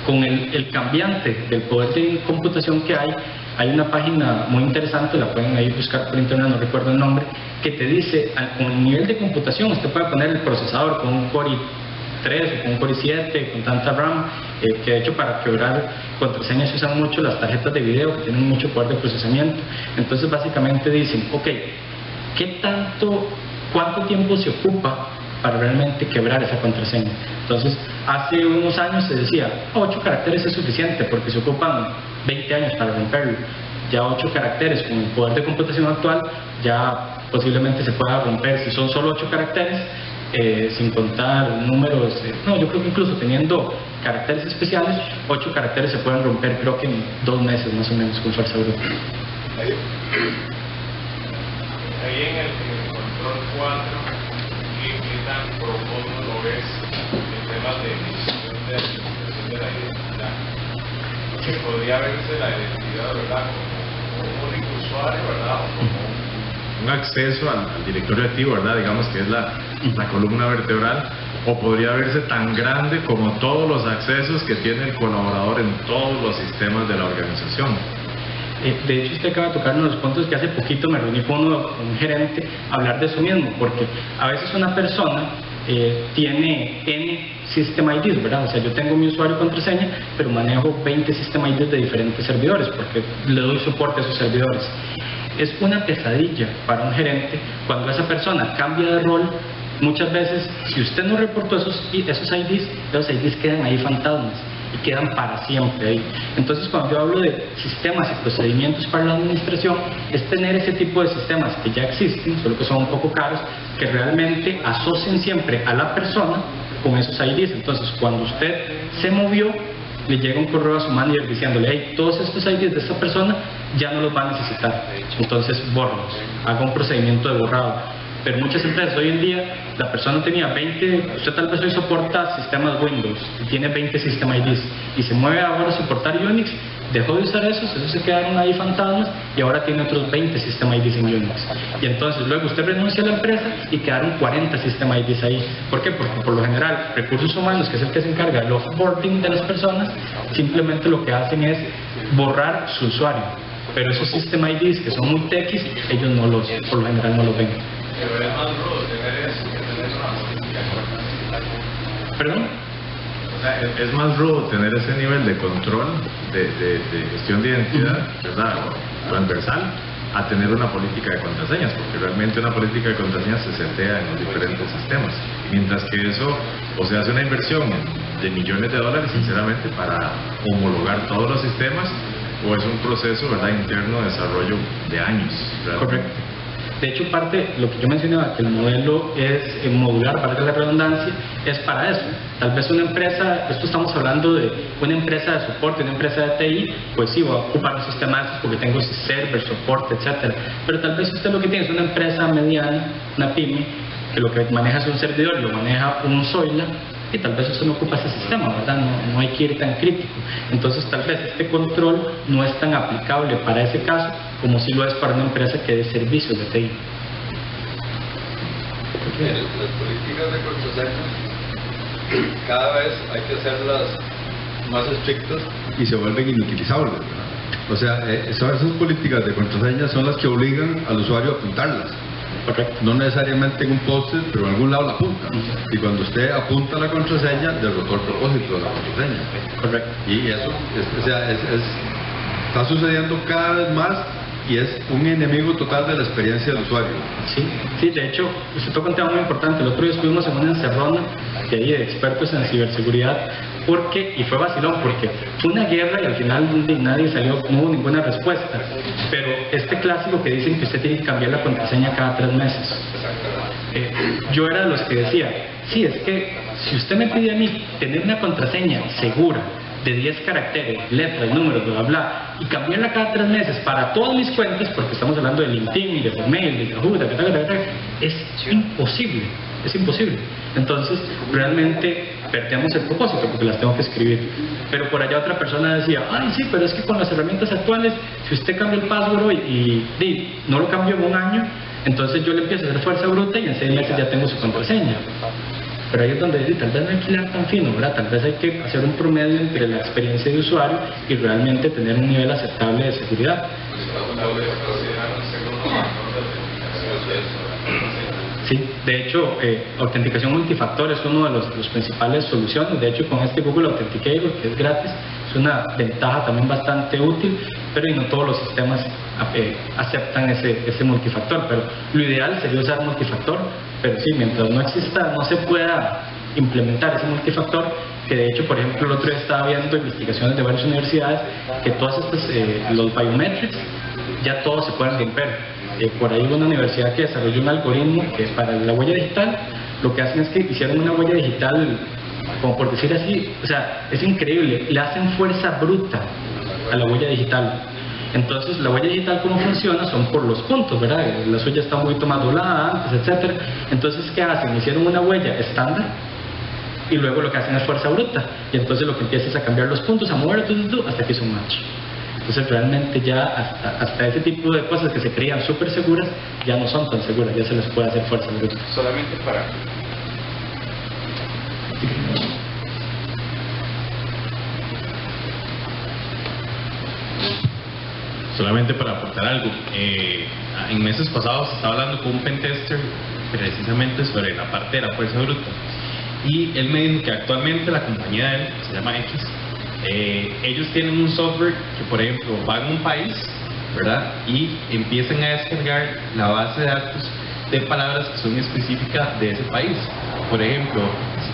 Con el cambiante del poder de computación que hay una página muy interesante, la pueden ahí buscar por internet, no recuerdo el nombre, que te dice, con el nivel de computación, usted puede poner el procesador con un Core i3 o con un Core i7, con tanta RAM, que de hecho para quebrar contraseñas se usan mucho las tarjetas de video, que tienen mucho poder de procesamiento. Entonces básicamente dicen, ¿cuánto tiempo se ocupa para realmente quebrar esa contraseña? Entonces, hace unos años se decía, 8 caracteres es suficiente porque se ocupan 20 años para romperlo. Ya 8 caracteres con el poder de computación actual, ya posiblemente se pueda romper. Si son solo 8 caracteres, sin contar números, yo creo que incluso teniendo caracteres especiales, 8 caracteres se pueden romper, creo que en 2 meses más o menos con fuerza bruta. Ahí en el control 4, ¿qué tan profundo lo ves en temas de decisión de administración de la identidad? Porque podría verse la identidad, ¿verdad?, como un único usuario, ¿verdad?, o como un acceso al directorio activo, ¿verdad?, digamos que es la columna vertebral, o podría verse tan grande como todos los accesos que tiene el colaborador en todos los sistemas de la organización. De hecho, usted acaba de tocar uno de los puntos que hace poquito me reuní con un gerente a hablar de eso mismo, porque a veces una persona tiene N System IDs, ¿verdad? O sea, yo tengo mi usuario y contraseña, pero manejo 20 System IDs de diferentes servidores, porque le doy soporte a esos servidores. Es una pesadilla para un gerente cuando esa persona cambia de rol. Muchas veces, si usted no reportó esos IDs, los IDs quedan ahí fantasmas y quedan para siempre ahí. Entonces, cuando yo hablo de sistemas y procedimientos para la administración, es tener ese tipo de sistemas que ya existen, solo que son un poco caros, que realmente asocien siempre a la persona con esos IDs. Entonces, cuando usted se movió, le llega un correo a su manager diciéndole, hey, todos estos IDs de esta persona ya no los va a necesitar, entonces bórralos, haga un procedimiento de borrado. Pero muchas empresas hoy en día, la persona tenía 20, usted tal vez hoy soporta sistemas Windows y tiene 20 System IDs y se mueve ahora a soportar Unix, dejó de usar esos se quedaron ahí fantasmas y ahora tiene otros 20 System IDs en Unix. Y entonces luego usted renuncia a la empresa y quedaron 40 System IDs ahí. ¿Por qué? Porque por lo general recursos humanos, que es el que se encarga del offboarding de las personas, simplemente lo que hacen es borrar su usuario. Pero esos System IDs que son muy techis, ellos por lo general no los ven. Pero es más rudo tener eso que tener una política de contraseña. ¿Perdón? O sea, es más rudo tener ese nivel de control, de gestión de identidad, ¿verdad?, transversal, a tener una política de contraseñas, porque realmente una política de contraseñas se setea en los diferentes sistemas. Mientras que eso, o se hace una inversión de millones de dólares, sinceramente, para homologar todos los sistemas, o es un proceso, ¿verdad?, interno de desarrollo de años. ¿Verdad? Correcto. De hecho, parte, lo que yo mencionaba, que el modelo es modular, para la redundancia, es para eso. Tal vez una empresa, esto estamos hablando de una empresa de soporte, una empresa de TI, pues sí, voy a ocupar un sistema de estos porque tengo server, soporte, etcétera. Pero tal vez usted lo que tiene es una empresa mediana, una pyme, que lo que maneja es un servidor, lo maneja un Zoila, y tal vez usted no ocupa ese sistema, ¿verdad? No hay que ir tan crítico. Entonces, tal vez este control no es tan aplicable para ese caso como si lo es para una empresa que dé servicios de TI. Las políticas de contraseñas cada vez hay que hacerlas más estrictas y se vuelven inutilizables, ¿verdad? O sea, esas políticas de contraseñas son las que obligan al usuario a apuntarlas. Correcto. No necesariamente en un post-it, pero en algún lado la apunta. Y cuando usted apunta la contraseña, derrotó el propósito de la contraseña. Correcto. Y eso está sucediendo cada vez más y es un enemigo total de la experiencia del usuario. Sí, de hecho, usted toca un tema muy importante. El otro día estuvimos en una encerrona que hay de expertos en ciberseguridad, y fue vacilón, porque fue una guerra y al final nadie salió, no hubo ninguna respuesta. Pero este clásico que dicen que usted tiene que cambiar la contraseña cada 3 meses. Yo era de los que decía, sí, es que si usted me pide a mí tener una contraseña segura, de 10 caracteres, letras, números, bla, bla, bla, y cambiarla cada 3 meses para todas mis cuentas, porque estamos hablando de LinkedIn, de Hotmail, de Yahoo, es imposible, es imposible. Entonces, realmente perdemos el propósito, porque las tengo que escribir. Pero por allá otra persona decía, ay, sí, pero es que con las herramientas actuales, si usted cambia el password hoy y no lo cambio en 1 año, entonces yo le empiezo a hacer fuerza bruta y en 6 meses ya tengo su contraseña. Pero ahí es donde tal vez no hay que ir tan fino, ¿verdad? Tal vez hay que hacer un promedio entre la experiencia de usuario y realmente tener un nivel aceptable de seguridad. Sí, de hecho, autenticación multifactor es uno de los principales soluciones. De hecho, con este Google Authenticator, que es gratis, es una ventaja también bastante útil, pero no todos los sistemas aceptan ese multifactor. Pero lo ideal sería usar multifactor, pero sí, mientras no exista, no se pueda implementar ese multifactor, que de hecho, por ejemplo, el otro día estaba viendo investigaciones de varias universidades que todas estas, los biometrics, ya todos se pueden romper. Por ahí hubo una universidad que desarrolló un algoritmo que para la huella digital, lo que hacen es que hicieron una huella digital, como por decir así, o sea, es increíble, le hacen fuerza bruta a la huella digital. Entonces, la huella digital, ¿cómo funciona? Son por los puntos, ¿verdad? La suya está un poquito más doblada antes, etcétera. Entonces, ¿qué hacen? Hicieron una huella estándar y luego lo que hacen es fuerza bruta. Y entonces lo que empieza es a cambiar los puntos, a mover hasta que hizo un match. Entonces, realmente ya hasta ese tipo de cosas que se creían súper seguras, ya no son tan seguras, ya se les puede hacer fuerza bruta. Solamente para... Solamente para aportar algo, en meses pasados estaba hablando con un pentester precisamente sobre la parte de la fuerza bruta, y él me dijo que actualmente la compañía de él, que se llama X, ellos tienen un software que, por ejemplo, van a un país, ¿verdad? Y empiezan a descargar la base de datos de palabras que son específicas de ese país. Por ejemplo,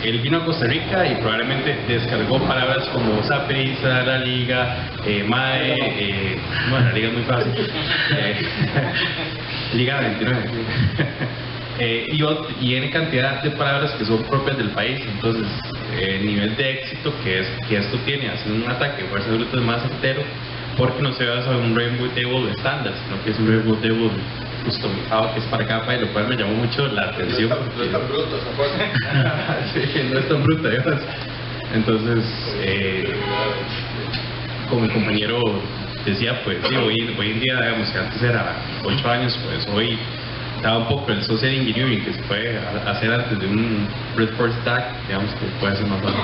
él vino a Costa Rica y probablemente descargó palabras como Saprissa, la Liga, MAE, bueno, la Liga es muy fácil, Liga 29, y en cantidad de palabras que son propias del país. Entonces, el nivel de éxito que esto tiene haciendo un ataque de fuerza bruta es más entero, porque no se basa en un Rainbow Table estándar, sino que es un Rainbow Table customizado que es para cada país, lo cual me llamó mucho la atención. No es tan bruto esa cosa. Sí, no es tan bruta, digamos. Entonces, como el compañero decía, pues sí, hoy en día, digamos, que antes era 8 años, pues hoy estaba un poco el social engineering que se puede hacer antes de un brute force attack, digamos, que puede ser más fácil.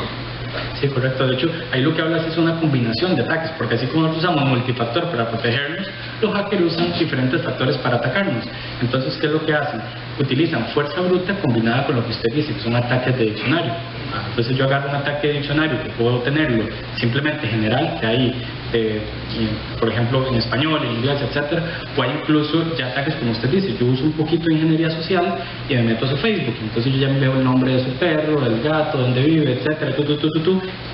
Sí, correcto. De hecho, ahí lo que hablas es una combinación de ataques, porque así como nosotros usamos multifactor para protegernos, los hackers usan diferentes factores para atacarnos. Entonces, ¿qué es lo que hacen? Utilizan fuerza bruta combinada con lo que usted dice, que son ataques de diccionario. Entonces, yo agarro un ataque de diccionario que puedo tenerlo simplemente general, que hay, por ejemplo, en español, en inglés, etcétera, o hay incluso ya ataques, como usted dice, yo uso un poquito de ingeniería social y me meto a su Facebook. Entonces, yo ya me leo el nombre de su perro, del gato, dónde vive, etcétera,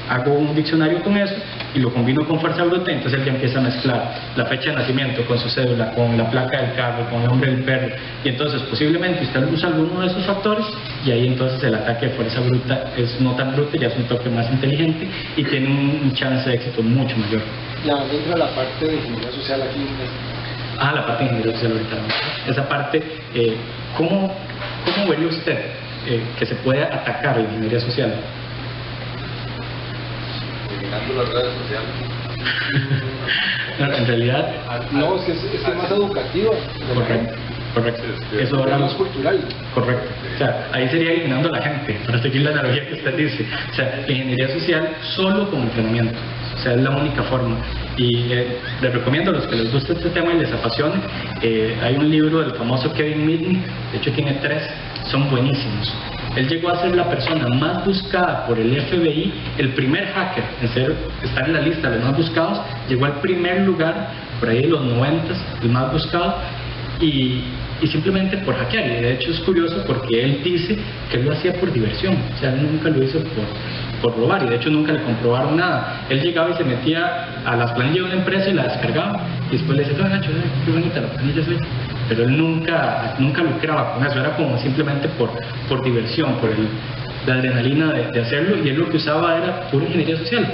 hago un diccionario con eso y lo combino con fuerza bruta, y entonces él ya empieza a mezclar la fecha de nacimiento con su cédula, con la placa del carro, con el nombre del perro, y entonces posiblemente usted usa alguno de esos factores, y ahí entonces el ataque de fuerza bruta es no tan bruto, ya es un toque más inteligente y tiene un chance de éxito mucho mayor. Ya dentro de la parte de ingeniería social aquí. La parte de ingeniería social ahorita. Esa parte, ¿cómo vería usted que se puede atacar la ingeniería social? Eliminando las redes sociales. No, en realidad... No, es que es más educativa. Correcto. Eso ahora más cultural. Correcto. O sea, ahí sería eliminando a la gente, para seguir la analogía que usted dice. O sea, la ingeniería social solo con entrenamiento. O sea, es la única forma. Y les recomiendo a los que les guste este tema y les apasione, hay un libro del famoso Kevin Mitnick, de hecho tiene 3, son buenísimos. Él llegó a ser la persona más buscada por el FBI, el primer hacker en estar en la lista de los más buscados, llegó al primer lugar, por ahí de los 90, el más buscado, y simplemente por hackear. Y de hecho es curioso porque él dice que él lo hacía por diversión, o sea, él nunca lo hizo por robar, y de hecho nunca le comprobaron nada. Él llegaba y se metía a las planillas de una empresa y la descargaba, y después le decía, Nacho, qué bonita la planilla soy. Pero él nunca lucraba con eso, era como simplemente por diversión, por la adrenalina de hacerlo, y él lo que usaba era pura ingeniería social.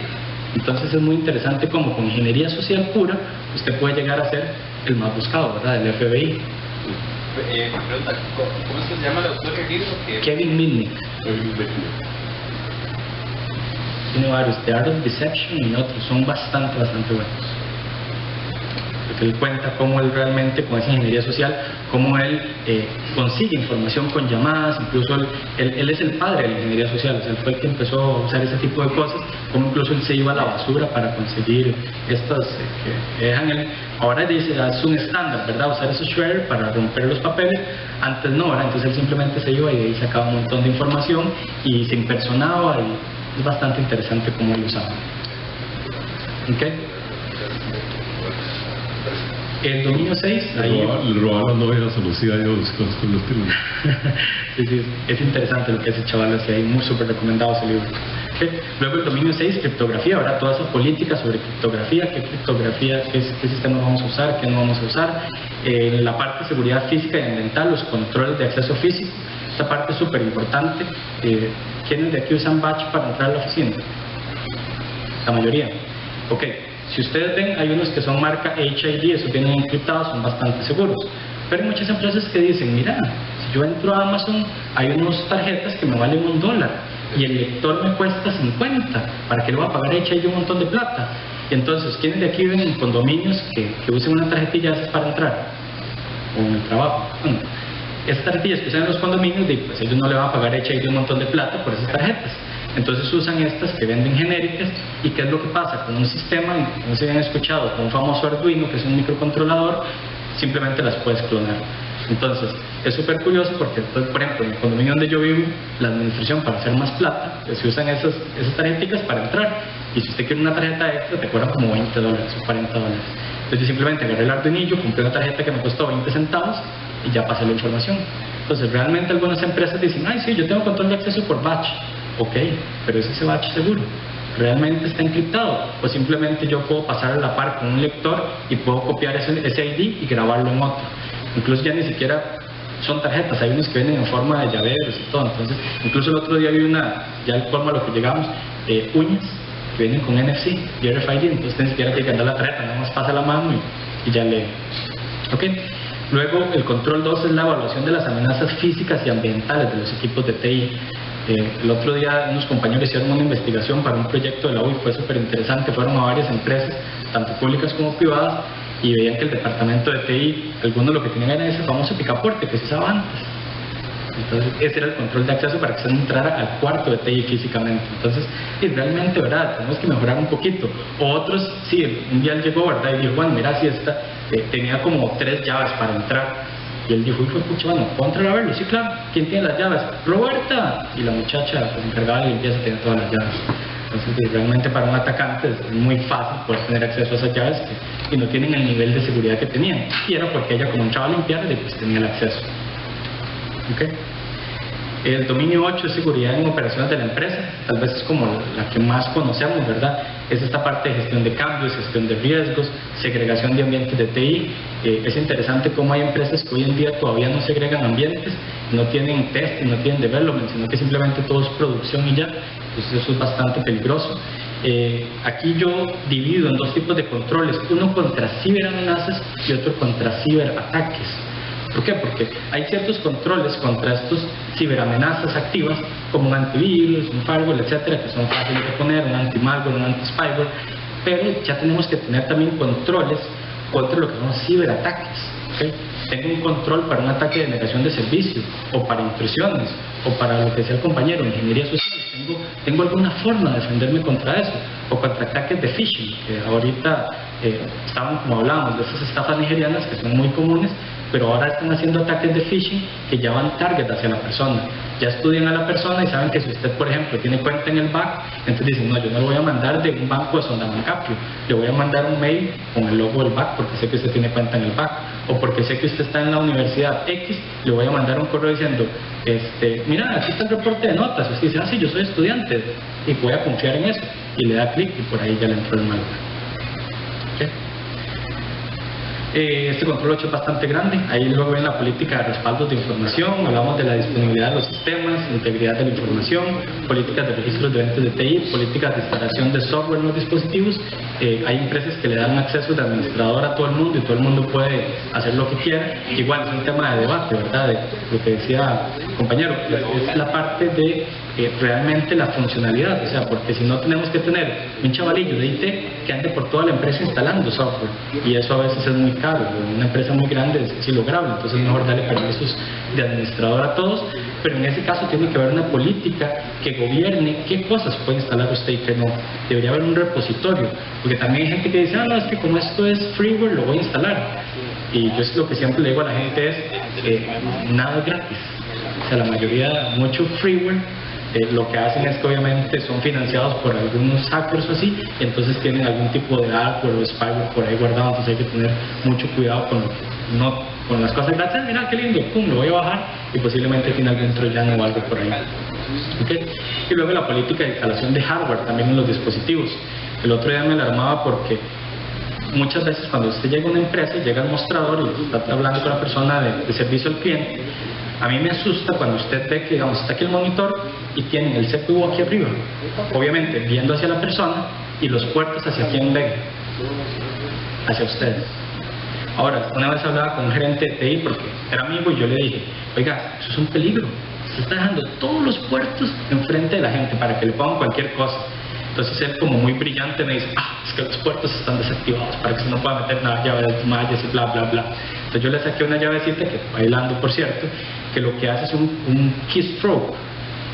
Entonces es muy interesante como con ingeniería social pura usted puede llegar a ser el más buscado, ¿verdad?, del FBI. Pregunta, ¿cómo es que se llama el autor del libro? Kevin Mitnick. Tiene varios, The Art of Deception y otros, son bastante buenos. Porque él cuenta cómo él realmente, con esa ingeniería social, cómo él consigue información con llamadas, incluso él es el padre de la ingeniería social, o sea, él fue el que empezó a usar ese tipo de cosas, como incluso él se iba a la basura para conseguir estas que dejan ahora dice, es un estándar, ¿verdad?, usar esos shredder para romper los papeles. Antes no, ¿verdad? Entonces él simplemente se iba y de ahí sacaba un montón de información y se impersonaba, y es bastante interesante cómo lo usaba. ¿Ok? El dominio 6, ahí... Le robaron la novia a Lucía y los títulos. Sí, es interesante lo que ese chaval hace ahí, muy súper recomendado ese libro. ¿Okay? Luego el dominio 6, criptografía, ahora toda esa política sobre criptografía, qué sistema vamos a usar, qué no vamos a usar, la parte de seguridad física y ambiental, los controles de acceso físico, esta parte es súper importante. ¿Quiénes de aquí usan batch para entrar a la oficina? La mayoría. Ok. Si ustedes ven, hay unos que son marca HID, esos vienen encriptados, son bastante seguros. Pero hay muchas empresas que dicen, mira, si yo entro a Amazon, hay unas tarjetas que me valen $1 y el lector me cuesta 50, ¿para qué le voy a pagar HID un montón de plata? Y entonces, ¿quiénes de aquí ven en condominios que usen una tarjetilla para entrar? O en el trabajo. Bueno, esas tarjetillas que usan en los condominios, pues ellos no le van a pagar HID un montón de plata por esas tarjetas. Entonces usan estas que venden genéricas. ¿Y qué es lo que pasa? Con un sistema, no sé si han escuchado, con un famoso Arduino, que es un microcontrolador, simplemente las puedes clonar. Entonces, es súper curioso porque, por ejemplo, en el condominio donde yo vivo, la administración, para hacer más plata, se usan esas tarjeticas para entrar. Y si usted quiere una tarjeta extra, te cobran como $20 o $40. Entonces yo simplemente agarré el Arduinillo, compré una tarjeta que me costó 20 centavos y ya pasé la información. Entonces, realmente algunas empresas dicen, ay, sí, yo tengo control de acceso por batch. Ok, pero ¿es ese batch seguro? ¿Realmente está encriptado? O simplemente yo puedo pasar a la par con un lector y puedo copiar ese ID y grabarlo en otro. Incluso ya ni siquiera son tarjetas, hay unos que vienen en forma de llaveros y todo. Entonces, incluso el otro día vi ya el colmo a lo que llegamos, uñas que vienen con NFC y RFID, entonces ni siquiera tiene que andar la tarjeta, nada más pasa la mano y ya lee. Ok. Luego, el control 2 es la evaluación de las amenazas físicas y ambientales de los equipos de TI. El otro día unos compañeros hicieron una investigación para un proyecto de la UI, fue súper interesante, fueron a varias empresas, tanto públicas como privadas, y veían que el departamento de TI, algunos lo que tenían era ese famoso picaporte que se usaba antes. Entonces ese era el control de acceso para que se entrara al cuarto de TI físicamente. Entonces, y realmente, ¿verdad?, tenemos que mejorar un poquito. Otros, sí, un día él llegó, ¿verdad?, y dijo, bueno, mira, si esta tenía como 3 llaves para entrar. Y él dijo, pucha, bueno, ¿puedo entrar a verlo? Sí, claro. ¿Quién tiene las llaves? ¡Roberta! Y la muchacha pues, encargada de limpieza tiene todas las llaves. Entonces, realmente para un atacante es muy fácil poder tener acceso a esas llaves y no tienen el nivel de seguridad que tenían. Y era porque ella, como entraba a limpiar, pues tenía el acceso. ¿Ok? El dominio 8 es seguridad en operaciones de la empresa, tal vez es como la que más conocemos, ¿verdad? Es esta parte de gestión de cambios, gestión de riesgos, segregación de ambientes de TI. Es interesante cómo hay empresas que hoy en día todavía no segregan ambientes, no tienen test, no tienen development, sino que simplemente todo es producción y ya. Entonces eso es bastante peligroso. Aquí yo divido en dos tipos de controles, uno contra ciberamenazas y otro contra ciberataques. ¿Por qué? Porque hay ciertos controles contra estos ciberamenazas activas, como un antivirus, un firewall, etcétera, que son fáciles de poner, un anti-malware, un anti-spyware, pero ya tenemos que tener también controles contra lo que son ciberataques. ¿Okay? Tengo un control para un ataque de negación de servicio, o para intrusiones, o para lo que sea el compañero, ingeniería social. Tengo alguna forma de defenderme contra eso, o contra ataques de phishing, que ahorita estaban, como hablábamos, de esas estafas nigerianas que son muy comunes, pero ahora están haciendo ataques de phishing que ya van target hacia la persona. Ya estudian a la persona y saben que si usted, por ejemplo, tiene cuenta en el BAC, entonces dicen, no, yo no lo voy a mandar de un banco de Sondamancapio, le voy a mandar un mail con el logo del BAC porque sé que usted tiene cuenta en el BAC, o porque sé que usted está en la universidad X, le voy a mandar un correo diciendo, mira, aquí está el reporte de notas, y usted dice, ah, sí, yo soy estudiante, y voy a confiar en eso, y le da clic y por ahí ya le entró el malware. ¿Okay? Este control 8 es bastante grande. Ahí luego ven la política de respaldos de información, hablamos de la disponibilidad de los sistemas, integridad de la información, políticas de registros de eventos de TI, políticas de instalación de software en los dispositivos. Hay empresas que le dan acceso de administrador a todo el mundo y todo el mundo puede hacer lo que quiera. Igual es un tema de debate, ¿verdad? De lo que decía el compañero, es la parte de realmente la funcionalidad, o sea, porque si no tenemos que tener un chavalillo de IT que ande por toda la empresa instalando software, y eso a veces es muy caro. Una empresa muy grande es ilograble, entonces es mejor darle permisos de administrador a todos, pero en ese caso tiene que haber una política que gobierne qué cosas puede instalar usted y qué no. Debería haber un repositorio, porque también hay gente que dice, ah, no, es que como esto es freeware lo voy a instalar, y yo es lo que siempre le digo a la gente es nada es gratis. O sea, la mayoría, mucho freeware lo que hacen es que obviamente son financiados por algunos hackers o así, y entonces tienen algún tipo de hardware o spyware por ahí guardado, entonces hay que tener mucho cuidado con las cosas gratis. Mira qué lindo, pum, lo voy a bajar, y posiblemente tiene algún troyano o algo por ahí. ¿Okay? Y luego la política de instalación de hardware también en los dispositivos. El otro día me alarmaba porque muchas veces cuando usted llega a una empresa y llega al mostrador y está hablando con la persona de servicio al cliente, a mí me asusta cuando usted ve que, digamos, está aquí el monitor y tienen el CPU aquí arriba, obviamente viendo hacia la persona, y los puertos hacia quién ven, hacia ustedes. Ahora, una vez hablaba con un gerente de TI porque era amigo, y yo le dije, oiga, eso es un peligro, usted está dejando todos los puertos enfrente de la gente para que le pongan cualquier cosa. Entonces él, como muy brillante, me dice, es que los puertos están desactivados para que se no pueda meter nada, llaves, mallas y bla bla bla. Entonces yo le saqué una llavecita, que bailando por cierto, que lo que hace es un keystroke,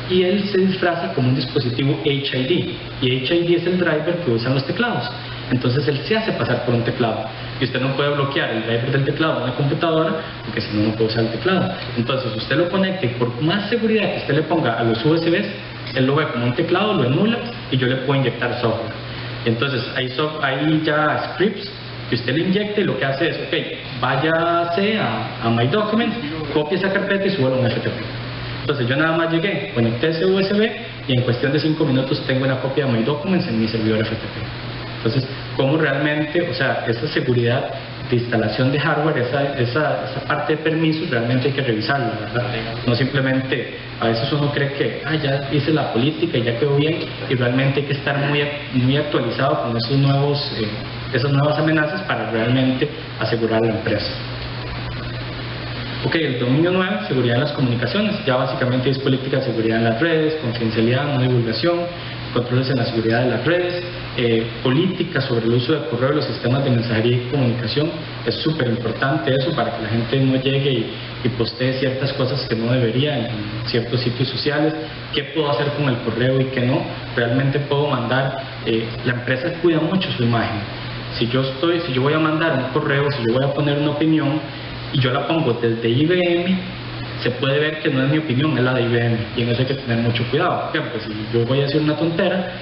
y él se disfraza como un dispositivo HID, y HID es el driver que usan los teclados. Entonces él se hace pasar por un teclado, y usted no puede bloquear el driver del teclado en una computadora, porque si no, no puede usar el teclado. Entonces usted lo conecta, y por más seguridad que usted le ponga a los USBs, él lo ve como un teclado, lo emula, y yo le puedo inyectar software. Entonces hay ya scripts que usted le inyecta, y lo que hace es, ok, váyase a My Documents, copie esa carpeta y súbalo a un FTP. Entonces yo nada más llegué, conecté ese USB, y en cuestión de 5 minutos tengo una copia de My Documents en mi servidor FTP. Entonces, ¿cómo realmente, o sea, esa seguridad de instalación de hardware, esa parte de permisos, realmente hay que revisarla, ¿verdad? No simplemente, a veces uno cree que, ya hice la política y ya quedó bien, y realmente hay que estar muy actualizado con esas nuevas amenazas para realmente asegurar la empresa. Ok, el dominio 9, seguridad en las comunicaciones. Ya básicamente es política de seguridad en las redes, confidencialidad, no divulgación, controles en la seguridad de las redes, política sobre el uso de correo y los sistemas de mensajería y comunicación. Es súper importante eso para que la gente no llegue y postee ciertas cosas que no debería en ciertos sitios sociales. ¿Qué puedo hacer con el correo y qué no? Realmente puedo mandar, la empresa cuida mucho su imagen. Si yo voy a mandar un correo, si yo voy a poner una opinión y yo la pongo desde IBM, se puede ver que no es mi opinión, es la de IBM, y en eso hay que tener mucho cuidado. Por ejemplo, si yo voy a decir una tontera,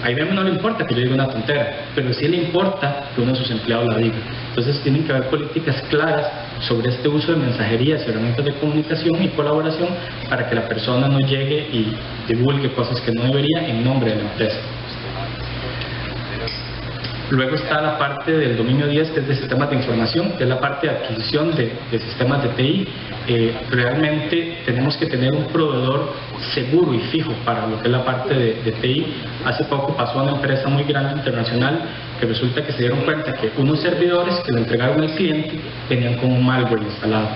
a IBM no le importa que yo diga una tontera, pero sí le importa que uno de sus empleados la diga. Entonces tienen que haber políticas claras sobre este uso de mensajerías y herramientas de comunicación y colaboración para que la persona no llegue y divulgue cosas que no debería en nombre de la empresa. Luego está la parte del dominio 10, que es de sistemas de información, que es la parte de adquisición de sistemas de TI. Realmente tenemos que tener un proveedor seguro y fijo para lo que es la parte de TI. Hace poco pasó a una empresa muy grande internacional que resulta que se dieron cuenta que unos servidores que le entregaron al cliente venían con un malware instalado.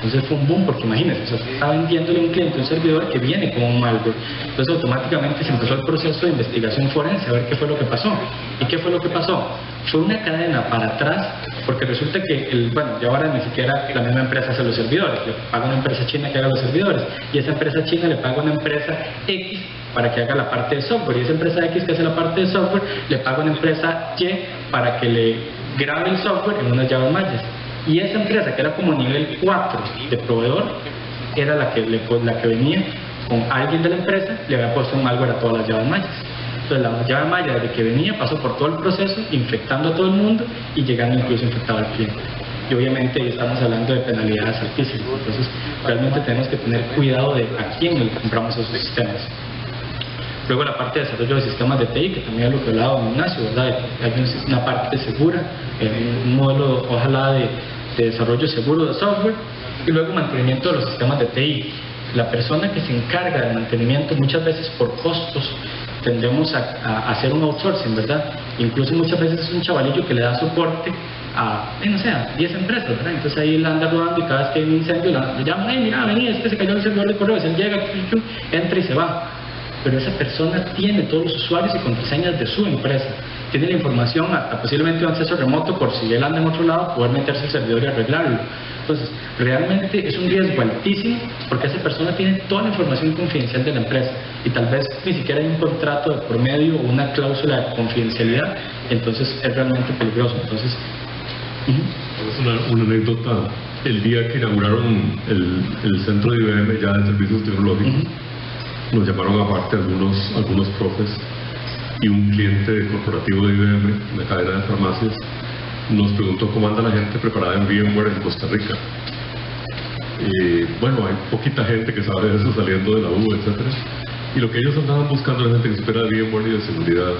Entonces fue un boom, porque imagínense, o sea, está vendiéndole a un cliente un servidor que viene con un malware. Entonces automáticamente se empezó el proceso de investigación forense a ver qué fue lo que pasó. ¿Y qué fue lo que pasó? Fue una cadena para atrás, porque resulta que, bueno, ya ahora ni siquiera la misma empresa hace los servidores, le paga una empresa china que haga los servidores, y esa empresa china le paga a una empresa X para que haga la parte de software, y esa empresa X que hace la parte de software le paga a una empresa Y para que le grabe el software en unas llaves mallas. Y esa empresa, que era como nivel 4 de proveedor, era la que venía con alguien de la empresa, le había puesto un malware a todas las llaves mallas. Entonces la llave malla, desde que venía, pasó por todo el proceso, infectando a todo el mundo y llegando incluso a infectar al cliente. Y obviamente ahí estamos hablando de penalidades altísimas. Entonces realmente tenemos que tener cuidado de a quién le compramos esos sistemas. Luego la parte de desarrollo de sistemas de TI, que también es lo que hablaba don Ignacio, ¿verdad? Hay una parte segura, un modelo, ojalá, de desarrollo seguro de software, y luego mantenimiento de los sistemas de TI. La persona que se encarga del mantenimiento, muchas veces por costos, tendemos a hacer un outsourcing, ¿verdad? Incluso muchas veces es un chavalillo que le da soporte a, no sé, a 10 empresas, ¿verdad? Entonces ahí la anda rodando y cada vez que hay un incendio le llaman, mira, vení, es que se cayó el servidor de correos, él llega, entra y se va. Pero esa persona tiene todos los usuarios y contraseñas de su empresa, tiene la información, hasta posiblemente un acceso remoto por si él anda en otro lado, poder meterse al servidor y arreglarlo. Entonces, realmente es un riesgo altísimo, porque esa persona tiene toda la información confidencial de la empresa y tal vez ni siquiera hay un contrato de por medio o una cláusula de confidencialidad, entonces es realmente peligroso. Entonces, es una anécdota. El día que inauguraron el centro de IBM ya de servicios tecnológicos, nos llamaron aparte algunos profes, y un cliente corporativo de IBM, una cadena de farmacias, nos preguntó cómo anda la gente preparada en VMware en Costa Rica. Bueno, hay poquita gente que sabe de eso saliendo de la U, etc. Y lo que ellos andaban buscando era gente que supiera de VMware y de seguridad,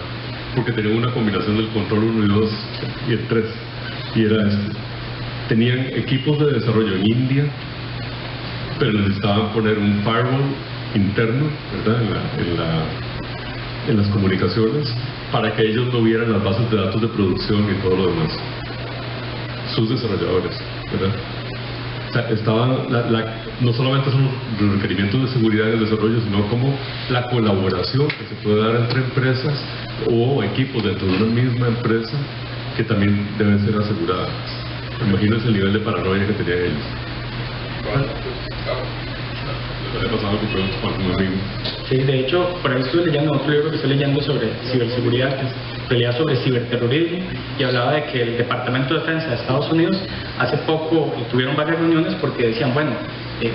porque tenían una combinación del control 1 y 2 y el 3, y era esto. Tenían equipos de desarrollo en India, pero necesitaban poner un firewall interno, ¿verdad?, en las comunicaciones, para que ellos no vieran las bases de datos de producción y todo lo demás. Sus desarrolladores, ¿verdad? O sea, estaban, no solamente son los requerimientos de seguridad en el desarrollo, sino como la colaboración que se puede dar entre empresas o equipos dentro de una misma empresa, que también deben ser aseguradas. Imagínense el nivel de paranoia que tenían ellos. Sí, de hecho, por ahí estuve leyendo otro libro que estoy leyendo sobre ciberseguridad, que es en realidad sobre ciberterrorismo, y hablaba de que el Departamento de Defensa de Estados Unidos hace poco tuvieron varias reuniones porque decían, bueno,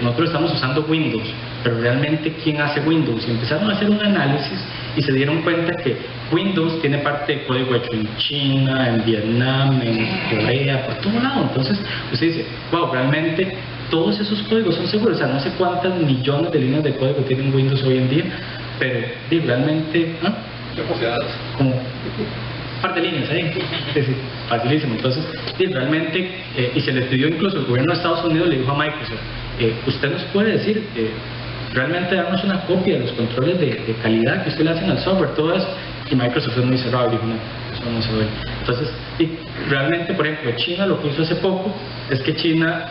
nosotros estamos usando Windows, pero realmente ¿quién hace Windows? Y empezaron a hacer un análisis y se dieron cuenta que Windows tiene parte de código hecho en China, en Vietnam, en Corea, por todo lado. Entonces usted dice, wow, realmente todos esos códigos son seguros. O sea, no sé cuántas millones de líneas de código tienen Windows hoy en día, pero realmente, como un par de líneas ahí, sí, facilísimo. Entonces, realmente, y se les pidió, incluso el gobierno de Estados Unidos le dijo a Microsoft, usted nos puede decir, realmente darnos una copia de los controles de calidad que usted le hacen al software, todo eso. Y Microsoft es muy cerrado y dijo, no, eso no se ve. Entonces, y realmente, por ejemplo, China lo que hizo hace poco es que China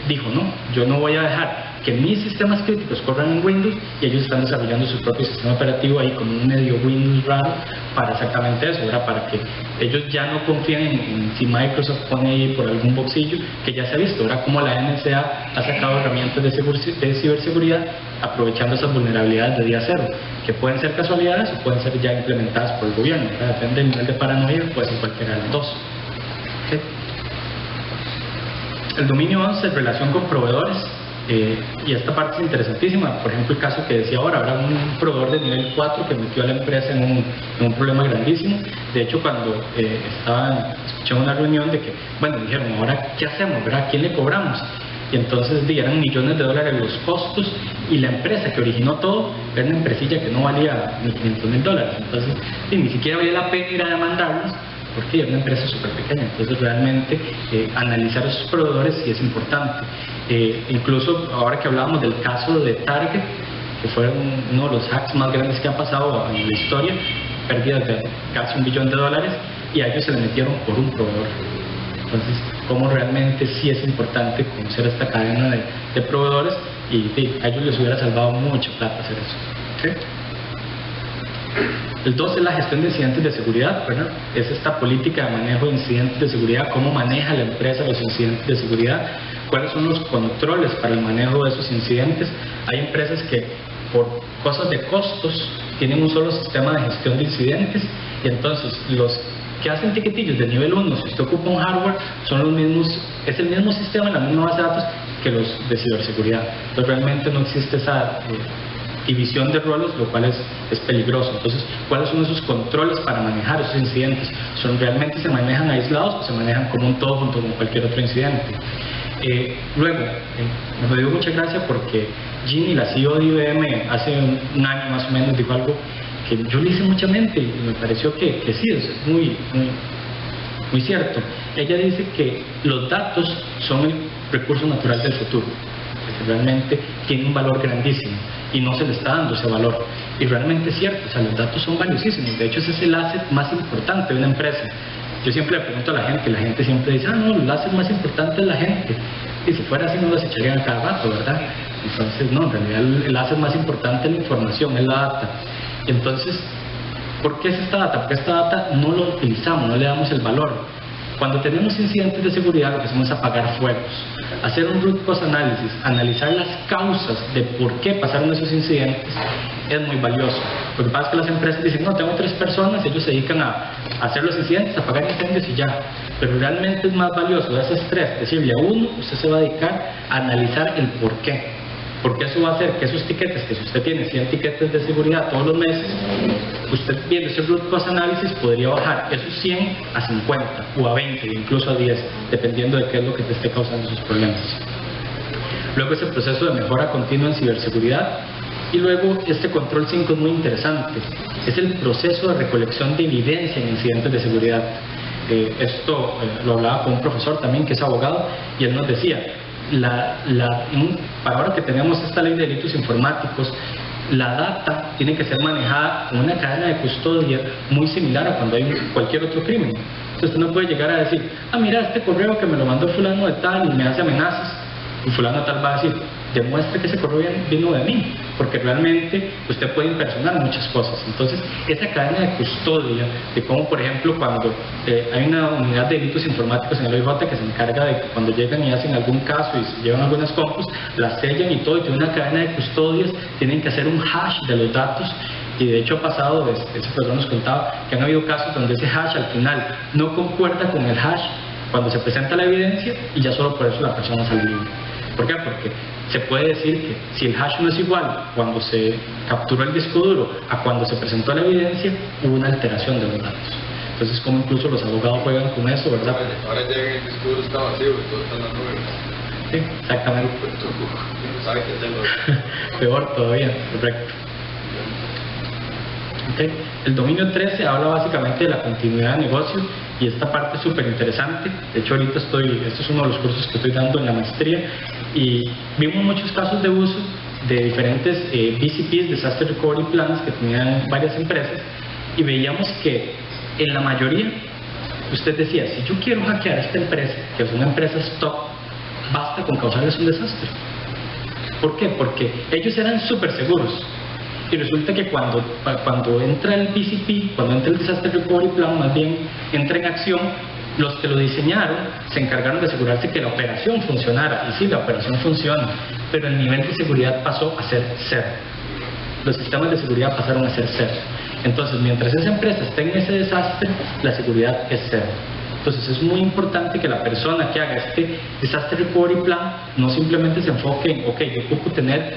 dijo, no, yo no voy a dejar que mis sistemas críticos corran en Windows, y ellos están desarrollando su propio sistema operativo ahí con un medio Windows raro para exactamente eso, ¿verdad? Para que ellos ya no confíen en si Microsoft pone ahí por algún boxillo, que ya se ha visto, ¿verdad? Como la NSA ha sacado herramientas de ciberseguridad aprovechando esas vulnerabilidades de día cero, que pueden ser casualidades o pueden ser ya implementadas por el gobierno, ¿verdad? Depende del nivel de paranoia, puede ser cualquiera de las dos. ¿Okay? El dominio 11 es relación con proveedores. Y esta parte es interesantísima. Por ejemplo, el caso que decía ahora, habrá un proveedor de nivel 4 que metió a la empresa en un problema grandísimo. De hecho, cuando escuché una reunión de que, bueno, dijeron, ahora, ¿qué hacemos? ¿Verdad? ¿A quién le cobramos? Y entonces eran millones de dólares los costos, y la empresa que originó todo era una empresilla que no valía ni $500,000. Entonces, ni siquiera valía la pena ir a demandarlos, porque era una empresa súper pequeña. Entonces, realmente, analizar esos proveedores sí es importante. Incluso, ahora que hablábamos del caso de Target, que fue uno de los hacks más grandes que ha pasado en la historia, pérdidas de casi $1 billón, y a ellos se le metieron por un proveedor. Entonces, cómo realmente sí es importante conocer esta cadena de proveedores, y a ellos les hubiera salvado mucha plata hacer eso. ¿Okay? El 2 es la gestión de incidentes de seguridad, ¿verdad? Es esta política de manejo de incidentes de seguridad, cómo maneja la empresa los incidentes de seguridad, cuáles son los controles para el manejo de esos incidentes. Hay empresas que por cosas de costos tienen un solo sistema de gestión de incidentes, y entonces los que hacen tiquetillos de nivel 1, si usted ocupa un hardware, son los mismos, es el mismo sistema, la misma base de datos que los de ciberseguridad. Entonces realmente no existe esa división de roles, lo cual es peligroso. Entonces, ¿cuáles son esos controles para manejar esos incidentes? ¿Realmente se manejan aislados o se manejan como un todo junto con cualquier otro incidente? Luego, me dio mucha gracia porque Ginny, la CEO de IBM, hace un año más o menos dijo algo que yo le hice mucha mente y me pareció que sí, es muy cierto. Ella dice que los datos son el recurso natural del futuro, que realmente tiene un valor grandísimo y no se le está dando ese valor. Y realmente es cierto, o sea, los datos son valiosísimos. De hecho, ese es el asset más importante de una empresa. Yo siempre le pregunto a la gente siempre dice, no, el asset más importante es la gente. Y si fuera así no los echarían a cada rato, ¿verdad? Entonces, no, en realidad el asset más importante es la información, es la data. Y entonces, ¿por qué es esta data? Porque esta data no lo utilizamos, no le damos el valor. Cuando tenemos incidentes de seguridad, lo que hacemos es apagar fuegos, hacer un root cause análisis, analizar las causas de por qué pasaron esos incidentes, es muy valioso. Lo que pasa es que las empresas dicen, no, tengo 3 personas, ellos se dedican a hacer los incidentes, a apagar incendios y ya. Pero realmente es más valioso de esas 3, decirle a uno, usted se va a dedicar a analizar el por qué. Porque eso va a hacer que esos tiquetes, que si usted tiene 100 tiquetes de seguridad todos los meses, usted viendo ese root cause análisis podría bajar esos 100 a 50 o a 20, incluso a 10, dependiendo de qué es lo que te esté causando esos problemas. Luego ese proceso de mejora continua en ciberseguridad. Y luego este control 5 es muy interesante. Es el proceso de recolección de evidencia en incidentes de seguridad. Esto lo hablaba con un profesor también que es abogado, y él nos decía, para ahora que tenemos esta ley de delitos informáticos, la data tiene que ser manejada con una cadena de custodia muy similar a cuando hay cualquier otro crimen. Entonces usted no puede llegar a decir, mira, este correo que me lo mandó fulano de tal y me hace amenazas, y fulano tal va a decir, demuestre que ese correo vino de mí, porque realmente usted puede impersonar muchas cosas. Entonces, esa cadena de custodia, de cómo, por ejemplo, cuando hay una unidad de delitos informáticos en el OIJ que se encarga de que cuando llegan y hacen algún caso y se llevan algunas compus, las sellan y todo, y tiene una cadena de custodias, tienen que hacer un hash de los datos. Y de hecho ha pasado, ese profesor nos contaba, que han habido casos donde ese hash al final no concuerda con el hash cuando se presenta la evidencia, y ya solo por eso la persona sale libre. ¿Por qué? Porque se puede decir que si el hash no es igual cuando se capturó el disco duro a cuando se presentó la evidencia, hubo una alteración de los datos. Entonces, como incluso los abogados juegan con eso, ¿verdad? Ahora ya el disco duro está vacío y todo está en la nube. Sí, exactamente. No sabe qué hacerlo. Peor todavía, correcto. Okay. El dominio 13 habla básicamente de la continuidad de negocio, y esta parte es súper interesante. De hecho, ahorita este es uno de los cursos que estoy dando en la maestría, y vimos muchos casos de uso de diferentes BCPs, Disaster Recovery Plans, que tenían varias empresas, y veíamos que en la mayoría, usted decía, si yo quiero hackear esta empresa, que es una empresa stock, basta con causarles un desastre. ¿Por qué? Porque ellos eran súper seguros. Y resulta que cuando entra el BCP, cuando entra el Disaster Recovery Plan, más bien entra en acción, los que lo diseñaron se encargaron de asegurarse que la operación funcionara. Y sí, la operación funciona, pero el nivel de seguridad pasó a ser 0. Los sistemas de seguridad pasaron a ser 0. Entonces, mientras esa empresa esté en ese desastre, la seguridad es 0. Entonces es muy importante que la persona que haga este Disaster Recovery Plan no simplemente se enfoque en, ok, yo ocupo tener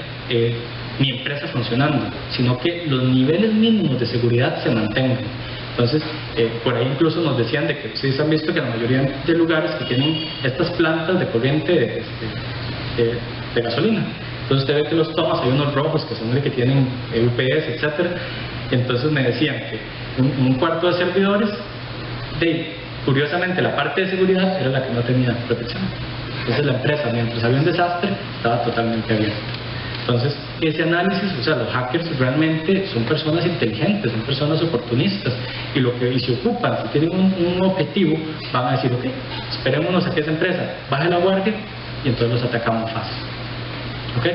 mi empresa funcionando, sino que los niveles mínimos de seguridad se mantengan. Entonces, por ahí incluso nos decían de que ustedes han visto que la mayoría de lugares que tienen estas plantas de corriente de gasolina, entonces usted ve que los tomas, hay unos rojos que son los que tienen UPS, etcétera. Entonces me decían que un cuarto de servidores, curiosamente la parte de seguridad era la que no tenía protección. Entonces la empresa, mientras había un desastre, estaba totalmente abierta. Entonces, ese análisis, o sea, los hackers realmente son personas inteligentes, son personas oportunistas, y se ocupan, si tienen un objetivo, van a decir, ok, esperémonos a que esa empresa baje la guardia y entonces los atacamos fácil. ¿Ok?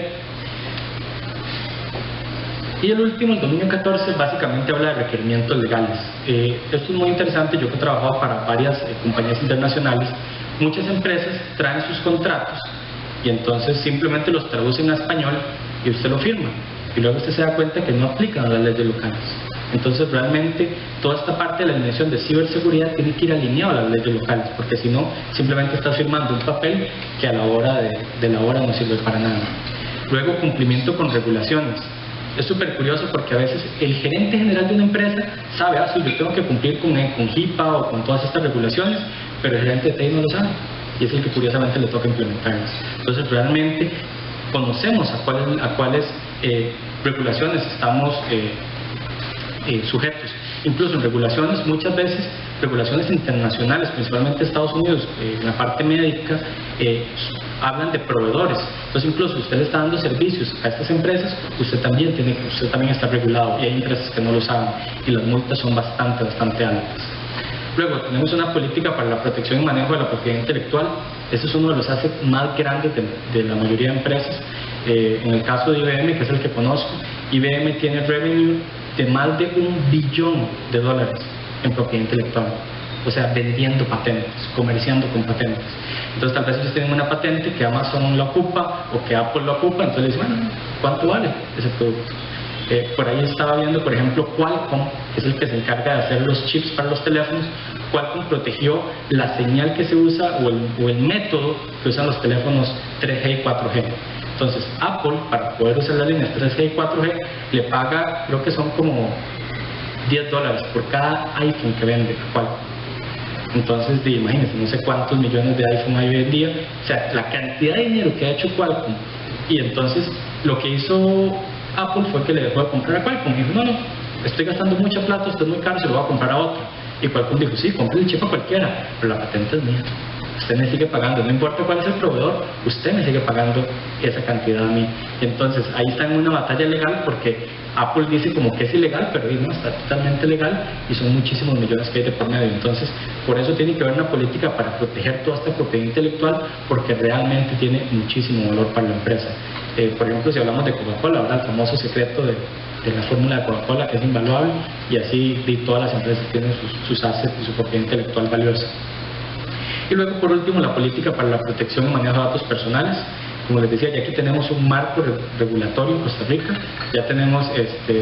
Y el último, el dominio 14, básicamente habla de requerimientos legales. Esto es muy interesante. Yo que he trabajado para varias compañías internacionales, muchas empresas traen sus contratos y entonces simplemente los traducen a español y usted lo firma, y luego usted se da cuenta que no aplican a las leyes locales. Entonces realmente toda esta parte de la dimensión de ciberseguridad tiene que ir alineado a las leyes locales, porque si no, simplemente está firmando un papel que a la hora de la hora no sirve para nada. Luego, cumplimiento con regulaciones. Es súper curioso porque a veces el gerente general de una empresa sabe, sí, yo tengo que cumplir con HIPAA o con todas estas regulaciones, pero el gerente de TI no lo sabe, y es el que curiosamente le toca implementarlas. Entonces realmente conocemos a cuáles regulaciones estamos sujetos. Incluso en regulaciones, muchas veces regulaciones internacionales, principalmente Estados Unidos, en la parte médica, hablan de proveedores. Entonces incluso usted le está dando servicios a estas empresas, usted también está regulado, y hay empresas que no lo saben, y las multas son bastante altas. Luego tenemos una política para la protección y manejo de la propiedad intelectual. Ese es uno de los assets más grandes de la mayoría de empresas. En el caso de IBM, que es el que conozco, IBM tiene revenue de más de $1 billón en propiedad intelectual, o sea, vendiendo patentes, comerciando con patentes. Entonces tal vez ellos tienen una patente que Amazon la ocupa o que Apple la ocupa, entonces dicen, bueno, ¿cuánto vale ese producto? Por ahí estaba viendo, por ejemplo, Qualcomm, que es el que se encarga de hacer los chips para los teléfonos. Qualcomm protegió la señal que se usa o el método que usan los teléfonos 3G y 4G. Entonces Apple, para poder usar las líneas 3G y 4G, le paga, creo que son como $10 por cada iPhone que vende a Qualcomm. Entonces, imagínense, no sé cuántos millones de iPhone hay hoy en día, o sea, la cantidad de dinero que ha hecho Qualcomm. Y entonces lo que hizo Apple fue que le dejó de comprar a Qualcomm y dijo, no, estoy gastando mucha plata, esto es muy caro, se lo voy a comprar a otro. Y Qualcomm dijo, sí, compre el chip a cualquiera, pero la patente es mía, usted me sigue pagando, no importa cuál es el proveedor, usted me sigue pagando esa cantidad a mí. Y entonces ahí está en una batalla legal, porque Apple dice como que es ilegal, pero no, está totalmente legal, y son muchísimos millones que hay de por medio. Entonces por eso tiene que haber una política para proteger toda esta propiedad intelectual, porque realmente tiene muchísimo valor para la empresa. Por ejemplo, si hablamos de Coca-Cola, ahora el famoso secreto de la fórmula de Coca-Cola, que es invaluable, y así todas las empresas tienen sus assets y su propiedad intelectual valiosa. Y luego, por último, la política para la protección y manejo de datos personales. Como les decía, ya aquí tenemos un marco regulatorio en Costa Rica, ya tenemos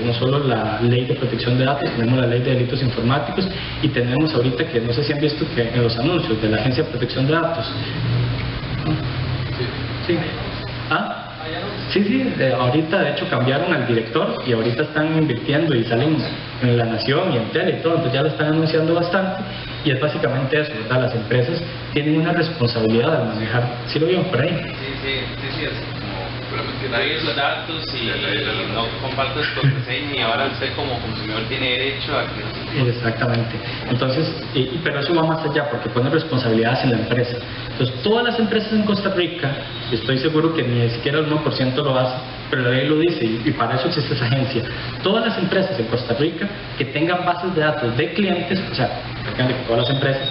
no solo la ley de protección de datos, tenemos la ley de delitos informáticos, y tenemos ahorita, que no sé si han visto que en los anuncios de la Agencia de Protección de Datos. Sí. ¿Ah? Sí, ahorita de hecho cambiaron al director y ahorita están invirtiendo y salen en La Nación y en tele y todo, entonces ya lo están anunciando bastante, y es básicamente eso, ¿verdad? Las empresas tienen una responsabilidad al manejar, ¿sí lo vieron por ahí? Sí, así como que nadie los datos y no compartas contraseña, y ahora usted como consumidor tiene derecho a que... Exactamente. Entonces, pero eso va más allá, porque pone responsabilidades en la empresa. Entonces, todas las empresas en Costa Rica, estoy seguro que ni siquiera el 1% lo hace, pero la ley lo dice, y para eso existe esa agencia. Todas las empresas en Costa Rica que tengan bases de datos de clientes, o sea, prácticamente todas las empresas,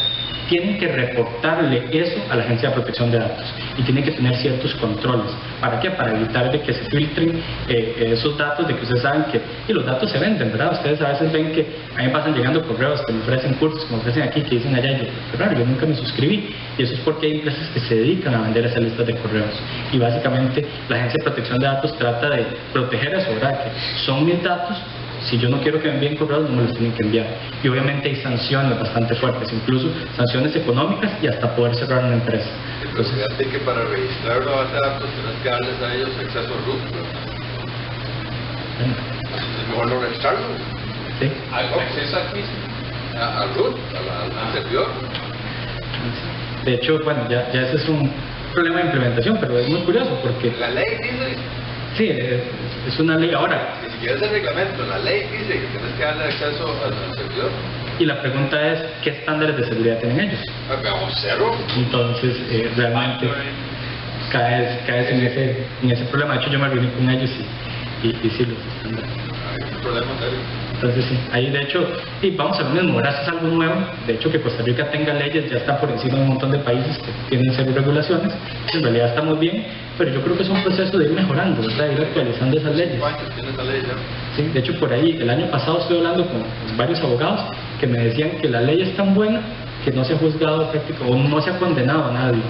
tienen que reportarle eso a la Agencia de Protección de Datos, y tienen que tener ciertos controles. ¿Para qué? Para evitar de que se filtren esos datos, de que ustedes saben que, y los datos se venden, ¿verdad? Ustedes a veces ven que a mí me pasan llegando correos que me ofrecen cursos, que me ofrecen aquí, que dicen allá, y yo, claro, yo nunca me suscribí, y eso es porque hay empresas que se dedican a vender esas listas de correos, y básicamente la Agencia de Protección de Datos trata de proteger eso, ¿verdad? Que son mis datos, Si yo no quiero que me envíen correos, no me los tienen que enviar. Y obviamente hay sanciones bastante fuertes, incluso sanciones económicas y hasta poder cerrar una empresa. Entonces, fíjate que para registrar una base de datos tienes que darles a ellos acceso al root. Es mejor no registrarlo. ¿Sí? ¿Acceso aquí? Al root, al servidor. De hecho, bueno, ya ese es un problema de implementación, pero es muy curioso porque... La ley dice... Sí, es una ley ahora. Ni siquiera es el reglamento, la ley dice que tienes que darle acceso al servidor. Y la pregunta es, ¿qué estándares de seguridad tienen ellos? Cero. Entonces, realmente caes en ese problema. De hecho, yo me reuní con ellos y sí, los estándares. Hay un problema serio. Entonces sí, ahí de hecho, y vamos a lo mismo, ahora es algo nuevo, de hecho que Costa Rica tenga leyes ya está por encima de un montón de países que tienen serias regulaciones, en realidad estamos bien, pero yo creo que es un proceso de ir mejorando, ¿verdad? De ir actualizando esas leyes. ¿Tienes la ley ya? Sí, de hecho por ahí, el año pasado estuve hablando con varios abogados que me decían que la ley es tan buena que no se ha juzgado prácticamente, o no se ha condenado a nadie.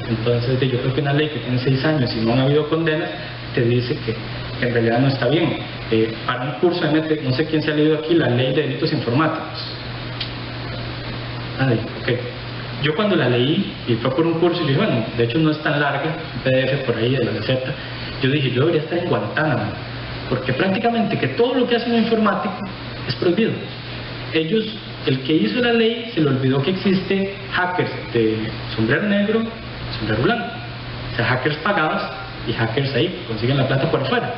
Entonces yo creo que una ley que tiene 6 años y no han habido condenas, te dice que en realidad no está bien. Para un curso de no sé quién se ha leído aquí la ley de delitos informáticos. Nadie, ok. Yo cuando la leí, y fue por un curso, y dije, bueno, de hecho no es tan larga, un PDF por ahí de la Gaceta, yo dije, yo debería estar en Guantánamo, porque prácticamente que todo lo que hace un informático es prohibido. Ellos, el que hizo la ley, se le olvidó que existe hackers de sombrero negro, sombrero blanco, o sea, hackers pagados y hackers ahí que consiguen la plata por afuera.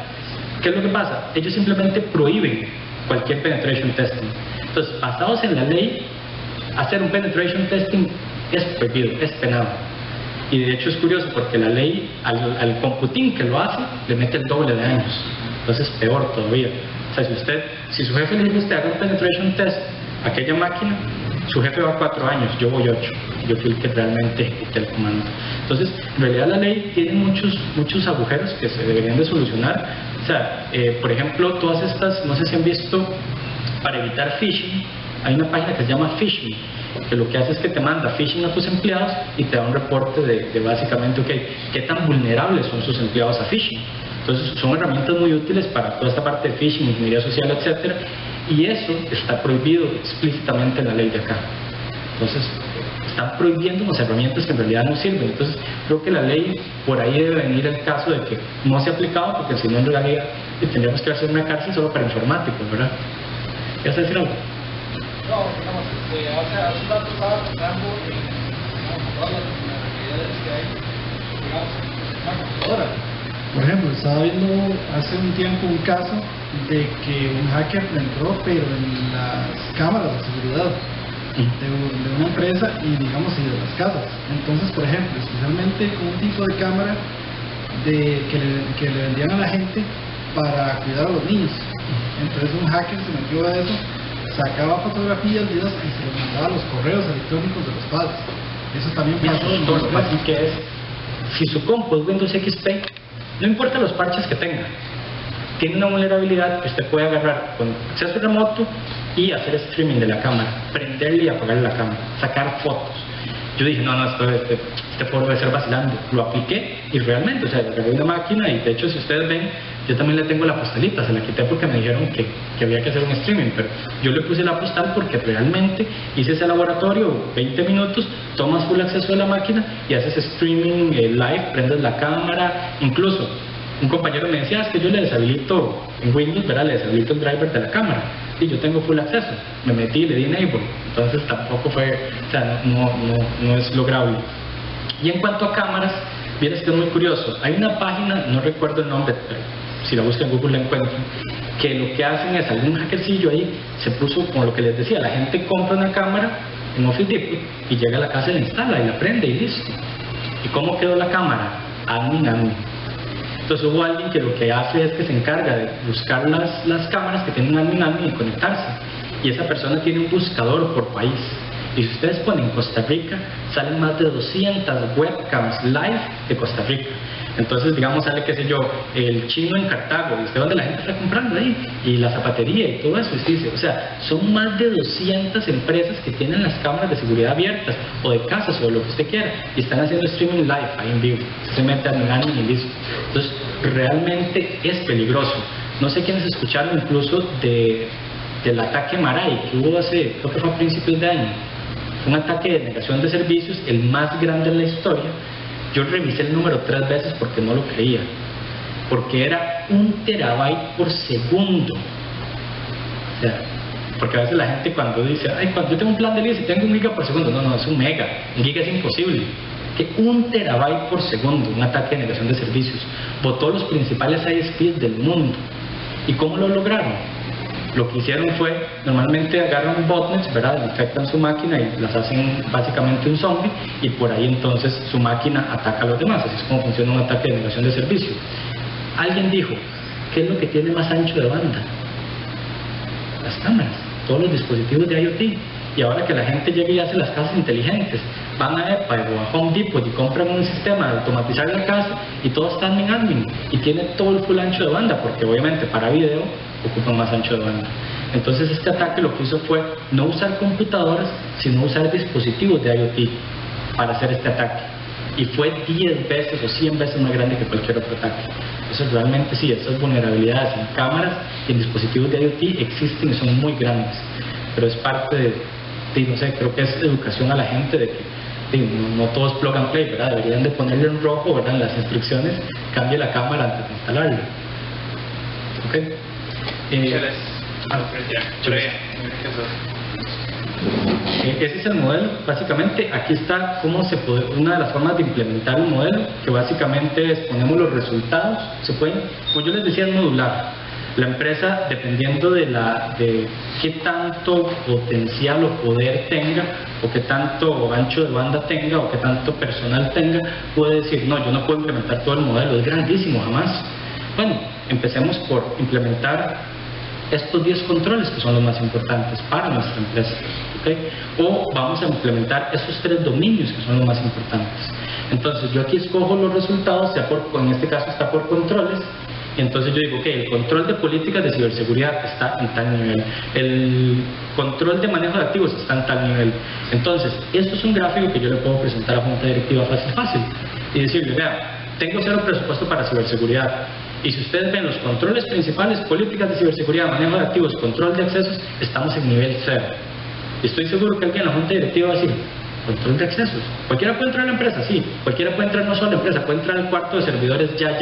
¿Qué es lo que pasa? Ellos simplemente prohíben cualquier penetration testing. Entonces, basados en la ley, hacer un penetration testing es prohibido, es penado. Y de hecho es curioso porque la ley al computín que lo hace le mete el doble de años. Entonces peor todavía. O sea, si su jefe le dice a usted haga un penetration test a aquella máquina, su jefe va 4 años, yo voy 8. Yo fui el que realmente ejecuté el comando. Entonces, en realidad la ley tiene muchos agujeros que se deberían de solucionar. O sea, por ejemplo, todas estas, no sé si han visto, para evitar phishing, hay una página que se llama Phishing, que lo que hace es que te manda phishing a tus empleados y te da un reporte de básicamente, ok, qué tan vulnerables son sus empleados a phishing. Entonces, son herramientas muy útiles para toda esta parte de phishing, ingeniería social, etcétera, y eso está prohibido explícitamente en la ley de acá. Entonces, están prohibiendo las herramientas que en realidad no sirven. Entonces, creo que la ley, por ahí debe venir el caso de que no se ha aplicado, porque si no, en realidad tendríamos que hacer una cárcel solo para informáticos, ¿verdad? ¿Quieres decir algo? No, digamos, hace un rato estaba pensando en todas las actividades que hay, digamos, en una computadora. Por ejemplo, estaba viendo hace un tiempo un caso de que un hacker entró, pero en las cámaras de seguridad de una empresa y digamos y de las casas. Entonces, por ejemplo, especialmente con un tipo de cámara que le vendían a la gente para cuidar a los niños. Entonces un hacker se metió a eso, sacaba fotografías, videos y se los mandaba a los correos electrónicos de los padres. Eso también pasó en los Así que es, si su compu es Windows XP, no importa los parches que tenga, tiene una vulnerabilidad que usted puede agarrar con acceso remoto y hacer streaming de la cámara, prenderle y apagarle la cámara, sacar fotos. Yo dije, no, este foro debe ser vacilando. Lo apliqué y realmente, o sea, agarré una máquina y de hecho, si ustedes ven, yo también le tengo la postalita, se la quité porque me dijeron que había que hacer un streaming, pero yo le puse la postal porque realmente hice ese laboratorio, 20 minutos, tomas full acceso a la máquina y haces streaming live, prendes la cámara, incluso un compañero me decía, es que yo le deshabilito en Windows, ¿verdad? Le deshabilito el driver de la cámara y yo tengo full acceso, me metí y le di enable, entonces tampoco fue, o sea, no es lograble. Y en cuanto a cámaras, vieres que es muy curioso, hay una página, no recuerdo el nombre, pero si la buscan en Google la encuentran, que lo que hacen es algún hackercillo ahí, se puso, como lo que les decía, la gente compra una cámara en Office Depot y llega a la casa y la instala y la prende y listo. ¿Y cómo quedó la cámara? Admin. Entonces hubo alguien que lo que hace es que se encarga de buscar las cámaras que tienen admin y conectarse. Y esa persona tiene un buscador por país. Y si ustedes ponen Costa Rica, salen más de 200 webcams live de Costa Rica. Entonces, digamos, sale, qué sé yo, el chino en Cartago, y usted donde la gente está comprando ahí, y la zapatería y todo eso, y dice, o sea, son más de 200 empresas que tienen las cámaras de seguridad abiertas, o de casas, o de lo que usted quiera, y están haciendo streaming live ahí en vivo. Se mete en y listo. Entonces, realmente es peligroso. No sé quiénes escucharon incluso del ataque Maray que hubo hace, creo que fue a principios de año. Fue un ataque de negación de servicios, el más grande en la historia. Yo revisé el número 3 veces porque no lo creía, porque era 1 terabyte por segundo. O sea, porque a veces la gente cuando dice, ay, cuando yo tengo un plan de vida y tengo 1 giga por segundo, no, es 1 mega, 1 giga es imposible. Que 1 terabyte por segundo, un ataque de negación de servicios, botó los principales ISPs del mundo. ¿Y cómo lo lograron? Lo que hicieron fue, normalmente agarran botnets, ¿verdad? Infectan su máquina y las hacen básicamente un zombie, y por ahí entonces su máquina ataca a los demás. Así es como funciona un ataque de negación de servicio. Alguien dijo, ¿qué es lo que tiene más ancho de banda? Las cámaras, todos los dispositivos de IoT. Y ahora que la gente llega y hace las casas inteligentes, van a EPA o a Home Depot y compran un sistema de automatizar la casa y todo está en admin y tiene todo el full ancho de banda, porque obviamente para video ocupan más ancho de banda. Entonces este ataque lo que hizo fue no usar computadoras, sino usar dispositivos de IoT para hacer este ataque. Y fue 10 veces o 100 veces más grande que cualquier otro ataque. Entonces realmente sí, esas vulnerabilidades en cámaras y en dispositivos de IoT existen y son muy grandes. Pero es parte de, no sé, creo que es educación a la gente de que no todo es plug and play, ¿verdad? Deberían de ponerle en rojo, ¿verdad? En las instrucciones, cambie la cámara antes de instalarlo. ¿Ok? Ese es el modelo. Básicamente aquí está cómo se puede, una de las formas de implementar un modelo, que básicamente es ponemos los resultados, se pueden, como yo les decía, es modular. La empresa, dependiendo de qué tanto potencial o poder tenga, o qué tanto ancho de banda tenga, o qué tanto personal tenga, puede decir, no, yo no puedo implementar todo el modelo, es grandísimo, jamás. Bueno, empecemos por implementar estos 10 controles que son los más importantes para nuestra empresa, ¿okay? O vamos a implementar esos 3 dominios que son los más importantes. Entonces yo aquí escojo los resultados, en este caso está por controles, y entonces yo digo, ok, el control de políticas de ciberseguridad está en tal nivel, el control de manejo de activos está en tal nivel. Entonces, esto es un gráfico que yo le puedo presentar a junta directiva fácil, y decirle, vea, tengo 0 presupuesto para ciberseguridad, y si ustedes ven los controles principales, políticas de ciberseguridad, manejo de activos, control de accesos, estamos en nivel 0. Y estoy seguro que alguien en la junta directiva va a decir, control de accesos. Cualquiera puede entrar a la empresa, sí. Cualquiera puede entrar no solo a la empresa, puede entrar al cuarto de servidores ya,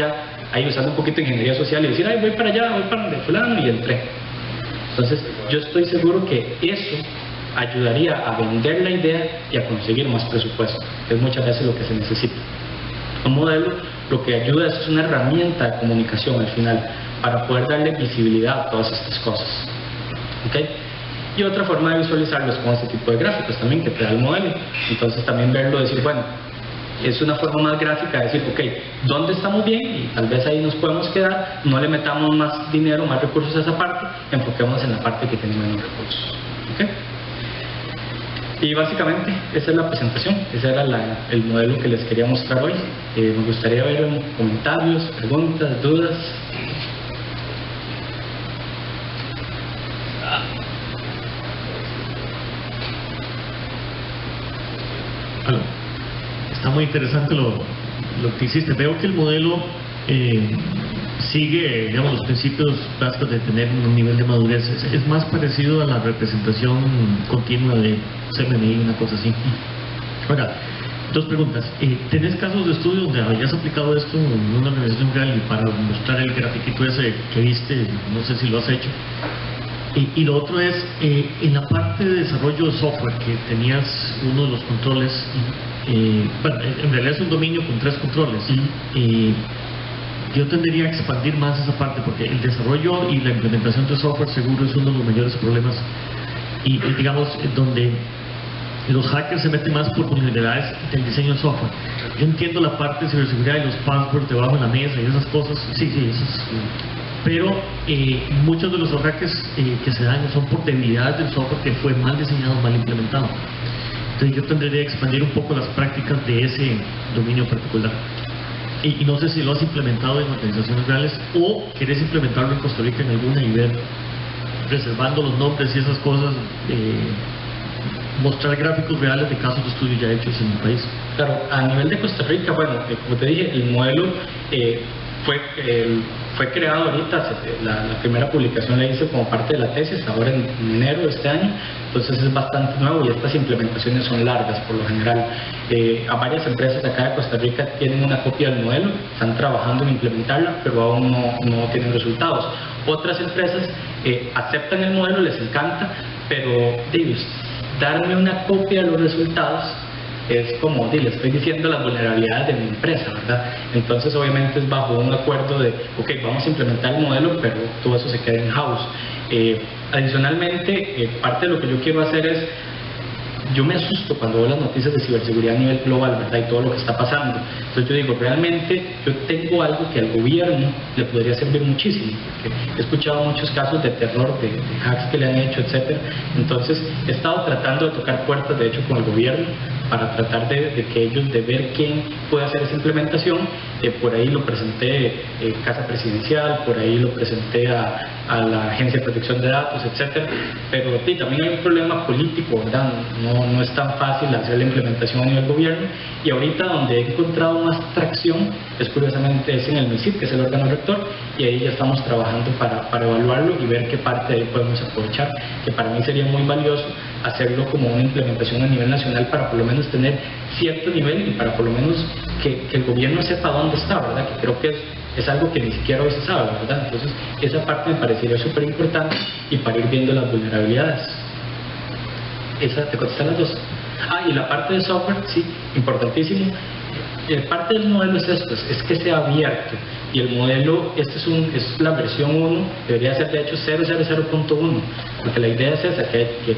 ahí usando un poquito de ingeniería social y decir, ay, voy para allá, voy para donde fulano y entré. Entonces, yo estoy seguro que eso ayudaría a vender la idea y a conseguir más presupuesto, que es muchas veces lo que se necesita. Un modelo lo que ayuda es una herramienta de comunicación al final para poder darle visibilidad a todas estas cosas. ¿Okay? Y otra forma de visualizarlo es con este tipo de gráficos también que te da el modelo. Entonces también verlo, decir, bueno, es una forma más gráfica de decir, ok, ¿dónde estamos bien? Y tal vez ahí nos podemos quedar, no le metamos más dinero, más recursos a esa parte, enfoquémonos en la parte que tiene menos recursos. ¿Okay? Y básicamente esa es la presentación, ese era el modelo que les quería mostrar hoy. Me gustaría ver comentarios, preguntas, dudas. Aló. Está muy interesante lo que hiciste. Veo que el modelo sigue, digamos, los principios básicos de tener un nivel de madurez. Es más parecido a la representación continua de CMMI, una cosa así. Ahora, 2 preguntas. ¿Tenés casos de estudio donde hayas aplicado esto en una organización real? Y para mostrar el grafiquito ese que viste, no sé si lo has hecho. Y lo otro es, en la parte de desarrollo de software, que tenías uno de los controles, bueno, en realidad es un dominio con 3 controles. Yo tendría a expandir más esa parte, porque el desarrollo y la implementación de software seguro es uno de los mayores problemas, y digamos, donde los hackers se meten más por vulnerabilidades del diseño de software. Yo entiendo la parte de ciberseguridad y los passwords debajo de la mesa y esas cosas, sí, eso es, pero muchos de los ataques que se dan son por debilidades del software que fue mal diseñado, mal implementado. Entonces yo tendría que expandir un poco las prácticas de ese dominio particular. Y no sé si lo has implementado en organizaciones reales o quieres implementarlo en Costa Rica en alguna y ver, reservando los nombres y esas cosas, mostrar gráficos reales de casos de estudio ya hechos en el país. Claro, a nivel de Costa Rica, bueno, como te dije, el modelo fue creado ahorita, la primera publicación la hice como parte de la tesis, ahora en enero de este año, entonces es bastante nuevo y estas implementaciones son largas por lo general. A varias empresas de acá de Costa Rica tienen una copia del modelo, están trabajando en implementarla, pero aún no tienen resultados. Otras empresas aceptan el modelo, les encanta, pero darme una copia de los resultados es como, le estoy diciendo las vulnerabilidades de mi empresa, ¿verdad? Entonces obviamente es bajo un acuerdo de, ok, vamos a implementar el modelo, pero todo eso se queda in-house. Adicionalmente, parte de lo que yo quiero hacer es, yo me asusto cuando veo las noticias de ciberseguridad a nivel global, ¿verdad? Y todo lo que está pasando. Entonces yo digo, realmente yo tengo algo que al gobierno le podría servir muchísimo, porque he escuchado muchos casos de terror, de hacks que le han hecho, etcétera. Entonces he estado tratando de tocar puertas, de hecho, con el gobierno, para tratar de que ellos, de ver quién puede hacer esa implementación. Por ahí lo presenté Casa Presidencial, por ahí lo presenté a la Agencia de Protección de Datos, etcétera. Pero también hay un problema político, ¿verdad? No es tan fácil hacer la implementación a nivel gobierno, y ahorita donde he encontrado más tracción es curiosamente en el MISIP, que es el órgano rector, y ahí ya estamos trabajando para evaluarlo y ver qué parte de ahí podemos aprovechar, que para mí sería muy valioso hacerlo como una implementación a nivel nacional para por lo menos tener cierto nivel y para por lo menos que el gobierno sepa dónde está, ¿verdad? Que creo que es algo que ni siquiera hoy se sabe, ¿verdad? Entonces esa parte me parecería súper importante, y para ir viendo las vulnerabilidades. ¿Te contestan las dos? Y la parte de software, sí, importantísimo. Parte del modelo es esto, es que sea abierto, y el modelo, es la versión 1, debería ser de hecho 0.00.1, porque la idea es esa, que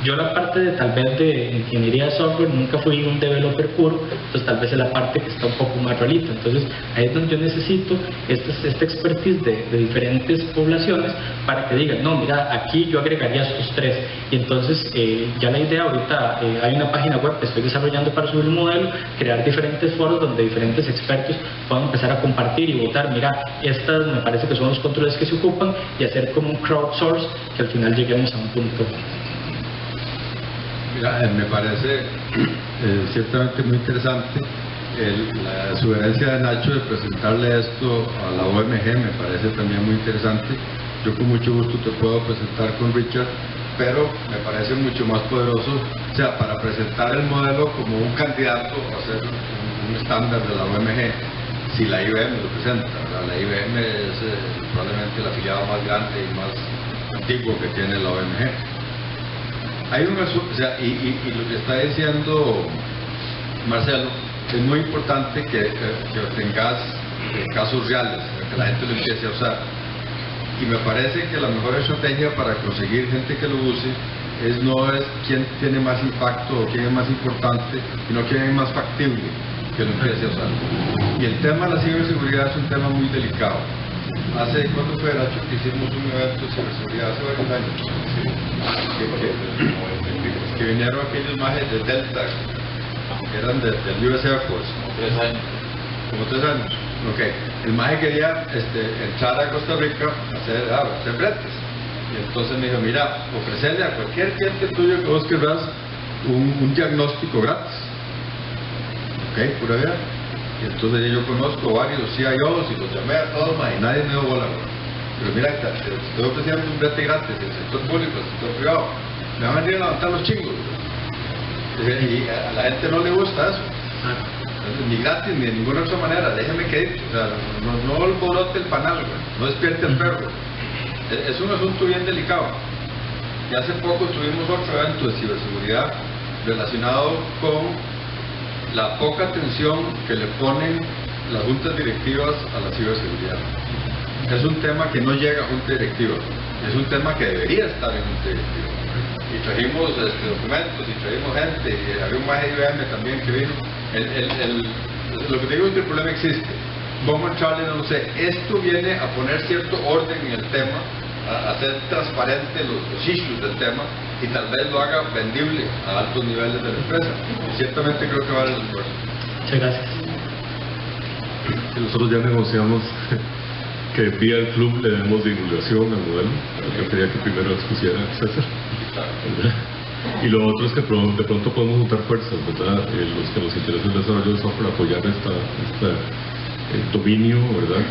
yo la parte de tal vez de ingeniería de software nunca fui un developer puro, entonces tal vez es la parte que está un poco más realita. Entonces ahí es donde yo necesito esta expertise de diferentes poblaciones para que digan, no, mira, aquí yo agregaría estos tres. Y entonces ya la idea ahorita, hay una página web que estoy desarrollando para subir un modelo, crear diferentes foros donde diferentes expertos puedan empezar a compartir y votar, mira, estas me parece que son los controles que se ocupan, y hacer como un crowdsource que al final lleguemos a un punto. Mira, me parece ciertamente muy interesante la sugerencia de Nacho de presentarle esto a la OMG, me parece también muy interesante. Yo con mucho gusto te puedo presentar con Richard, pero me parece mucho más poderoso, o sea, para presentar el modelo como un candidato a ser un estándar de la OMG, si la IBM lo presenta, ¿verdad? La IBM es probablemente el afiliado más grande y más antiguo que tiene la OMG. Hay un asunto, o sea, y lo que está diciendo Marcelo, es muy importante que tengas casos reales, que la gente lo empiece a usar. Y me parece que la mejor estrategia para conseguir gente que lo use no es quién tiene más impacto o quién es más importante, sino quién es más factible que lo empiece a usar. Y el tema de la ciberseguridad es un tema muy delicado. ¿Cuándo fue, Nacho, que hicimos un evento de ciberseguridad? Hace varios años. Que vinieron aquellos majes de Delta, que eran del US Air Force. Como 3 años. Ok. El maje quería entrar a Costa Rica a hacer bretes. Y entonces me dijo, mira, ofrecerle a cualquier cliente tuyo que vos querrás un diagnóstico gratis. Ok, pura vida. Y entonces yo conozco varios CIOs y los llamé a todos, y nadie me dio bola. Pero mira, te estoy ofreciendo un brete gratis del sector público, del sector privado. Me van a venir a levantar los chingos. Y a la gente no le gusta eso. Ni gratis ni de ninguna otra manera. Déjeme que o sea, no alborote el panal, no despierte el perro. Es un asunto bien delicado. Y hace poco tuvimos otro evento de ciberseguridad relacionado con la poca atención que le ponen las juntas directivas a la ciberseguridad. Es un tema que no llega a junta directiva, es un tema que debería estar en junta directiva. Y trajimos documentos y trajimos gente, y había un más IBM también que vino. Lo que te digo es que el problema existe. ¿Cómo entrarle? No sé. Esto viene a poner cierto orden en el tema, a hacer transparente los issues del tema, y tal vez lo haga vendible a altos niveles de la empresa. Y ciertamente creo que vale el esfuerzo. Muchas gracias. Y nosotros ya negociamos que vía el club le demos divulgación al modelo. Yo quería que primero expusiera César. Y lo otro es que de pronto podemos juntar fuerzas, ¿verdad? Los que nos interesa el desarrollo de software, apoyar dominio, ¿verdad?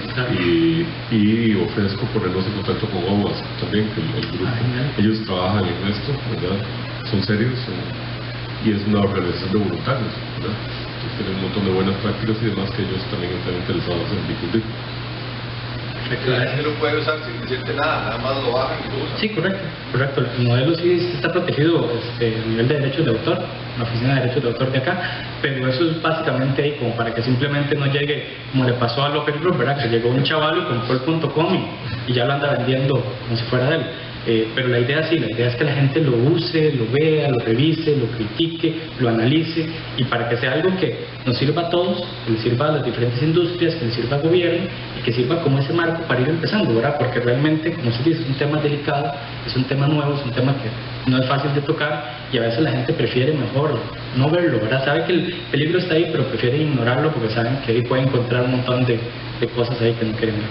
Y ofrezco ponernos en contacto con OWASP también, que el grupo. Ellos trabajan en esto, ¿verdad? Son serios y es una organización de voluntarios, ¿verdad? Entonces tienen un montón de buenas prácticas y demás que ellos también están interesados en difundir. La gente lo puede usar sin decirte nada más lo bajan y lo usan. Sí, correcto. El modelo sí está protegido a nivel de derechos de autor, la oficina de derechos de autor de acá, pero eso es básicamente ahí como para que simplemente no llegue, como le pasó a López Group, ¿verdad? Que llegó un chaval y compró el .com y ya lo anda vendiendo como si fuera de él. Pero la idea es que la gente lo use, lo vea, lo revise, lo critique, lo analice, y para que sea algo que nos sirva a todos, que le sirva a las diferentes industrias, que le sirva al gobierno y que sirva como ese marco para ir empezando, ¿verdad? Porque realmente, como se dice, es un tema delicado, es un tema nuevo, es un tema que no es fácil de tocar, y a veces la gente prefiere mejor no verlo, ¿verdad? Sabe que el peligro está ahí, pero prefiere ignorarlo porque saben que ahí puede encontrar un montón de cosas ahí que no quieren ver.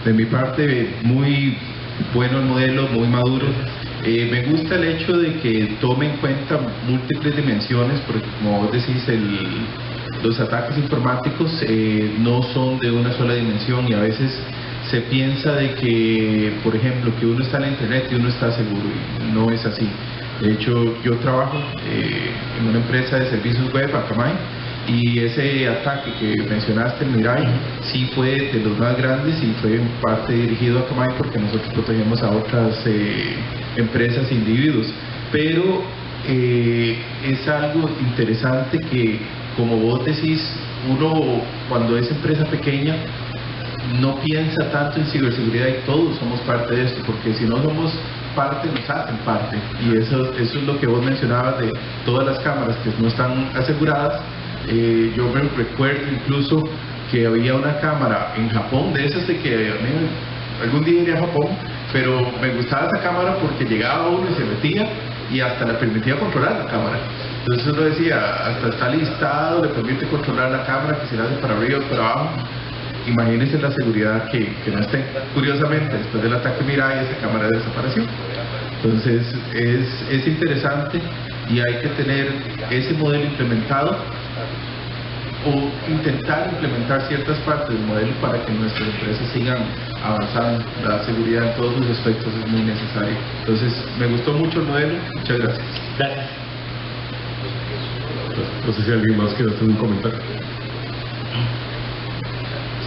De mi parte, muy bueno el modelo, muy maduro. Me gusta el hecho de que tome en cuenta múltiples dimensiones, porque como vos decís, los ataques informáticos no son de una sola dimensión, y a veces se piensa de que, por ejemplo, que uno está en la internet y uno está seguro, y no es así. De hecho, yo trabajo en una empresa de servicios web, Akamai, y ese ataque que mencionaste, el Mirai, sí fue de los más grandes y fue en parte dirigido a Akamai porque nosotros protegemos a otras empresas e individuos. Pero es algo interesante que, como vos decís, uno cuando es empresa pequeña no piensa tanto en ciberseguridad, y todos somos parte de esto, porque si no somos parte, nos hacen parte, y eso es lo que vos mencionabas de todas las cámaras que no están aseguradas. Yo me recuerdo incluso que había una cámara en Japón, de esas de que algún día iré a Japón, pero me gustaba esa cámara porque llegaba uno y se metía y hasta le permitía controlar la cámara. Entonces uno decía, hasta está listado, le permite controlar la cámara, que se la hace para arriba o para abajo. Imagínense la seguridad que no esté. Curiosamente, después del ataque Mirai, esa cámara desapareció. Entonces es interesante, y hay que tener ese modelo implementado o intentar implementar ciertas partes del modelo para que nuestras empresas sigan avanzando. La seguridad en todos los aspectos es muy necesaria. Entonces me gustó mucho el modelo. Muchas gracias. Gracias. No sé si alguien más quiere hacer un comentario.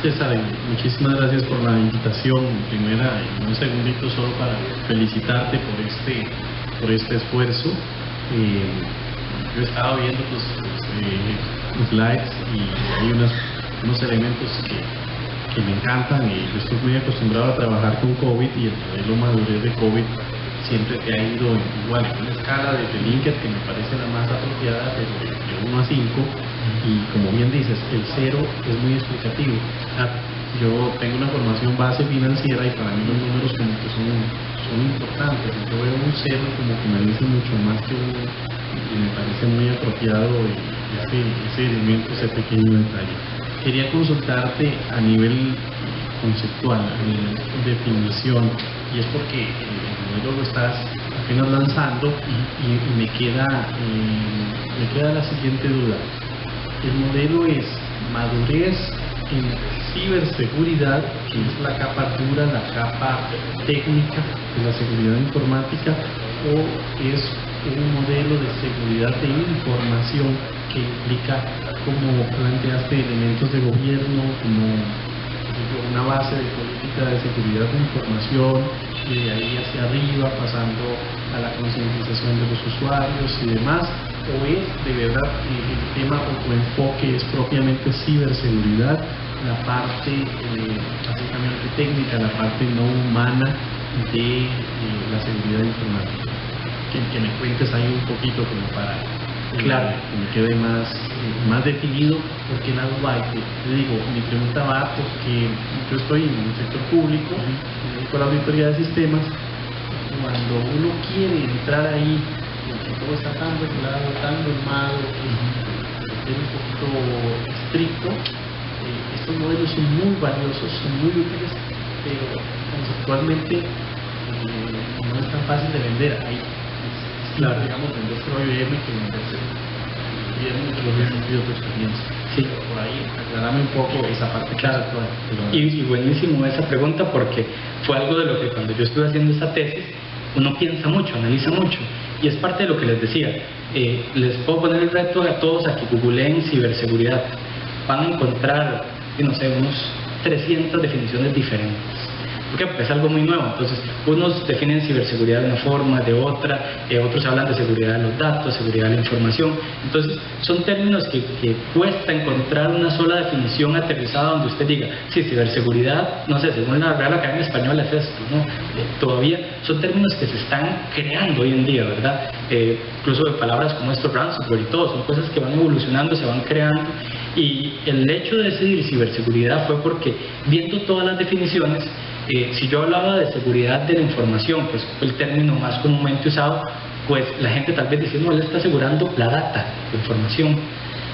César, muchísimas gracias por la invitación. Primera, en un segundito solo para felicitarte por este esfuerzo. Yo estaba viendo tus slides y hay unos elementos que me encantan, y yo estoy muy acostumbrado a trabajar con COVID, y el modelo madurez de COVID siempre te ha ido igual, en una escala de Likert que me parece la más apropiada, pero de 1 a 5. Y como bien dices, el 0 es muy explicativo. Yo tengo una formación base financiera y para mí los números como que son importantes. Yo veo un 0 como que me dice mucho más que 1, y me parece muy apropiado ese elemento, ese pequeño detalle. Quería consultarte a nivel conceptual, a nivel de definición, y es porque el modelo lo estás apenas lanzando, y me queda la siguiente duda. El modelo es madurez en ciberseguridad, que es la capa dura, la capa técnica de la seguridad informática, o es un modelo de seguridad de información que implica, como planteaste, elementos de gobierno, como una base de política de seguridad de información, y de ahí hacia arriba, pasando a la concientización de los usuarios y demás, o es de verdad el tema o tu enfoque es propiamente ciberseguridad, la parte básicamente técnica, la parte no humana de la seguridad informática? Que me cuentes ahí un poquito como para claro, que me quede más definido, porque la duda, te digo, mi pregunta va porque yo estoy en el sector público, me dedico a la auditoría de sistemas. Cuando uno quiere entrar ahí, porque todo está tan regulado, tan normado, es un poquito estricto, estos modelos son muy valiosos, son muy útiles, pero conceptualmente no es tan fácil de vender. Hay, claro, digamos, venderse a IBM que venderse los sentidos de experiencia. Sí. Por ahí, aclarame un poco esa parte. Claro, y buenísimo esa pregunta, porque fue algo de lo que cuando yo estuve haciendo esta tesis uno piensa mucho, analiza mucho, y es parte de lo que les decía. Les puedo poner el reto a todos a que googleen ciberseguridad. Van a encontrar, no sé, unos 300 definiciones diferentes. ¿Por qué? Porque es algo muy nuevo. Entonces, unos definen ciberseguridad de una forma, de otra, otros hablan de seguridad de los datos, seguridad de la información. Entonces, son términos que cuesta encontrar una sola definición aterrizada donde usted diga, sí, ciberseguridad, no sé, según la Real Academia Española es esto, ¿no? Todavía son términos que se están creando hoy en día, ¿verdad? Incluso de palabras como esto, ransomware y todo, son cosas que van evolucionando, se van creando. Y el hecho de decidir ciberseguridad fue porque, viendo todas las definiciones, si yo hablaba de seguridad de la información, pues el término más comúnmente usado, pues la gente tal vez dice, no, él está asegurando la data, la información.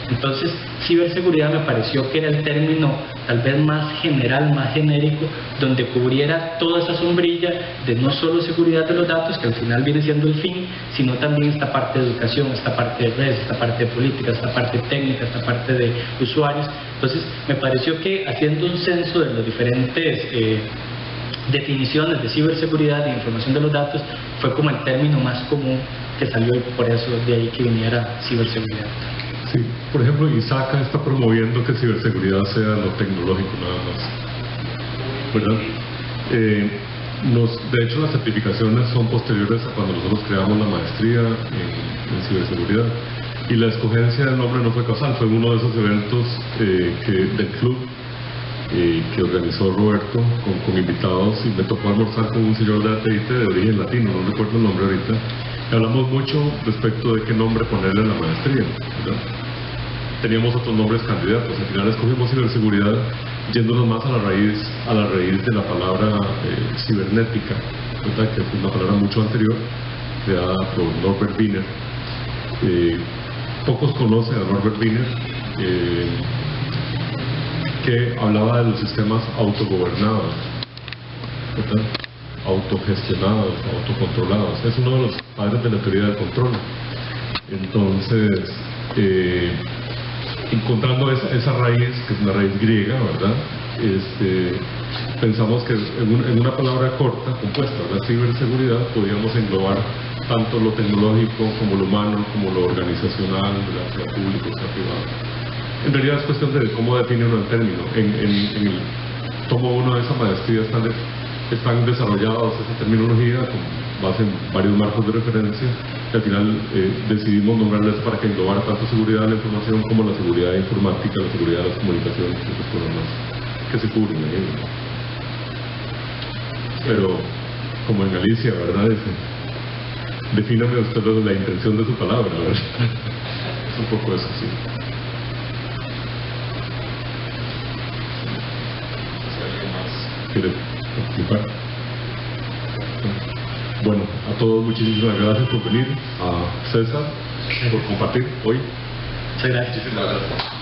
Entonces, ciberseguridad me pareció que era el término tal vez más general, más genérico, donde cubriera toda esa sombrilla de no solo seguridad de los datos, que al final viene siendo el fin, sino también esta parte de educación, esta parte de redes, esta parte de política, esta parte técnica, esta parte de usuarios. Entonces, me pareció que haciendo un censo de los diferentes definiciones de ciberseguridad y información de los datos, fue como el término más común que salió, y por eso de ahí que viniera ciberseguridad. Sí, por ejemplo, ISACA está promoviendo que ciberseguridad sea lo tecnológico nada más, ¿verdad? De hecho, las certificaciones son posteriores a cuando nosotros creamos la maestría en ciberseguridad, y la escogencia del nombre no fue casual, fue uno de esos eventos del club que organizó Roberto con invitados, y me tocó almorzar con un señor de AT&T de origen latino, no recuerdo el nombre ahorita. Hablamos mucho respecto de qué nombre ponerle a la maestría, ¿verdad? Teníamos otros nombres candidatos, al final escogimos ciberseguridad yéndonos más a la raíz de la palabra cibernética, ¿verdad? Que es una palabra mucho anterior, creada por Norbert Wiener. Pocos conocen a Norbert Wiener, que hablaba de los sistemas autogobernados, ¿verdad? Autogestionados, autocontrolados. Es uno de los padres de la teoría del control. Entonces, encontrando esa raíz, que es una raíz griega, ¿verdad? Pensamos que en una palabra corta, compuesta, la ciberseguridad, podíamos englobar tanto lo tecnológico como lo humano, como lo organizacional, sea público, sea privado. En realidad es cuestión de cómo define uno el término. En el tomo 1 de esa maestría están desarrollados esa terminología con base en varios marcos de referencia, y al final decidimos nombrarles para que englobara tanto seguridad de la información como la seguridad informática, la seguridad de las comunicaciones, esas cosas más que se cubren ahí. Pero, como en Galicia, ¿verdad? Defíname usted la intención de su palabra, ¿verdad? Es un poco eso, sí. ¿Quiere participar? Bueno, a todos muchísimas gracias por venir, a César por compartir hoy. Muchas gracias.